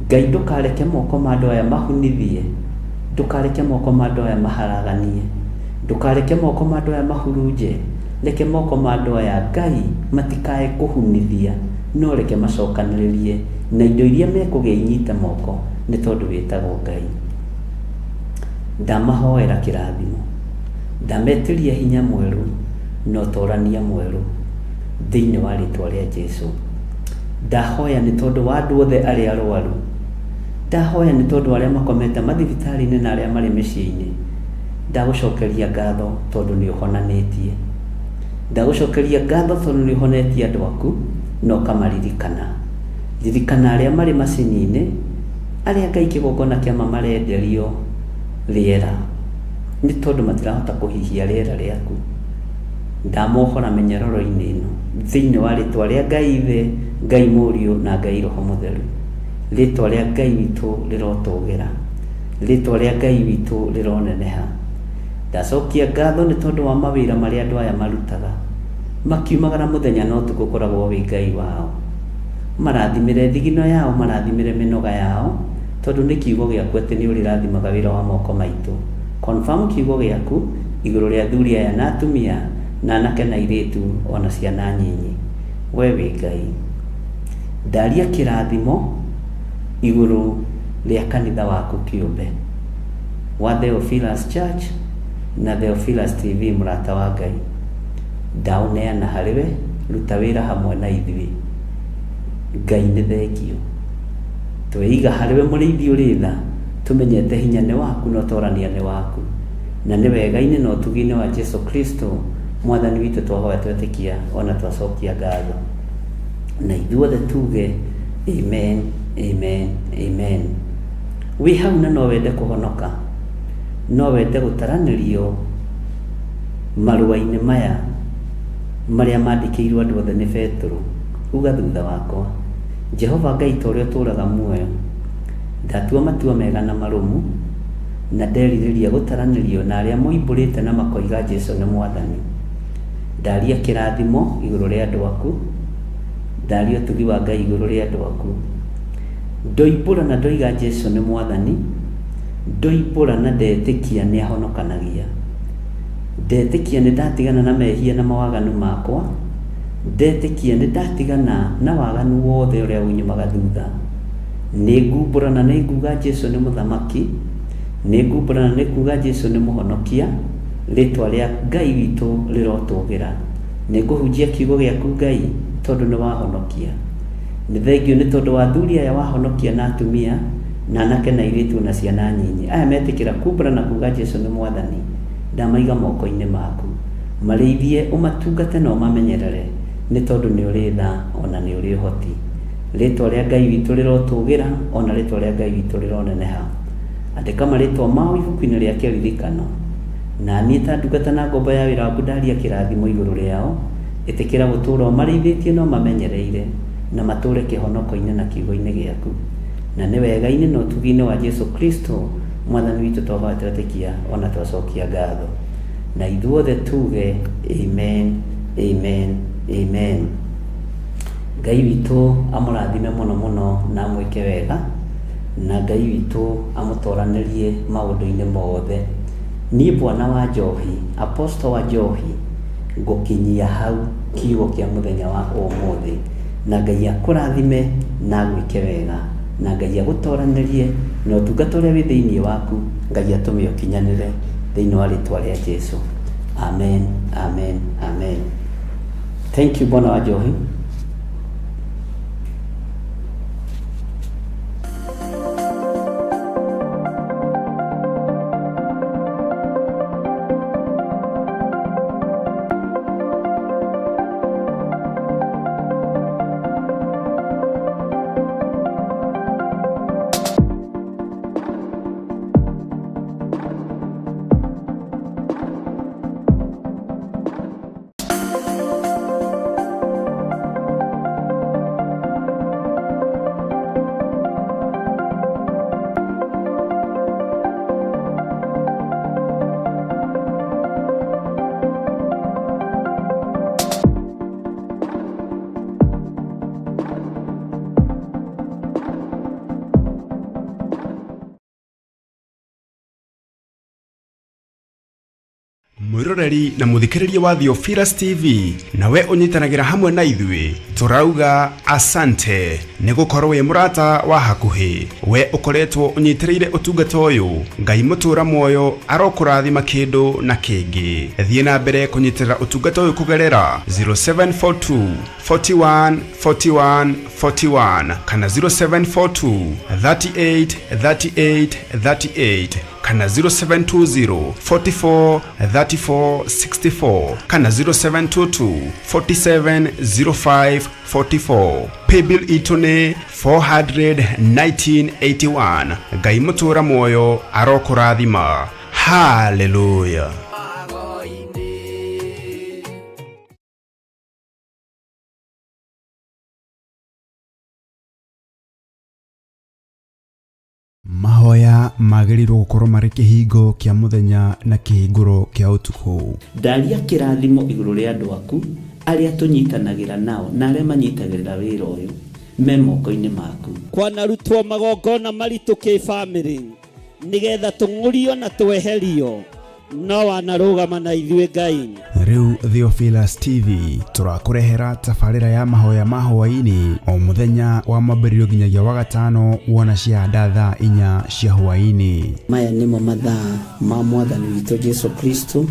Ngai ndũkareke moko ma andũ aya mahunithie, ndũkareke moko ma andũ aya maharaganie, ndũkareke moko ma andũ aya mahurunje. Reke moko ma andũ aya Ngai matikae kũhunithia, no reke macokanĩrĩrie na indo iria mekũgĩa inyite moko nĩ tondũ wĩtagwo Ngai. Ndamahoera kĩrathimo, ndametĩria hinya mwerũ na ũtorania mwerũ thĩinĩ wa rĩtwa rĩa Jesũ. Ndahoya nĩ tondũ wa andũ othe arĩa arwaru, ndahoya nĩ tondũ arĩa makomete mathibitarĩ-inĩ na arĩa marĩ mĩciĩ-inĩ. Ndagũcokeria ngatho tondũ nĩ ũhonanĩtie, ndagũcokeria ngatho tondũ nĩ ũhonetie andũ aku na ũkamaririkana. Ririkana arĩa marĩ macini-inĩ, arĩa Ngai kĩgongona kĩama marenderio rĩera nĩ tondũ matirahota kũhihia rĩera rĩaku. Ndamohora mĩnyororo-inĩ ĩno thĩinĩ wa rĩtwa rĩa Ngai Ithe, Ngai Mũriũ na Ngai Roho Mũtheru. Rĩtwa rĩa Ngai witũ rĩrotũgĩra, rĩtwa rĩa Ngai witũ rĩroneneha. Ndacokia ngatho nĩ tondũ wa mawĩra marĩa andũ aya marutaga, makiumagara mũthenya na ũtukũ ũkoragwo wĩ Ngai wao. Marathimĩre thigino yao, marathimĩre mĩnoga yao, tondũ nĩ kiugo gĩaku atĩ nĩ ũrĩrathimaga wĩra wa moko maitũ. Confirm kiugo gĩaku igũrũ rĩa athuri aya na atumia na anake na airĩtu ona ciana nyinyi. We wĩ Ngai. Ndaria kĩrathimo igũrũ rĩa kanitha waku kĩũmbe wa Theophilus Church na Theophilus TV, mũrata wa Ngai. Ndaũneana harĩwe, ruta wĩra hamwe na ithuĩ. Ngai nĩ thengio. Tweiga harĩwe mũrĩithi ũrĩ tha, tũmenyete hinya nĩ waku na ũtorania nĩ waku, na nĩ wega-inĩ na ũtugi-inĩ wa Jesũ Kristo mwathani witũ twahoya twetĩkia ona twacokia ngatho. Na ithuothe tuge amen, amen, amen. Wĩ hau na no wende kũhonoka, no wende gũtaranĩrio marũa-inĩ maya marĩa mandĩkĩirwo andũ othe nĩ Petero, uga thutha wakwa: Jehova Ngai ta ũrĩa ũtũũraga muoyo, ndatua matua mega na marũmu na nderirĩria gũtaranĩrio na arĩa moimbũrĩte na makoiga Jesũ nĩ mwathani. Ndaria kĩrathimo igũrũ rĩa andũ aku, ndaria ũtugi wa Ngai igũrũ rĩa andũ aku. Ndoimbũra na ndoiga Jesũ nĩ mwathani, ndoimbũra na ndetĩkia nĩ ahonokanagia. Ndetĩkia nĩ ndatigana na mehia na mawaganu makwa, ndetĩkia nĩ ndatigana na waganu wothe ũrĩa unyumaga thutha. Nĩ ngumbũra na nĩ nguga Jesũ nĩ mũthamaki, nĩ ngumbũra na nĩ kuga Jesũ nĩ mũhonokia. Rĩtwa rĩa Ngai witũ rĩrotũgĩra. Nĩ ngũhunjia kiugo gĩaku Ngai tondũ nĩ wahonokia. Nĩ thengio nĩ tondũ wa athuri aya wahonokia na atumia na anake na airĩtu na ciana nyinyi. Aya metĩkĩra kumbũra na kuga Jesũ nĩ mwathani. Ndamaiga moko-inĩ maku, marĩithie, ũmatungate na ũmamenyerere, nĩ tondũ nĩ ũrĩ tha ona nĩ ũrĩ ũhoti. Rĩtwa rĩa Ngai witũ rĩrotũgĩra, ona rĩtwa rĩa Ngai witũ rĩroneneha. Andĩka marĩtwa mao ibuku-inĩ rĩa kĩririkano, na niĩ ta ndungata na ngombo ya wĩra waku ndaria kĩrathimo igũrũ rĩao. Ĩtĩkĩra gũtũũra marĩithĩtie no mamenyereire na matũũre kĩhonoko-inĩ na kiugo-inĩ gĩaku, na nĩ wega-inĩ na ũtugi-inĩ wa Jesũ Kristo mwathani witũ twahoya twetĩkia ona twacokia ngatho. Na ithuothe tuge amen, amen, amen. Ngai witũ amũrathime mũno mũno na amwĩke wega, na Ngai witũ amũtoranĩrie maũndũ-inĩ mothe. Niĩ Bwana wa Njohi, Apostle wa Njohi, ngũkinyia hau kiugo kĩa mũthenya wa ũmũthĩ, na Ngai akũrathime na agwĩke wega, na Ngai agũtoranĩrie na ũtungata ũrĩa wĩ thĩinĩ waku, Ngai atũme ũkinyanĩre thĩinĩ wa rĩtwa rĩa Jesũ. Amen, amen, amen. Thank you Bwana wa Njohi. mwiroreri na muthikiriria wa Theophilus TV nawe unyitanagira hamwe na ithuĩ turauga asante nĩ gũkorwo wĩ mũrata wa hakuhĩ we ukoretwo unyitĩrĩire ũtungata ũyũ Ngai mũtũra muoyo arokũrathima kĩndũ na kĩngĩ thiĩ na mbere kũnyitĩrĩra ũtungata ũyũ kũgerera 0742 41 41 41 kana 0742 38 38 38 kana 0720 44 34 64 kana 0722 47 05 44 paybill itune 41981 Ngai mũtũra muoyo arokũrathima. Hallelujah. Mahoya magĩrĩirwo gũkorwo marĩ kĩhingo kĩa mũthenya na kĩhingũro kĩa ũtukũ. Ndaria kĩrathimo igũrũ rĩa andũ aku arĩa tũnyitanagĩra nao na arĩa manyitagĩrĩra wĩra ũyũ me moko-inĩ maku. Kwanarutwo magongona maritũ kĩ-bamĩrĩ nĩgetha tũng'ũrio na tweherio no wanarũgama na ithuĩ Ngai. Rĩu Theophilus TV tũrakũrehera tabarĩra ya mahoya ma hwaĩ-inĩ o mũthenya wa mambĩrĩrio nginyagia wa gatano wona ciahanda thaa 4 cia hwaĩ-inĩ. Maya nĩmo mathaa ma Mwathani witũ Jesu Kristo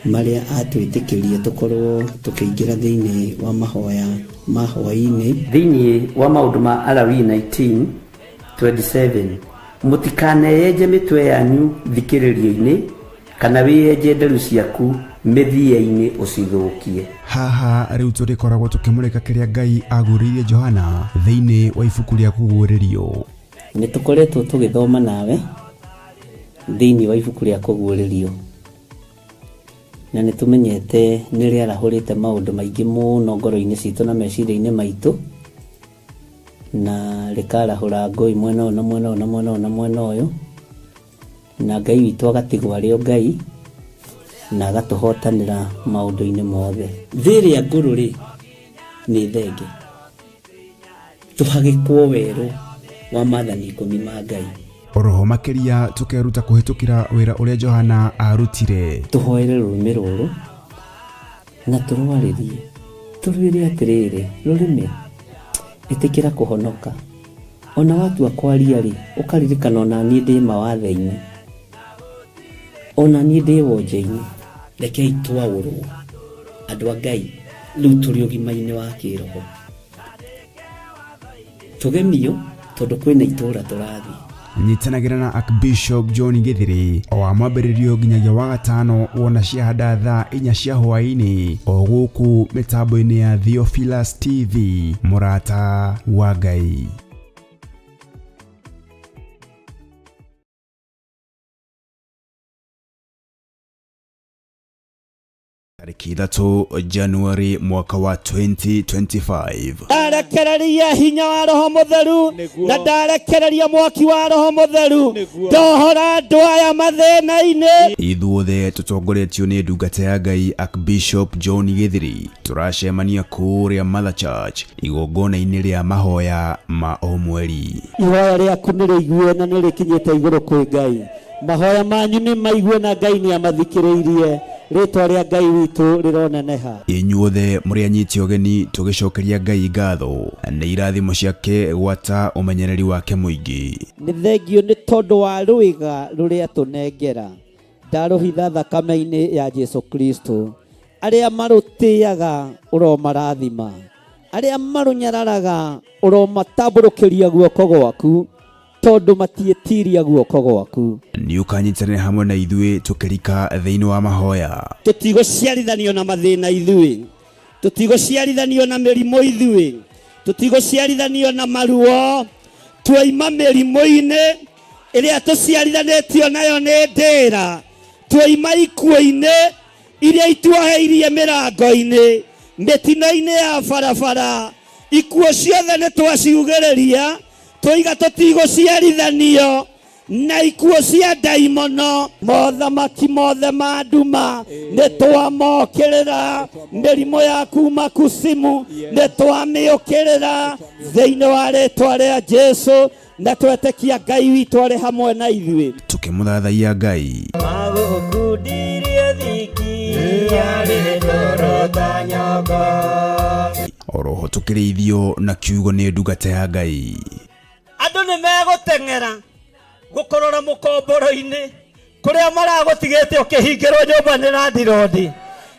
marĩa atwĩtĩkĩrie tũkorwo tũkĩingĩra thĩinĩ wa mahoya ma hwaĩ-inĩ. Thĩinĩ wa maũndũ ma Alawii 19:27 mũtikaneyenje mĩtwe yanyu thikĩrĩrio-inĩ kana wĩyenje nderu ciaku mĩthia-inĩ ũcithũkie. Haha rĩu tũrĩkoragwo tũkĩmũrĩka kĩrĩa Ngai agũrĩire Johana thĩinĩ wa ibuku rĩa kũguũrĩrio. Nĩ tũkoretwo tũgĩthoma nawe thĩinĩ wa ibuku rĩa kũguũrĩrio na nĩ tũmenyete nĩ rĩarahũrĩte maũndũ maingĩ mũno ngoro-inĩ citũ na meciria-inĩ maitũ na rĩkarahũra ngũĩ mwena ũyũ na mwena ũyũ na mwena ũyũ na mwena ũyũ na Ngai witũ agatigwo arĩ Ngai na agatũhotanĩra maũndũ-inĩ mothe. Thĩrĩa ngũrũ-rĩ nĩ thenge tũhagĩkwo werũ wa maathani 10 ma Ngai. Oroho makĩria tũkeruta kũhĩtũkĩra wĩra ũrĩa Johana arutire. Tũhoere rũrĩmĩ rũrũ na tũrwarĩrie tũrwĩre atĩrĩrĩ rũrĩmĩ ĩtĩkĩra kũhonoka ona watua kwaria-rĩ ũkaririkana ona niĩ ndĩ mawathe-inĩ ona niĩ ndĩ wonje-inĩ. Rekei twaũrwo andũ a Ngai rĩu tũrĩ ũgima-inĩ wa kĩroho tũgemio tondũ kwĩna itũũra tũrathiĩ. Nyitanagĩra na Archbishop John Githiri o wa mwambĩrĩrio nginyagia wa gatano wona ciahanda thaa 4 cia hwaĩ-inĩ o gũkũ mĩtambo-inĩ ya Theophilus TV mũrata wa Ngai. Tariki 3 Januari mwaka wa 2025. Ndarekereria hinya wa Roho Mũtheru na ndarekereria mwaki wa Roho Mũtheru ndohora andũ aya mathĩna-inĩ. Ithuothe tũtongoretio nĩ ndungata ya Ngai Archbishop John Githiri tũracemania kũrĩa Mother Church igongona-inĩ rĩa mahoya ma o mweri. Ihoya rĩaku nĩ rĩigue na nĩ rĩkinyĩte igũrũ kwĩ Ngai. Mahoya manyu nĩ maigue na Ngai nĩ amathikĩrĩirie. Rĩtwa rĩa Ngai witũ rĩroneneha. Inyuothe mũrĩ anyiti ũgeni tũgĩcokeria Ngai ngatho nĩ irathimo ciake gwata ũmenyereri wake mũingĩ. Nĩ thengio nĩ tondũ wa rũĩga rũrĩa tũnengera ndarũhitha thakame-inĩ ya Jesu Kristo. Arĩa marũtĩaga ũromarathima, arĩa marũnyararaga ũromatambũrũkĩria guoko gwaku tondũ matiĩtiria guoko gwaku. Nĩ ũkanyitanĩra hamwe na ithuĩ tũkĩrika thĩinĩ wa mahoya. Tũtigũciarithanio na mathĩna ithuĩ, tũtigũciarithanio na mĩrimũ ithuĩ, tũtigũciarithanio na maruo. Twoima mĩrimũ-inĩ ĩrĩa tũciarithanĩtio nayo nĩ ndĩra, twoima ikuũ-inĩ iria ituoheirie mĩrango-inĩ, mĩtino-inĩ ya barabara. Ikuũ ciothe nĩ twaciugĩrĩria tũiga tũtigũciarithanio na ikuũ cia ndaimono. Mothamaki mothe ma nduma nĩ twamokĩrĩra, mĩrimũ ya kuma kusimu nĩ twamĩũkĩrĩra thĩinĩ wa rĩtwa rĩa Jesu na twetĩkia Ngai witũ arĩ hamwe na ithuĩ. Tũkĩmũthathaiya Ngai. Magũkundirie yale dorota nyoko. Oroho tukirithio na kiugo ni ndungata ya Ngai. Andu ni meguteng'era gukorora mukomboro-ini kuria maragutigite ukihingirwo nyumba ni landlord,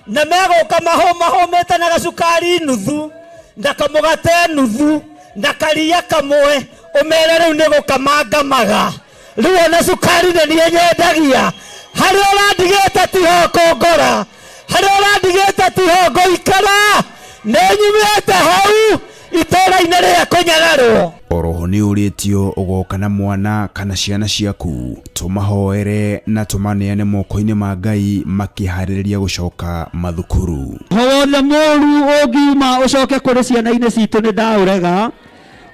na meguka mahomete na gacukari nuthu na kamugate nuthu na karia kamwe, umere riu ni gukamangamaga riu ona cukari ni nyendagia haria urandigite tiho kongora, haria urandigite tiho ngoikara, nenyumite hau itora-ini ria kunyagarwo. Oroho ni uritio ugoka na mwana kana ciana ciaku, tumahoere na tumaneane moko-ini ma Ngai makihariria gucoka mathukuru. Howothe moru ogiuma ucoke kuri ciana-ini citu ni ndaurega,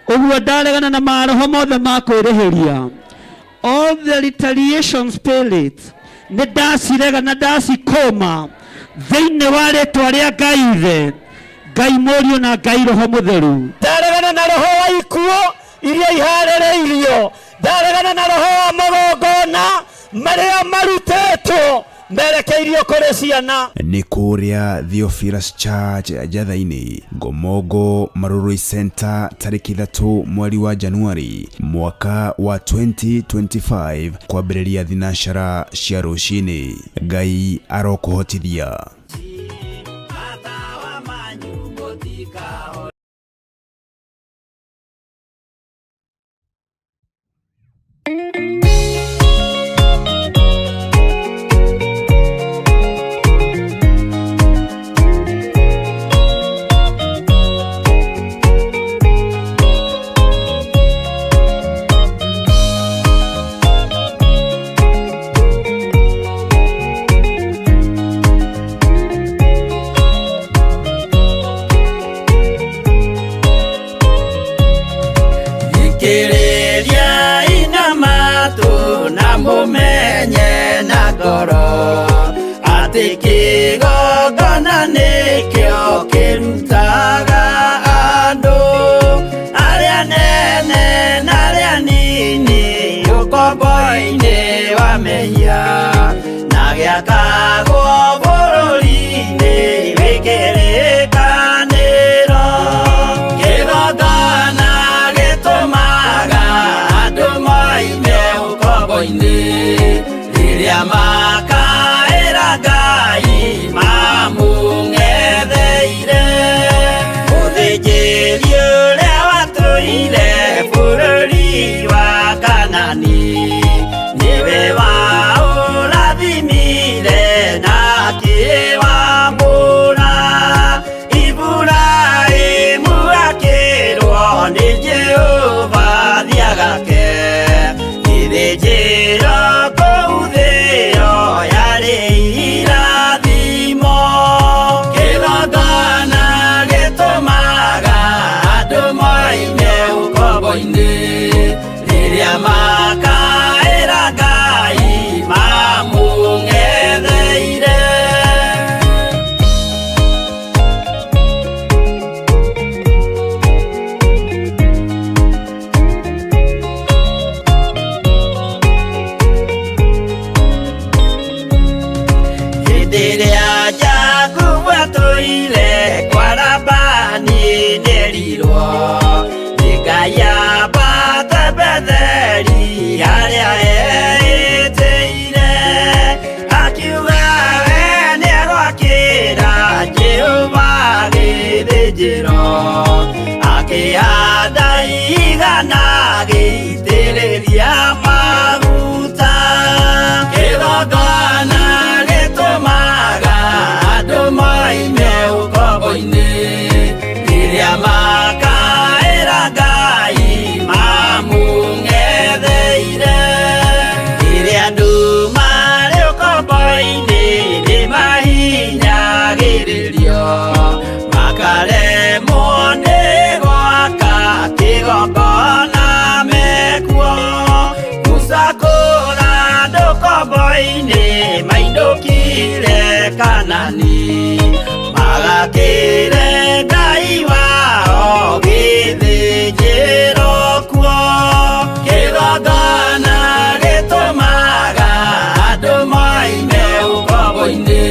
uguo ndaregana na maroho mothe ma kwirihiria. All the retaliation spirits ni ndacirega na ndacikoma thiini wa ritwa ria Ngai Ithe, Ngai Mũriũ na Ngai Roho Mũtheru. Ndaregana na roho wa ikuo iria iharĩrĩirio, ndaregana na roho wa magongona maria marutetwo merekeirio kuri ciana. Ni kuria Theophilus Church Jathaini, Ngomongo Marurui Center, tariki 3 mweri wa Januari mwaka wa 2025, kwambĩrĩria thinashara cia rũcinĩ. Ngai arokuhotithia. Kireria ina matu na mumenye na ngoro ati kigongona nikio kirutaga andu aria nene na aria nini ukombo-ini wa mehia na giakagwo bururi-ini wikirikaniro. Kigongona riria makaĩra Ngai mamung'etheire, mũthĩnjĩri ũrĩa watũire bũrũri wa Kanani nĩwe waũrathimire na akĩwambũra. Iburahĩmu akĩrwo nĩ Jehova thiagake, ithĩnjĩro kũu thĩ-ĩyo yarĩ irathimo. Kĩgongona gĩtũmaga andũ moime ũkombo-inĩ rĩrĩa makaĩra Ngai mamũng'etheire. Rĩrĩa Jakubu atũire kwa Labani nĩerirwo nĩ Ngai ambate Betheli harĩa eĩtĩire, akiuga we nĩegwakĩra Jehova gĩthĩnjĩro, akĩhanda igana gĩitĩrĩria maguta. Kĩgongona gĩtũmaga andũ moime ũkombo-inĩ rĩrĩa makaĩra Ngai mamũng'etheire. Rĩrĩa andũ marĩ ũkombo-inĩ nĩmahinyagĩrĩrio, makaremwo nĩ gwaka kĩgongona mekuo. Gũcakũra andũ ũkombo-inĩ mainũkire Kanani, magakĩre Ngai wao gĩthĩnjĩro kuo. Kĩgongona gĩtũmaga andũ moime ũkombo-inĩ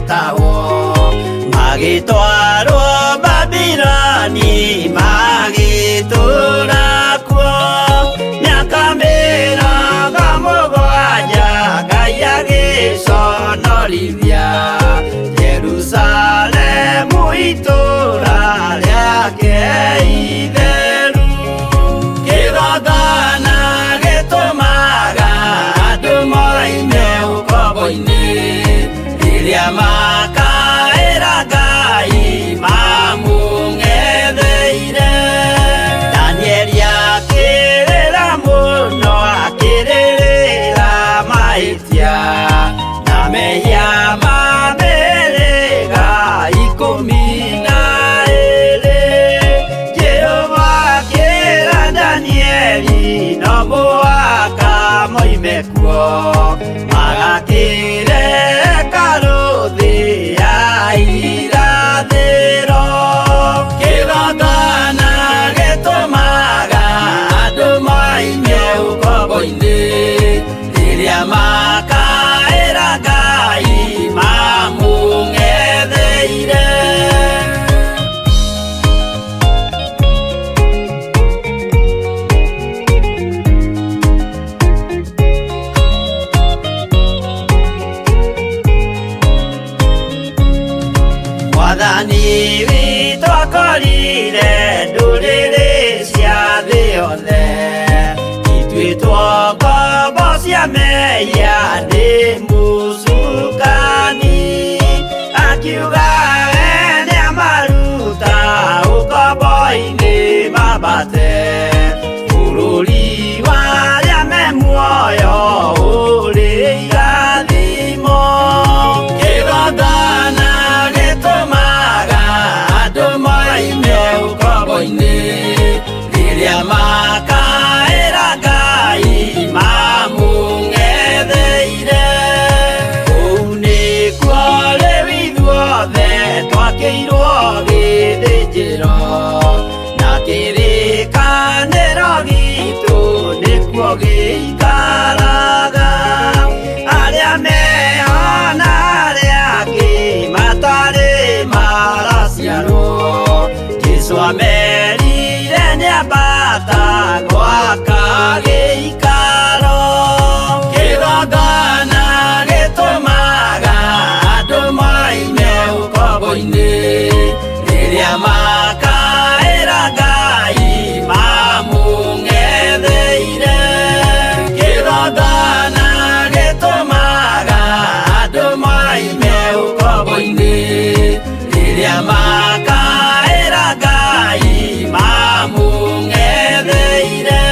magĩtahwo magĩtwarwo Babironi magĩtũũra kuo mĩaka mĩrongo mũgwanja Ngai agĩconorithia Jerusalemu itũũra rĩake itheru kĩgongona gĩtũmaga andũ moime ũkombo-inĩ rĩrĩa makaĩra Ngai mamũng'etheire Danieli akĩrĩra mũno akĩrĩrĩra mahĩtia na mehia ma mĩhĩrĩga 12 Jehova akĩra Danieli no mũhaka moime kuo magakĩre hekarũ thĩ ya irathĩro kĩgongona gĩtũmaga andũ moime ũkombo-inĩ rĩrĩa makaĩra Ngai mamũng'etheire Mwathani witũ akorire ndũrĩrĩ cia thĩ yothe ituĩtwo ngombo cia mehia nĩ mũcukani akiuga we nĩamaruta ũkombo-inĩ mambate bũrũri warĩa me muoyo ũrĩ irathimo kĩgongona gĩtũmaga andũ moime ũkombo-inĩ rĩrĩa makaĩra Ngai mamũng'etheire kũu nĩkuo rĩu ithuothe twakĩirwo gĩthĩnjĩro na kĩrĩkanĩro gitũ nĩkuo gĩikaraga arĩa mehona arĩa angĩ matarĩ maraciarwo Jesũ amerire nĩambata gwaka gĩikaro kĩgongona gĩtũmaga andũ moime ũkombo-inĩ rĩrĩa makaĩra Ngai mamũng'etheire kĩgongona gĩtũmaga andũ moime ũkombo-inĩ rĩrĩa makaĩra Ngai mamũng'etheire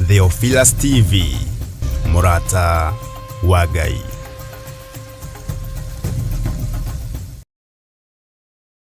Theophilus TV, Murata wa Ngai.